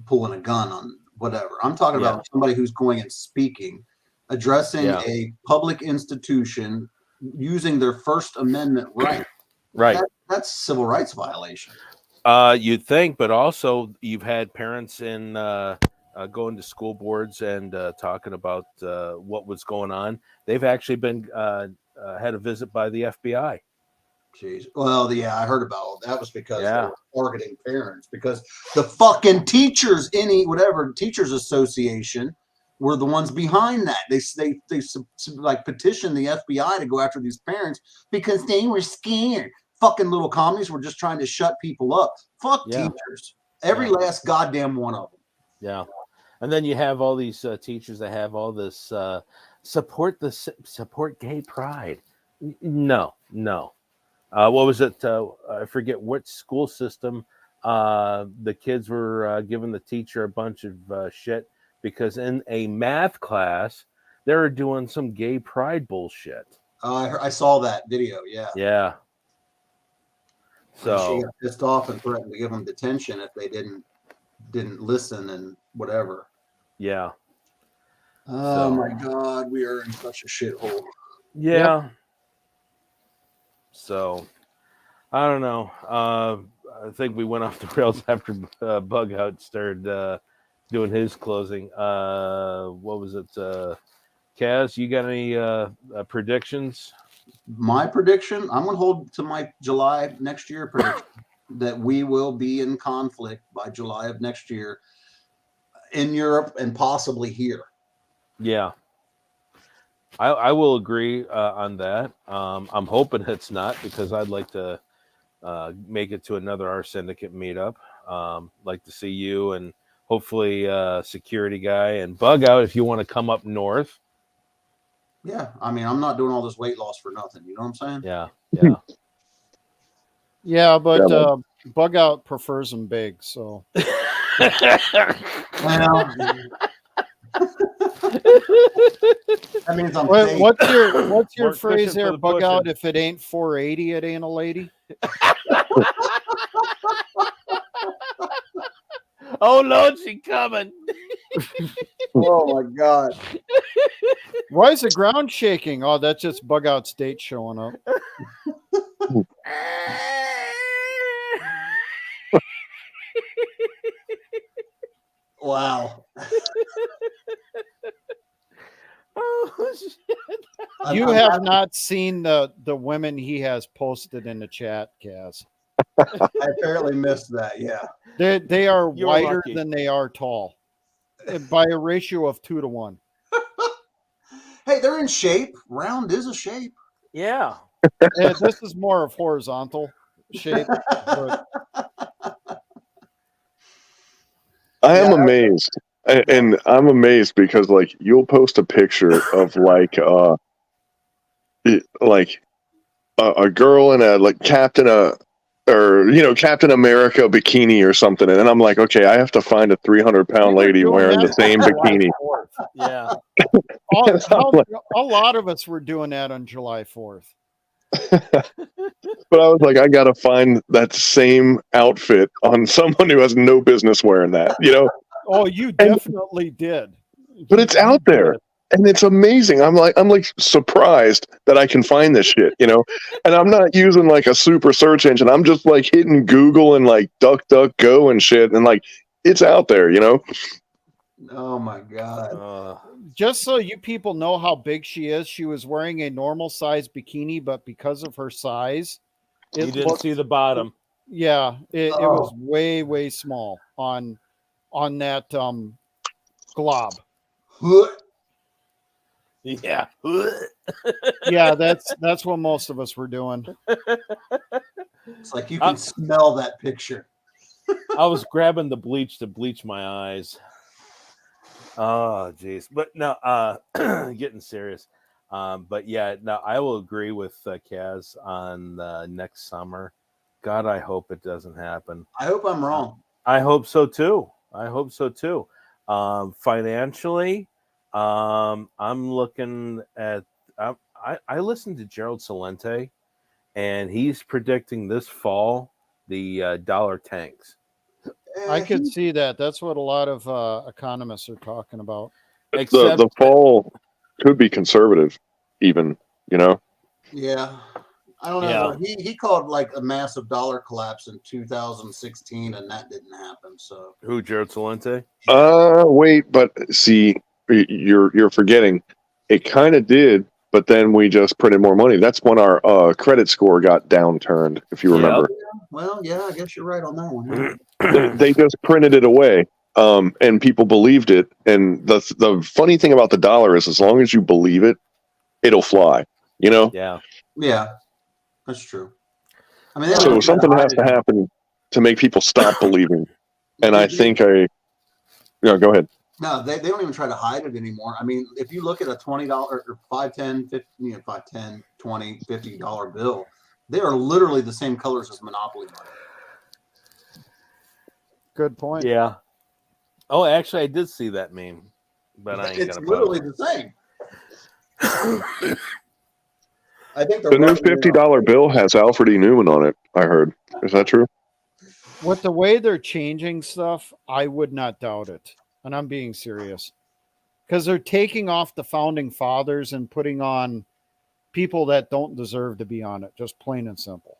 Speaker 5: pulling a gun on whatever. I'm talking about somebody who's going and speaking, addressing a public institution, using their First Amendment right.
Speaker 1: Right.
Speaker 5: That's civil rights violation.
Speaker 1: You'd think, but also you've had parents in going to school boards and talking about what was going on. They've actually been had a visit by the FBI.
Speaker 5: Jeez. Well, yeah, I heard about all that. Was because they
Speaker 1: Yeah.
Speaker 5: were targeting parents, because the fucking teachers, teachers association, were the ones behind that. They like petitioned the FBI to go after these parents because they were scared. Fucking little commies were just trying to shut people up. Fuck
Speaker 1: Yeah.
Speaker 5: teachers. Every last goddamn one of them.
Speaker 1: Yeah. And then you have all these teachers that have all this support gay pride. No. What was it? I forget what school system. The kids were giving the teacher a bunch of shit because in a math class they were doing some gay pride bullshit.
Speaker 5: I saw that video. Yeah.
Speaker 1: Yeah. So
Speaker 5: she got pissed off and threatened to give them detention if they didn't listen and whatever.
Speaker 1: Yeah.
Speaker 5: Oh my God, we are in such a shithole.
Speaker 1: Yeah.
Speaker 3: Yep.
Speaker 1: So I don't know. I think we went off the rails after Bug Out started doing his closing. What was it? Kaz, you got any predictions?
Speaker 5: My prediction, I'm going to hold to my July next year prediction that we will be in conflict by July of next year in Europe and possibly here.
Speaker 1: Yeah. I will agree on that. I'm hoping it's not, because I'd like to make it to another Our Syndicate meetup. Like to see you and hopefully Security Guy and Bug Out if you want to come up north.
Speaker 5: Yeah, I mean, I'm not doing all this weight loss for nothing. You know what I'm saying?
Speaker 1: Yeah.
Speaker 3: Yeah, but Bug Out prefers them big, so.
Speaker 5: Well, that means I'm safe.
Speaker 3: What's your
Speaker 1: More
Speaker 3: phrase
Speaker 1: cushion for
Speaker 3: there,
Speaker 1: the
Speaker 3: Bug
Speaker 1: pushing.
Speaker 3: Out? If it ain't 480, it ain't a lady.
Speaker 1: Oh Lord, she coming.
Speaker 5: Oh my God.
Speaker 3: Why is the ground shaking? Oh, that's just Bug Out State showing up.
Speaker 5: Wow.
Speaker 1: Oh shit.
Speaker 3: You have not seen the women he has posted in the chat, Kaz.
Speaker 5: I apparently missed that. Yeah.
Speaker 3: They are
Speaker 1: You're
Speaker 3: wider
Speaker 1: lucky.
Speaker 3: than they are tall, by a ratio of 2 to 1.
Speaker 5: Hey, they're in shape. Round is a shape.
Speaker 1: Yeah.
Speaker 3: This is more of horizontal shape. But
Speaker 4: I am amazed, and I'm amazed because like you'll post a picture of like a girl in a like Captain America bikini or something, and then I'm like, okay, I have to find a 300-pound lady wearing the same bikini.
Speaker 1: Yeah.
Speaker 3: A lot of us were doing that on July 4th.
Speaker 4: But I was like, I gotta find that same outfit on someone who has no business wearing that, you know.
Speaker 3: Oh, you definitely did.
Speaker 4: But it's out there, and it's amazing. I'm like surprised that I can find this shit, you know. And I'm not using like a super search engine. I'm just like hitting Google and like DuckDuckGo and shit, and like it's out there, you know.
Speaker 5: Oh my God.
Speaker 3: Just so you people know how big she is, she was wearing a normal size bikini, but because of her size,
Speaker 1: You didn't see the bottom.
Speaker 3: Yeah, it was way, way small on that glob.
Speaker 1: Yeah.
Speaker 3: Yeah, that's what most of us were doing.
Speaker 5: It's like you can smell that picture.
Speaker 1: I was grabbing the bleach to bleach my eyes. Oh, geez. But no, getting serious. But yeah, no, I will agree with Kaz on next summer. God, I hope it doesn't happen.
Speaker 5: I hope I'm wrong.
Speaker 1: I hope so too. Financially, I'm looking at. I listened to Gerald Salente, and he's predicting this fall the dollar tanks.
Speaker 3: I could see that. That's what a lot of economists are talking about.
Speaker 1: Except
Speaker 4: the fall could be conservative, even, you know.
Speaker 5: Yeah. I don't know. He called like a massive dollar collapse in 2016, and that didn't happen. So
Speaker 1: who, Gerald Salente?
Speaker 4: Wait, but see, you're forgetting. It kind of did, but then we just printed more money. That's when our credit score got downturned, if you remember.
Speaker 5: Well, yeah, I guess you're right on that one. Yeah.
Speaker 4: They just printed it away, and people believed it. And the funny thing about the dollar is, as long as you believe it, it'll fly. You know.
Speaker 1: Yeah.
Speaker 5: Yeah, that's true. I mean,
Speaker 4: So something has to happen to make people stop believing. And I think go ahead.
Speaker 5: No, they don't even try to hide it anymore. I mean, if you look at a $20 or $5, $10, $50, $5, $10, $20, $50 bill, they are literally the same colors as Monopoly money.
Speaker 3: Good point.
Speaker 1: Yeah. Oh, actually, I did see that meme, but I ain't
Speaker 5: It's
Speaker 1: gonna
Speaker 5: literally
Speaker 1: post
Speaker 5: the same. I think
Speaker 4: The new $50 bill has Alfred E. Newman on it. I heard. Is that true?
Speaker 3: With the way they're changing stuff, I would not doubt it. And I'm being serious. Because they're taking off the founding fathers and putting on people that don't deserve to be on it, just plain and simple.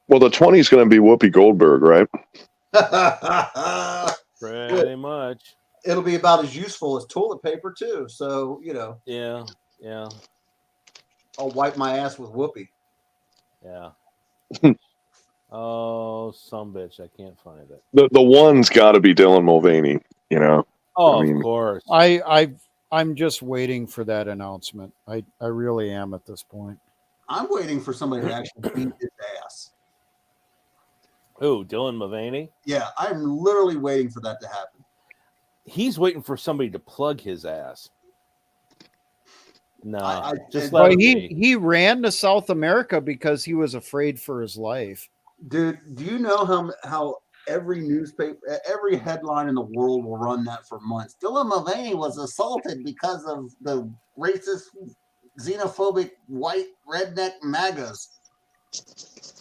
Speaker 4: Well, the 20 is going to be Whoopi Goldberg, right?
Speaker 1: pretty much.
Speaker 5: It'll be about as useful as toilet paper too. So
Speaker 1: Yeah.
Speaker 5: I'll wipe my ass with Whoopi.
Speaker 1: Yeah. Oh, some bitch! I can't find it.
Speaker 4: The one's got to be Dylan Mulvaney. You know.
Speaker 1: Oh,
Speaker 4: I mean,
Speaker 1: of course.
Speaker 3: I'm just waiting for that announcement. I really am at this point.
Speaker 5: I'm waiting for somebody to actually beat his ass.
Speaker 1: Who? Dylan Mulvaney?
Speaker 5: Yeah, I'm literally waiting for that to happen.
Speaker 1: He's waiting for somebody to plug his ass. No,
Speaker 3: he ran to South America because he was afraid for his life.
Speaker 5: Dude, do you know how every newspaper, every headline in the world will run that for months? Dylan Mulvaney was assaulted because of the racist, xenophobic, white redneck MAGAs.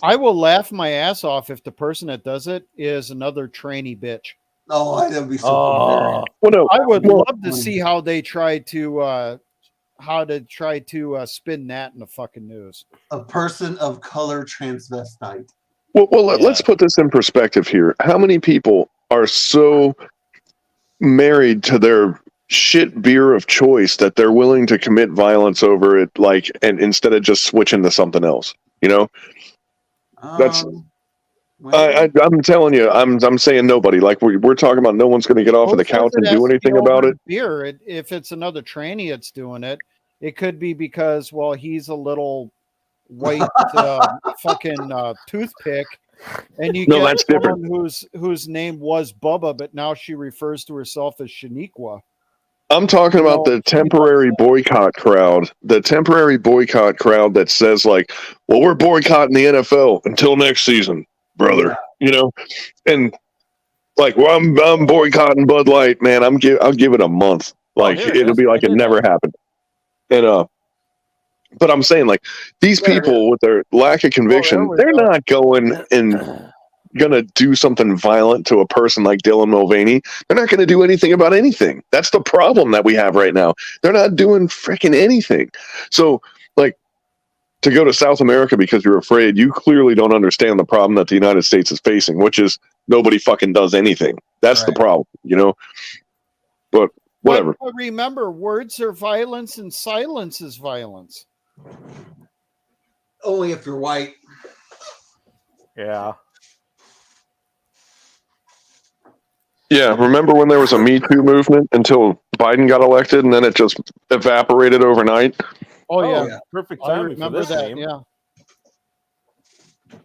Speaker 3: I will laugh my ass off if the person that does it is another tranny bitch.
Speaker 5: Oh, that'd be so hilarious.
Speaker 3: I would love to see how they try to spin that in the fucking news.
Speaker 5: A person of color transvestite.
Speaker 4: Well, let's put this in perspective here. How many people are so married to their shit beer of choice that they're willing to commit violence over it, and instead of just switching to something else? You know, that's. I'm telling you, I'm saying nobody. Like we're talking about, no one's going to get off of the couch and do anything about it.
Speaker 3: Beer. If it's another tranny that's doing it, it could be because he's a little white fucking toothpick, and you get someone whose name was Bubba, but now she refers to herself as Shaniqua.
Speaker 4: I'm talking about the temporary boycott crowd. The temporary boycott crowd that says we're boycotting the NFL until next season, brother. You know, and I'm boycotting Bud Light, man. I'll give it a month. It'll be like it never happened. And but I'm saying these people with their lack of conviction, they're not going and gonna do something violent to a person like Dylan Mulvaney. They're not gonna do anything about anything. That's the problem that we have right now. They're not doing freaking anything. So to go to South America because you're afraid, you clearly don't understand the problem that the United States is facing, which is nobody fucking does anything. That's the problem, you know? But whatever.
Speaker 3: But remember, words are violence and silence is violence.
Speaker 5: Only if you're white.
Speaker 1: Yeah.
Speaker 4: Yeah, remember when there was a Me Too movement until Biden got elected and then it just evaporated overnight?
Speaker 3: Oh yeah.
Speaker 1: Perfect
Speaker 3: I
Speaker 1: timing for
Speaker 3: remember
Speaker 1: this
Speaker 3: that.
Speaker 1: game.
Speaker 3: Yeah.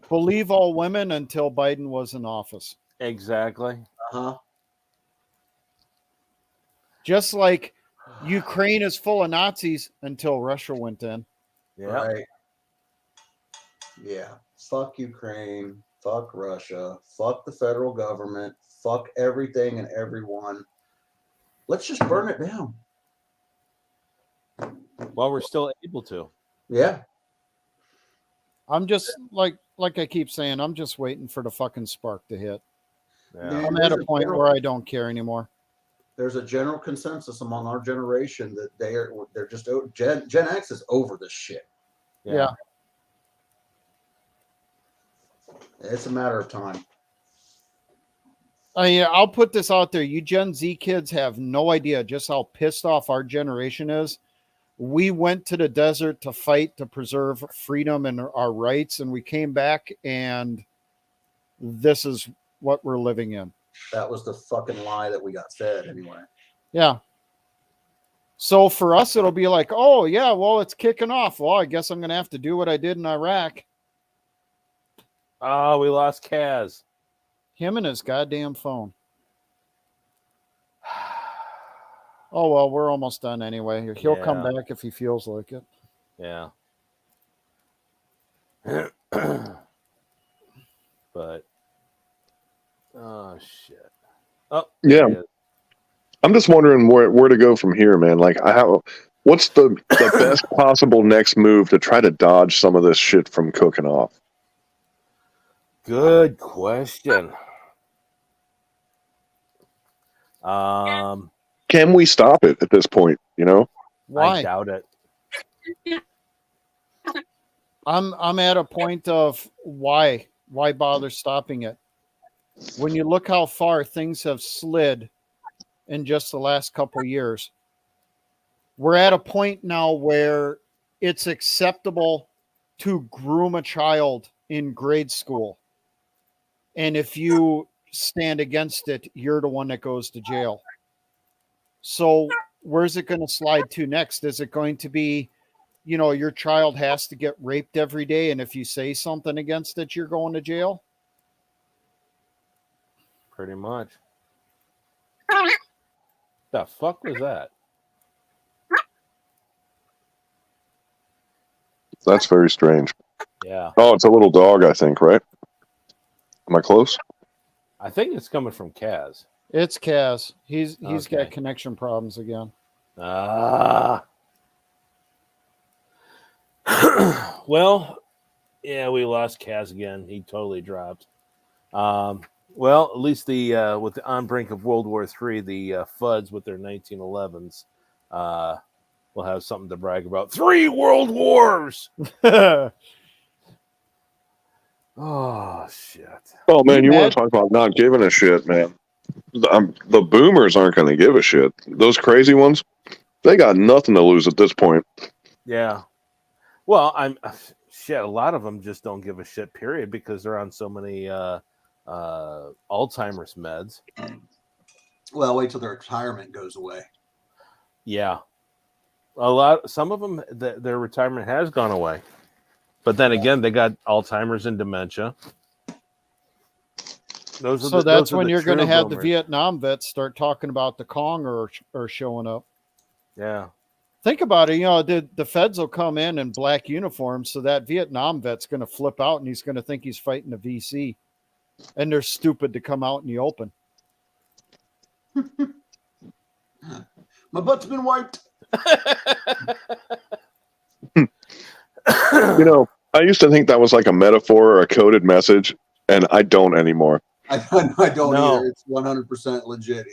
Speaker 3: Believe all women until Biden was in office.
Speaker 1: Exactly.
Speaker 3: Just like Ukraine is full of Nazis until Russia went in.
Speaker 1: Yeah.
Speaker 5: Right. Yeah. Fuck Ukraine. Fuck Russia. Fuck the federal government. Fuck everything and everyone. Let's just burn it down.
Speaker 1: While we're still able to.
Speaker 5: Yeah.
Speaker 3: I'm just like I keep saying, I'm just waiting for the fucking spark to hit.
Speaker 1: Yeah.
Speaker 3: I'm at a point where I don't care anymore.
Speaker 5: There's a general consensus among our generation that they're just Gen X is over this shit.
Speaker 3: Yeah.
Speaker 5: It's a matter of time.
Speaker 3: I'll put this out there. You Gen Z kids have no idea just how pissed off our generation is We went to the desert to fight to preserve freedom and our rights, and we came back, and this is what we're living in.
Speaker 5: That was the fucking lie that we got fed anyway.
Speaker 3: Yeah. So for us, it'll be like, oh, yeah, well, it's kicking off. Well, I guess I'm going to have to do what I did in Iraq.
Speaker 1: Oh, we lost Kaz.
Speaker 3: Him and his goddamn phone. Oh, well, we're almost done anyway. He'll come back if he feels like it.
Speaker 1: Yeah. But, oh, shit. Oh,
Speaker 4: yeah. I'm just wondering where to go from here, man. Like, what's the best possible next move to try to dodge some of this shit from cooking off?
Speaker 1: Good question.
Speaker 4: Can we stop it at this point? You know,
Speaker 3: Why?
Speaker 1: I doubt it.
Speaker 3: I'm at a point of why bother stopping it? When you look how far things have slid in just the last couple of years, we're at a point now where it's acceptable to groom a child in grade school. And if you stand against it, you're the one that goes to jail. So where's it going to slide to next? Is it going to be, you know, your child has to get raped every day, and if you say something against it, you're going to jail?
Speaker 1: Pretty much. The fuck was that?
Speaker 4: That's very strange.
Speaker 1: Yeah.
Speaker 4: Oh, it's a little dog, I think, right? Am I close?
Speaker 1: I think it's coming from Kaz.
Speaker 3: It's Kaz. He's
Speaker 1: Okay.
Speaker 3: got connection problems again.
Speaker 1: Well, yeah, we lost Kaz again. He totally dropped. Well, at least the with the on brink of World War III, the Fuds with their 1911s will have something to brag about. 3 world wars. Oh shit.
Speaker 4: Oh man, you want to talk about not giving a shit, man? The boomers aren't going to give a shit. Those crazy ones, they got nothing to lose at this point.
Speaker 1: Yeah. Well, shit. A lot of them just don't give a shit. Period, because they're on so many Alzheimer's meds.
Speaker 5: Well, wait till their retirement goes away.
Speaker 1: Yeah. Some of them, their retirement has gone away. But then again, they got Alzheimer's and dementia.
Speaker 3: That's when you're going to have the Vietnam vets start talking about the Kong or showing up.
Speaker 1: Yeah.
Speaker 3: Think about it. You know, the feds will come in black uniforms, so that Vietnam vet's going to flip out and he's going to think he's fighting a VC. And they're stupid to come out in the open.
Speaker 5: My butt's been wiped.
Speaker 4: You know, I used to think that was like a metaphor or a coded message, and I don't anymore.
Speaker 5: I don't either. It's 100% legit.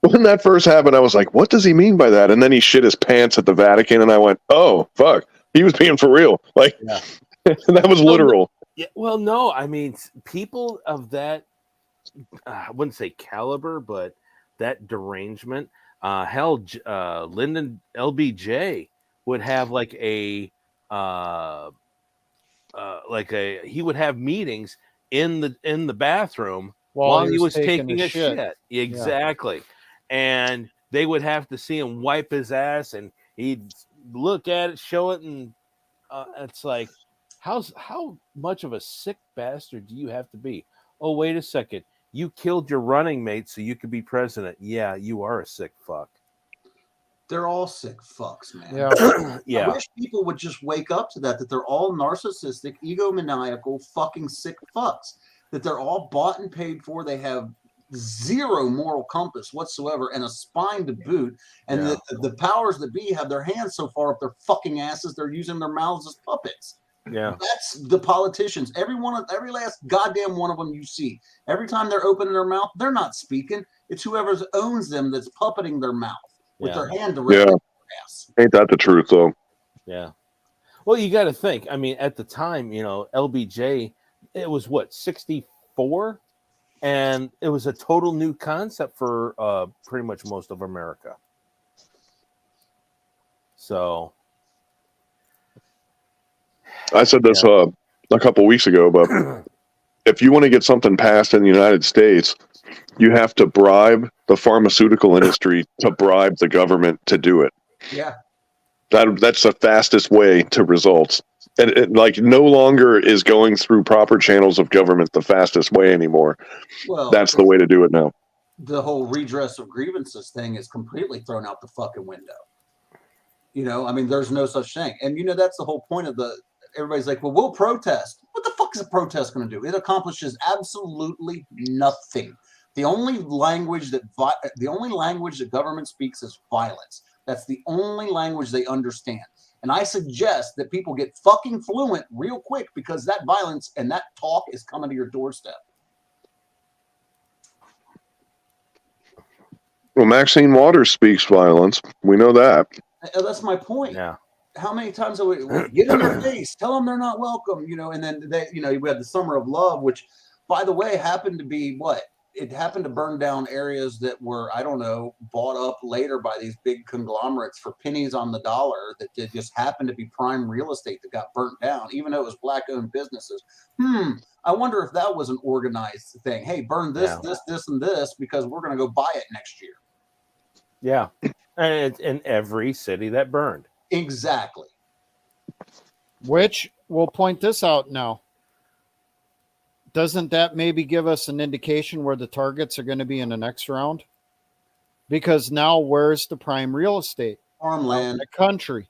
Speaker 4: When that first happened, I was like, what does he mean by that? And then he shit his pants at the Vatican, and I went, oh, fuck. He was being for real. Like,
Speaker 1: yeah.
Speaker 4: That was literal.
Speaker 1: Yeah, well, no, I mean, people of that, I wouldn't say caliber, but that derangement, Lyndon LBJ would have he would have meetings in the bathroom while he was taking a shit. Exactly. Yeah. And they would have to see him wipe his ass, and he'd look at it, show it, and it's like, how much of a sick bastard do you have to be? Oh, wait a second. You killed your running mate so you could be president. Yeah, you are a sick fuck.
Speaker 5: They're all sick fucks, man.
Speaker 3: Yeah.
Speaker 1: Yeah.
Speaker 5: I wish people would just wake up to that they're all narcissistic, egomaniacal, fucking sick fucks. That they're all bought and paid for. They have zero moral compass whatsoever and a spine to boot. And the powers that be have their hands so far up their fucking asses, they're using their mouths as puppets.
Speaker 1: Yeah.
Speaker 5: That's the politicians. Every last goddamn one of them you see. Every time they're opening their mouth, they're not speaking. It's whoever owns them that's puppeting their mouth with their hand directly in their ass.
Speaker 4: Ain't that the truth, though?
Speaker 1: Yeah. Well, you got to think. I mean, at the time, LBJ, it was 64? And it was a total new concept for pretty much most of America. So
Speaker 4: I said this a couple weeks ago, but if you want to get something passed in the United States, you have to bribe the pharmaceutical industry to bribe the government to do it.
Speaker 5: Yeah.
Speaker 4: That's the fastest way to results. And it, like, no longer is going through proper channels of government the fastest way anymore.
Speaker 5: Well,
Speaker 4: That's the way to do it now.
Speaker 5: The whole redress of grievances thing is completely thrown out the fucking window. You know, I mean, there's no such thing. And, you know, that's the whole point of everybody's like, well, we'll protest. What the fuck is a protest going to do? It accomplishes absolutely nothing. The only language that government speaks is violence. That's the only language they understand. And I suggest that people get fucking fluent real quick, because that violence and that talk is coming to your doorstep.
Speaker 4: Well, Maxine Waters speaks violence. We know that.
Speaker 5: That's my point.
Speaker 1: yeah.
Speaker 5: How many times have we get in their face, tell them they're not welcome, you know? And then we had the Summer of Love, which, by the way, happened to be what? It happened to burn down areas that were, I don't know, bought up later by these big conglomerates for pennies on the dollar, that just happened to be prime real estate that got burnt down, even though it was black-owned businesses. I wonder if that was an organized thing. Hey, burn this, this, and this, because we're going to go buy it next year.
Speaker 1: Yeah. And it's in every city that burned.
Speaker 5: Exactly.
Speaker 3: Which we'll point this out now. Doesn't that maybe give us an indication where the targets are going to be in the next round? Because now, where's the prime real estate?
Speaker 5: Farmland.
Speaker 3: In the country.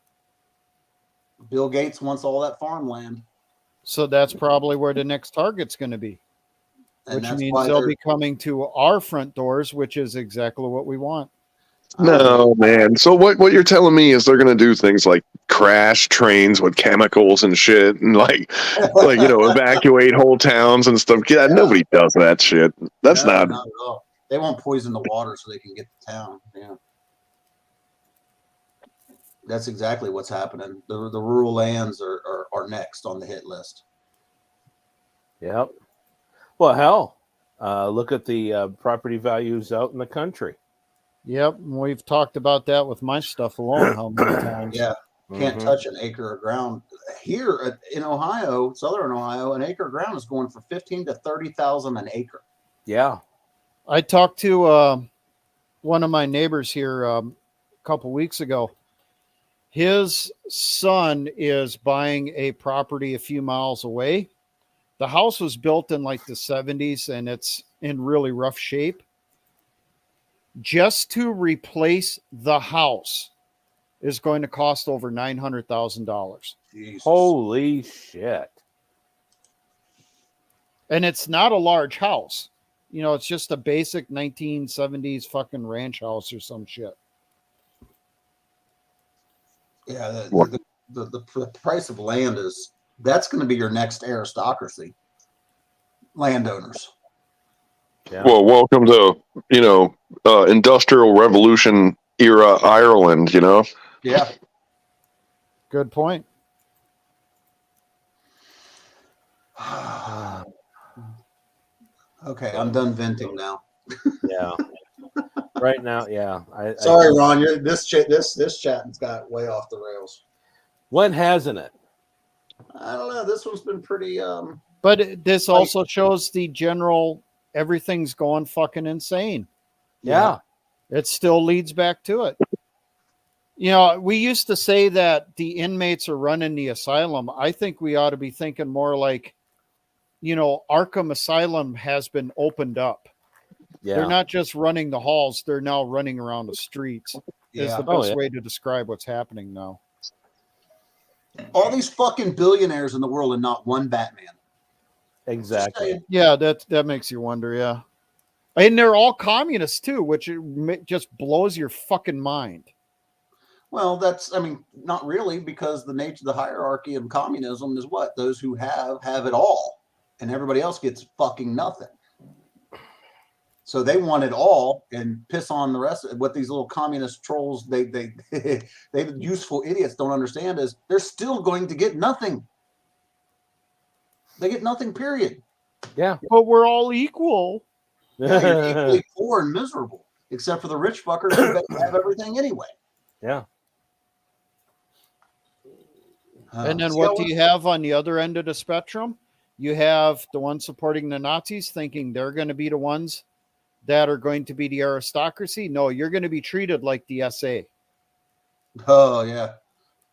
Speaker 5: Bill Gates wants all that farmland.
Speaker 3: So that's probably where the next target's going to be.
Speaker 5: And
Speaker 3: Which means they'll be coming to our front doors, which is exactly what we want.
Speaker 4: No, man. So what you're telling me is they're going to do things like crash trains with chemicals and shit, and like evacuate whole towns and stuff. Yeah, nobody does that shit. That's not
Speaker 5: at all. They won't poison the water so they can get to town. Yeah. That's exactly what's happening. The rural lands are next on the hit list.
Speaker 1: Yep. Well, hell, look at the property values out in the country.
Speaker 3: Yep, we've talked about that with my stuff alone. How many times?
Speaker 5: Yeah, can't touch an acre of ground here in Ohio, southern Ohio. An acre of ground is going for $15,000 to $30,000 an acre.
Speaker 1: Yeah,
Speaker 3: I talked to one of my neighbors here a couple weeks ago. His son is buying a property a few miles away. The house was built in like the 70s, and it's in really rough shape. Just to replace the house is going to cost over $900,000.
Speaker 1: Holy shit.
Speaker 3: And it's not a large house. You know, it's just a basic 1970s fucking ranch house or some shit.
Speaker 5: Yeah, the price of land that's going to be your next aristocracy. Landowners.
Speaker 1: Yeah.
Speaker 4: Well, welcome to Industrial Revolution era Ireland.
Speaker 5: Yeah.
Speaker 3: Good point.
Speaker 5: Okay, I'm done venting now.
Speaker 1: Yeah. Right now, yeah.
Speaker 5: Sorry, Ron. This chatting's got way off the rails.
Speaker 1: When hasn't it?
Speaker 5: I don't know. This one's been pretty.
Speaker 3: But this also shows the general. Everything's going fucking insane.
Speaker 1: Yeah.
Speaker 3: It still leads back to it. You know, we used to say that the inmates are running the asylum. I think we ought to be thinking more like, Arkham Asylum has been opened up.
Speaker 1: Yeah.
Speaker 3: They're not just running the halls. They're now running around the streets. Is the best way to describe what's happening now.
Speaker 5: All these fucking billionaires in the world and not one Batman.
Speaker 1: Exactly.
Speaker 3: Yeah, that makes you wonder, yeah. And they're all communists too, which just blows your fucking mind.
Speaker 5: Well, not really, because the nature of the hierarchy of communism is what? Those who have it all, and everybody else gets fucking nothing. So they want it all and piss on the rest. What these little communist trolls, they useful idiots don't understand is they're still going to get nothing. They get nothing, period.
Speaker 1: Yeah.
Speaker 3: But we're all equal.
Speaker 5: Yeah, you're equally poor and miserable, except for the rich fuckers who have everything anyway.
Speaker 1: Yeah.
Speaker 3: And then
Speaker 5: See,
Speaker 3: what do you have on the other end of the spectrum? You have the ones supporting the Nazis thinking they're going to be the ones that are going to be the aristocracy. No, you're going to be treated like the SA.
Speaker 5: Oh, yeah.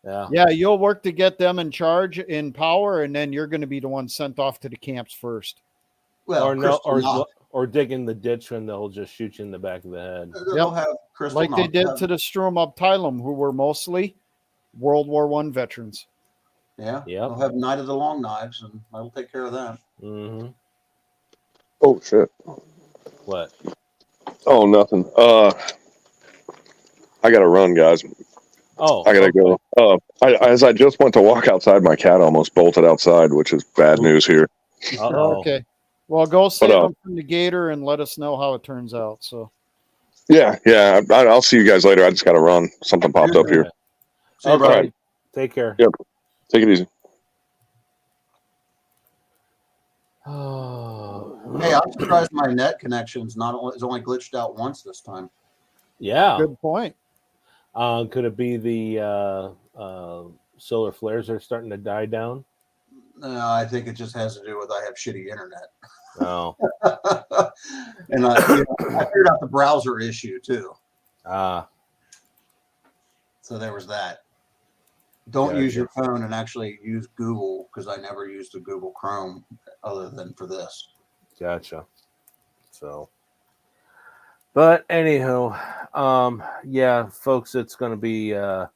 Speaker 1: Yeah.
Speaker 3: Yeah, you'll work to get them in charge, in power, and then you're going to be the one sent off to the camps first.
Speaker 5: Well,
Speaker 1: or dig in the ditch and they'll just shoot you in the back of the head.
Speaker 5: They'll have crystal
Speaker 3: like they did to the Strom Abteilung, who were mostly World War I veterans.
Speaker 5: Yeah.
Speaker 1: Yep.
Speaker 5: They'll have Night of the Long Knives, and I'll take care of that.
Speaker 1: Mm-hmm.
Speaker 4: Oh shit.
Speaker 1: What?
Speaker 4: Oh, nothing. I gotta run, guys.
Speaker 1: Oh,
Speaker 4: I gotta go. As I just went to walk outside, my cat almost bolted outside, which is bad news here.
Speaker 1: Uh-oh.
Speaker 3: Okay. Well, go save them from the gator and let us know how it turns out. So.
Speaker 4: Yeah. I'll see you guys later. I just gotta run. Something popped up here.
Speaker 5: See you,
Speaker 1: Okay.
Speaker 5: buddy.
Speaker 1: Take care.
Speaker 4: Yep. Take it easy.
Speaker 1: Oh.
Speaker 5: Hey, I'm surprised my net connection's is only glitched out once this time.
Speaker 1: Yeah.
Speaker 3: Good point.
Speaker 1: Could it be the solar flares are starting to die down?
Speaker 5: No, I think it just has to do with I have shitty internet.
Speaker 1: Oh.
Speaker 5: And I figured out the browser issue too. So there was that. Don't use your phone and actually use Google, because I never used the Google Chrome other than for this.
Speaker 1: Gotcha. So, but anyhow, yeah, folks, it's going to be a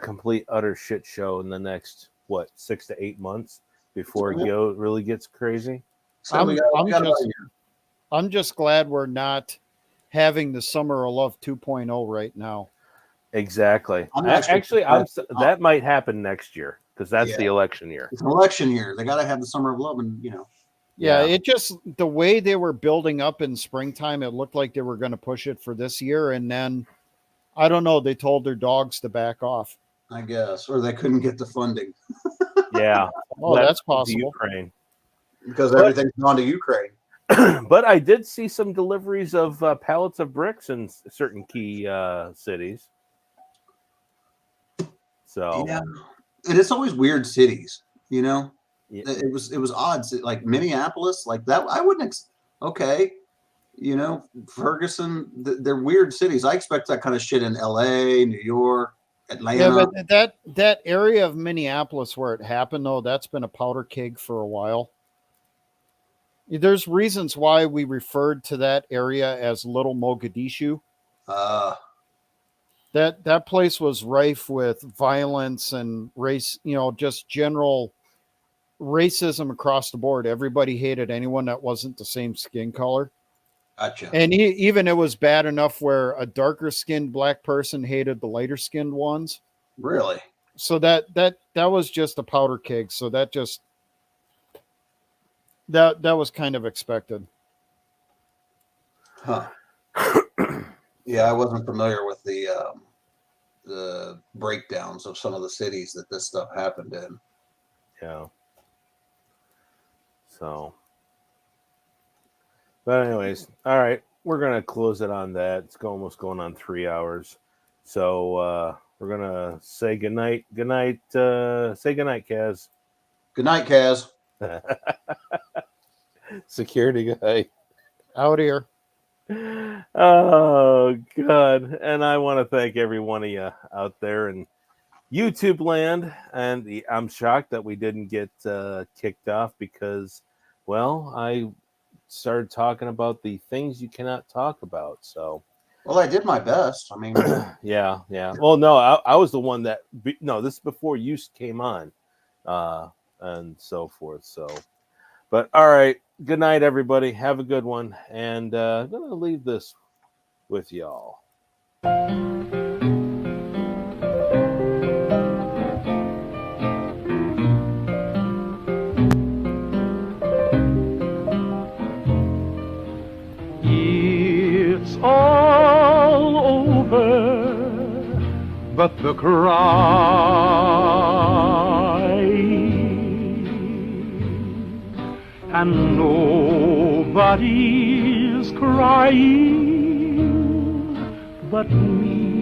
Speaker 1: complete utter shit show in the next 6 to 8 months before it really gets crazy.
Speaker 5: So
Speaker 3: I'm just glad we're not having the Summer of Love 2.0 right now.
Speaker 1: Exactly.
Speaker 5: Actually,
Speaker 1: that might happen next year, because that's the election year.
Speaker 5: It's an election year. They got to have the Summer of Love, and
Speaker 3: Yeah, it just, the way they were building up in springtime, it looked like they were going to push it for this year, and then I don't know, they told their dogs to back off.
Speaker 5: I guess, or they couldn't get the funding.
Speaker 1: Yeah.
Speaker 3: Oh, that's possible.
Speaker 1: Ukraine.
Speaker 5: Because everything's gone to Ukraine.
Speaker 1: But I did see some deliveries of pallets of bricks in certain key cities. So
Speaker 5: yeah, and it's always weird cities,
Speaker 1: Yeah.
Speaker 5: It was odd, like Minneapolis, like that. I wouldn't. Okay, Ferguson. They're weird cities. I expect that kind of shit in L.A., New York, Atlanta.
Speaker 3: Yeah, but that area of Minneapolis where it happened, though, that's been a powder keg for a while. There's reasons why we referred to that area as Little Mogadishu. That place was rife with violence and race, just general racism across the board. Everybody hated anyone that wasn't the same skin color.
Speaker 5: Gotcha.
Speaker 3: And even it was bad enough where a darker skinned black person hated the lighter skinned ones.
Speaker 5: Really?
Speaker 3: So that was just a powder keg. So that was kind of expected.
Speaker 5: Huh. Yeah, I wasn't familiar with the breakdowns of some of the cities that this stuff happened in.
Speaker 1: Yeah. So, but anyways, all right, we're gonna close it on that. It's almost going on 3 hours, so we're gonna say goodnight. Good night. Say goodnight, Kaz.
Speaker 5: Good night, Kaz.
Speaker 1: Security guy.
Speaker 3: Out here.
Speaker 1: Oh God! And I want to thank every one of you out there in YouTube land, and I'm shocked that we didn't get kicked off because, well, I started talking about the things you cannot talk about. So,
Speaker 5: well, I did my best. I mean,
Speaker 1: yeah. Well, no, I was the one that. No, this is before you came on, and so forth. So, but all right. Good night, everybody. Have a good one. And I'm going to leave this with y'all.
Speaker 6: It's all over, but the cry, and nobody's crying but me.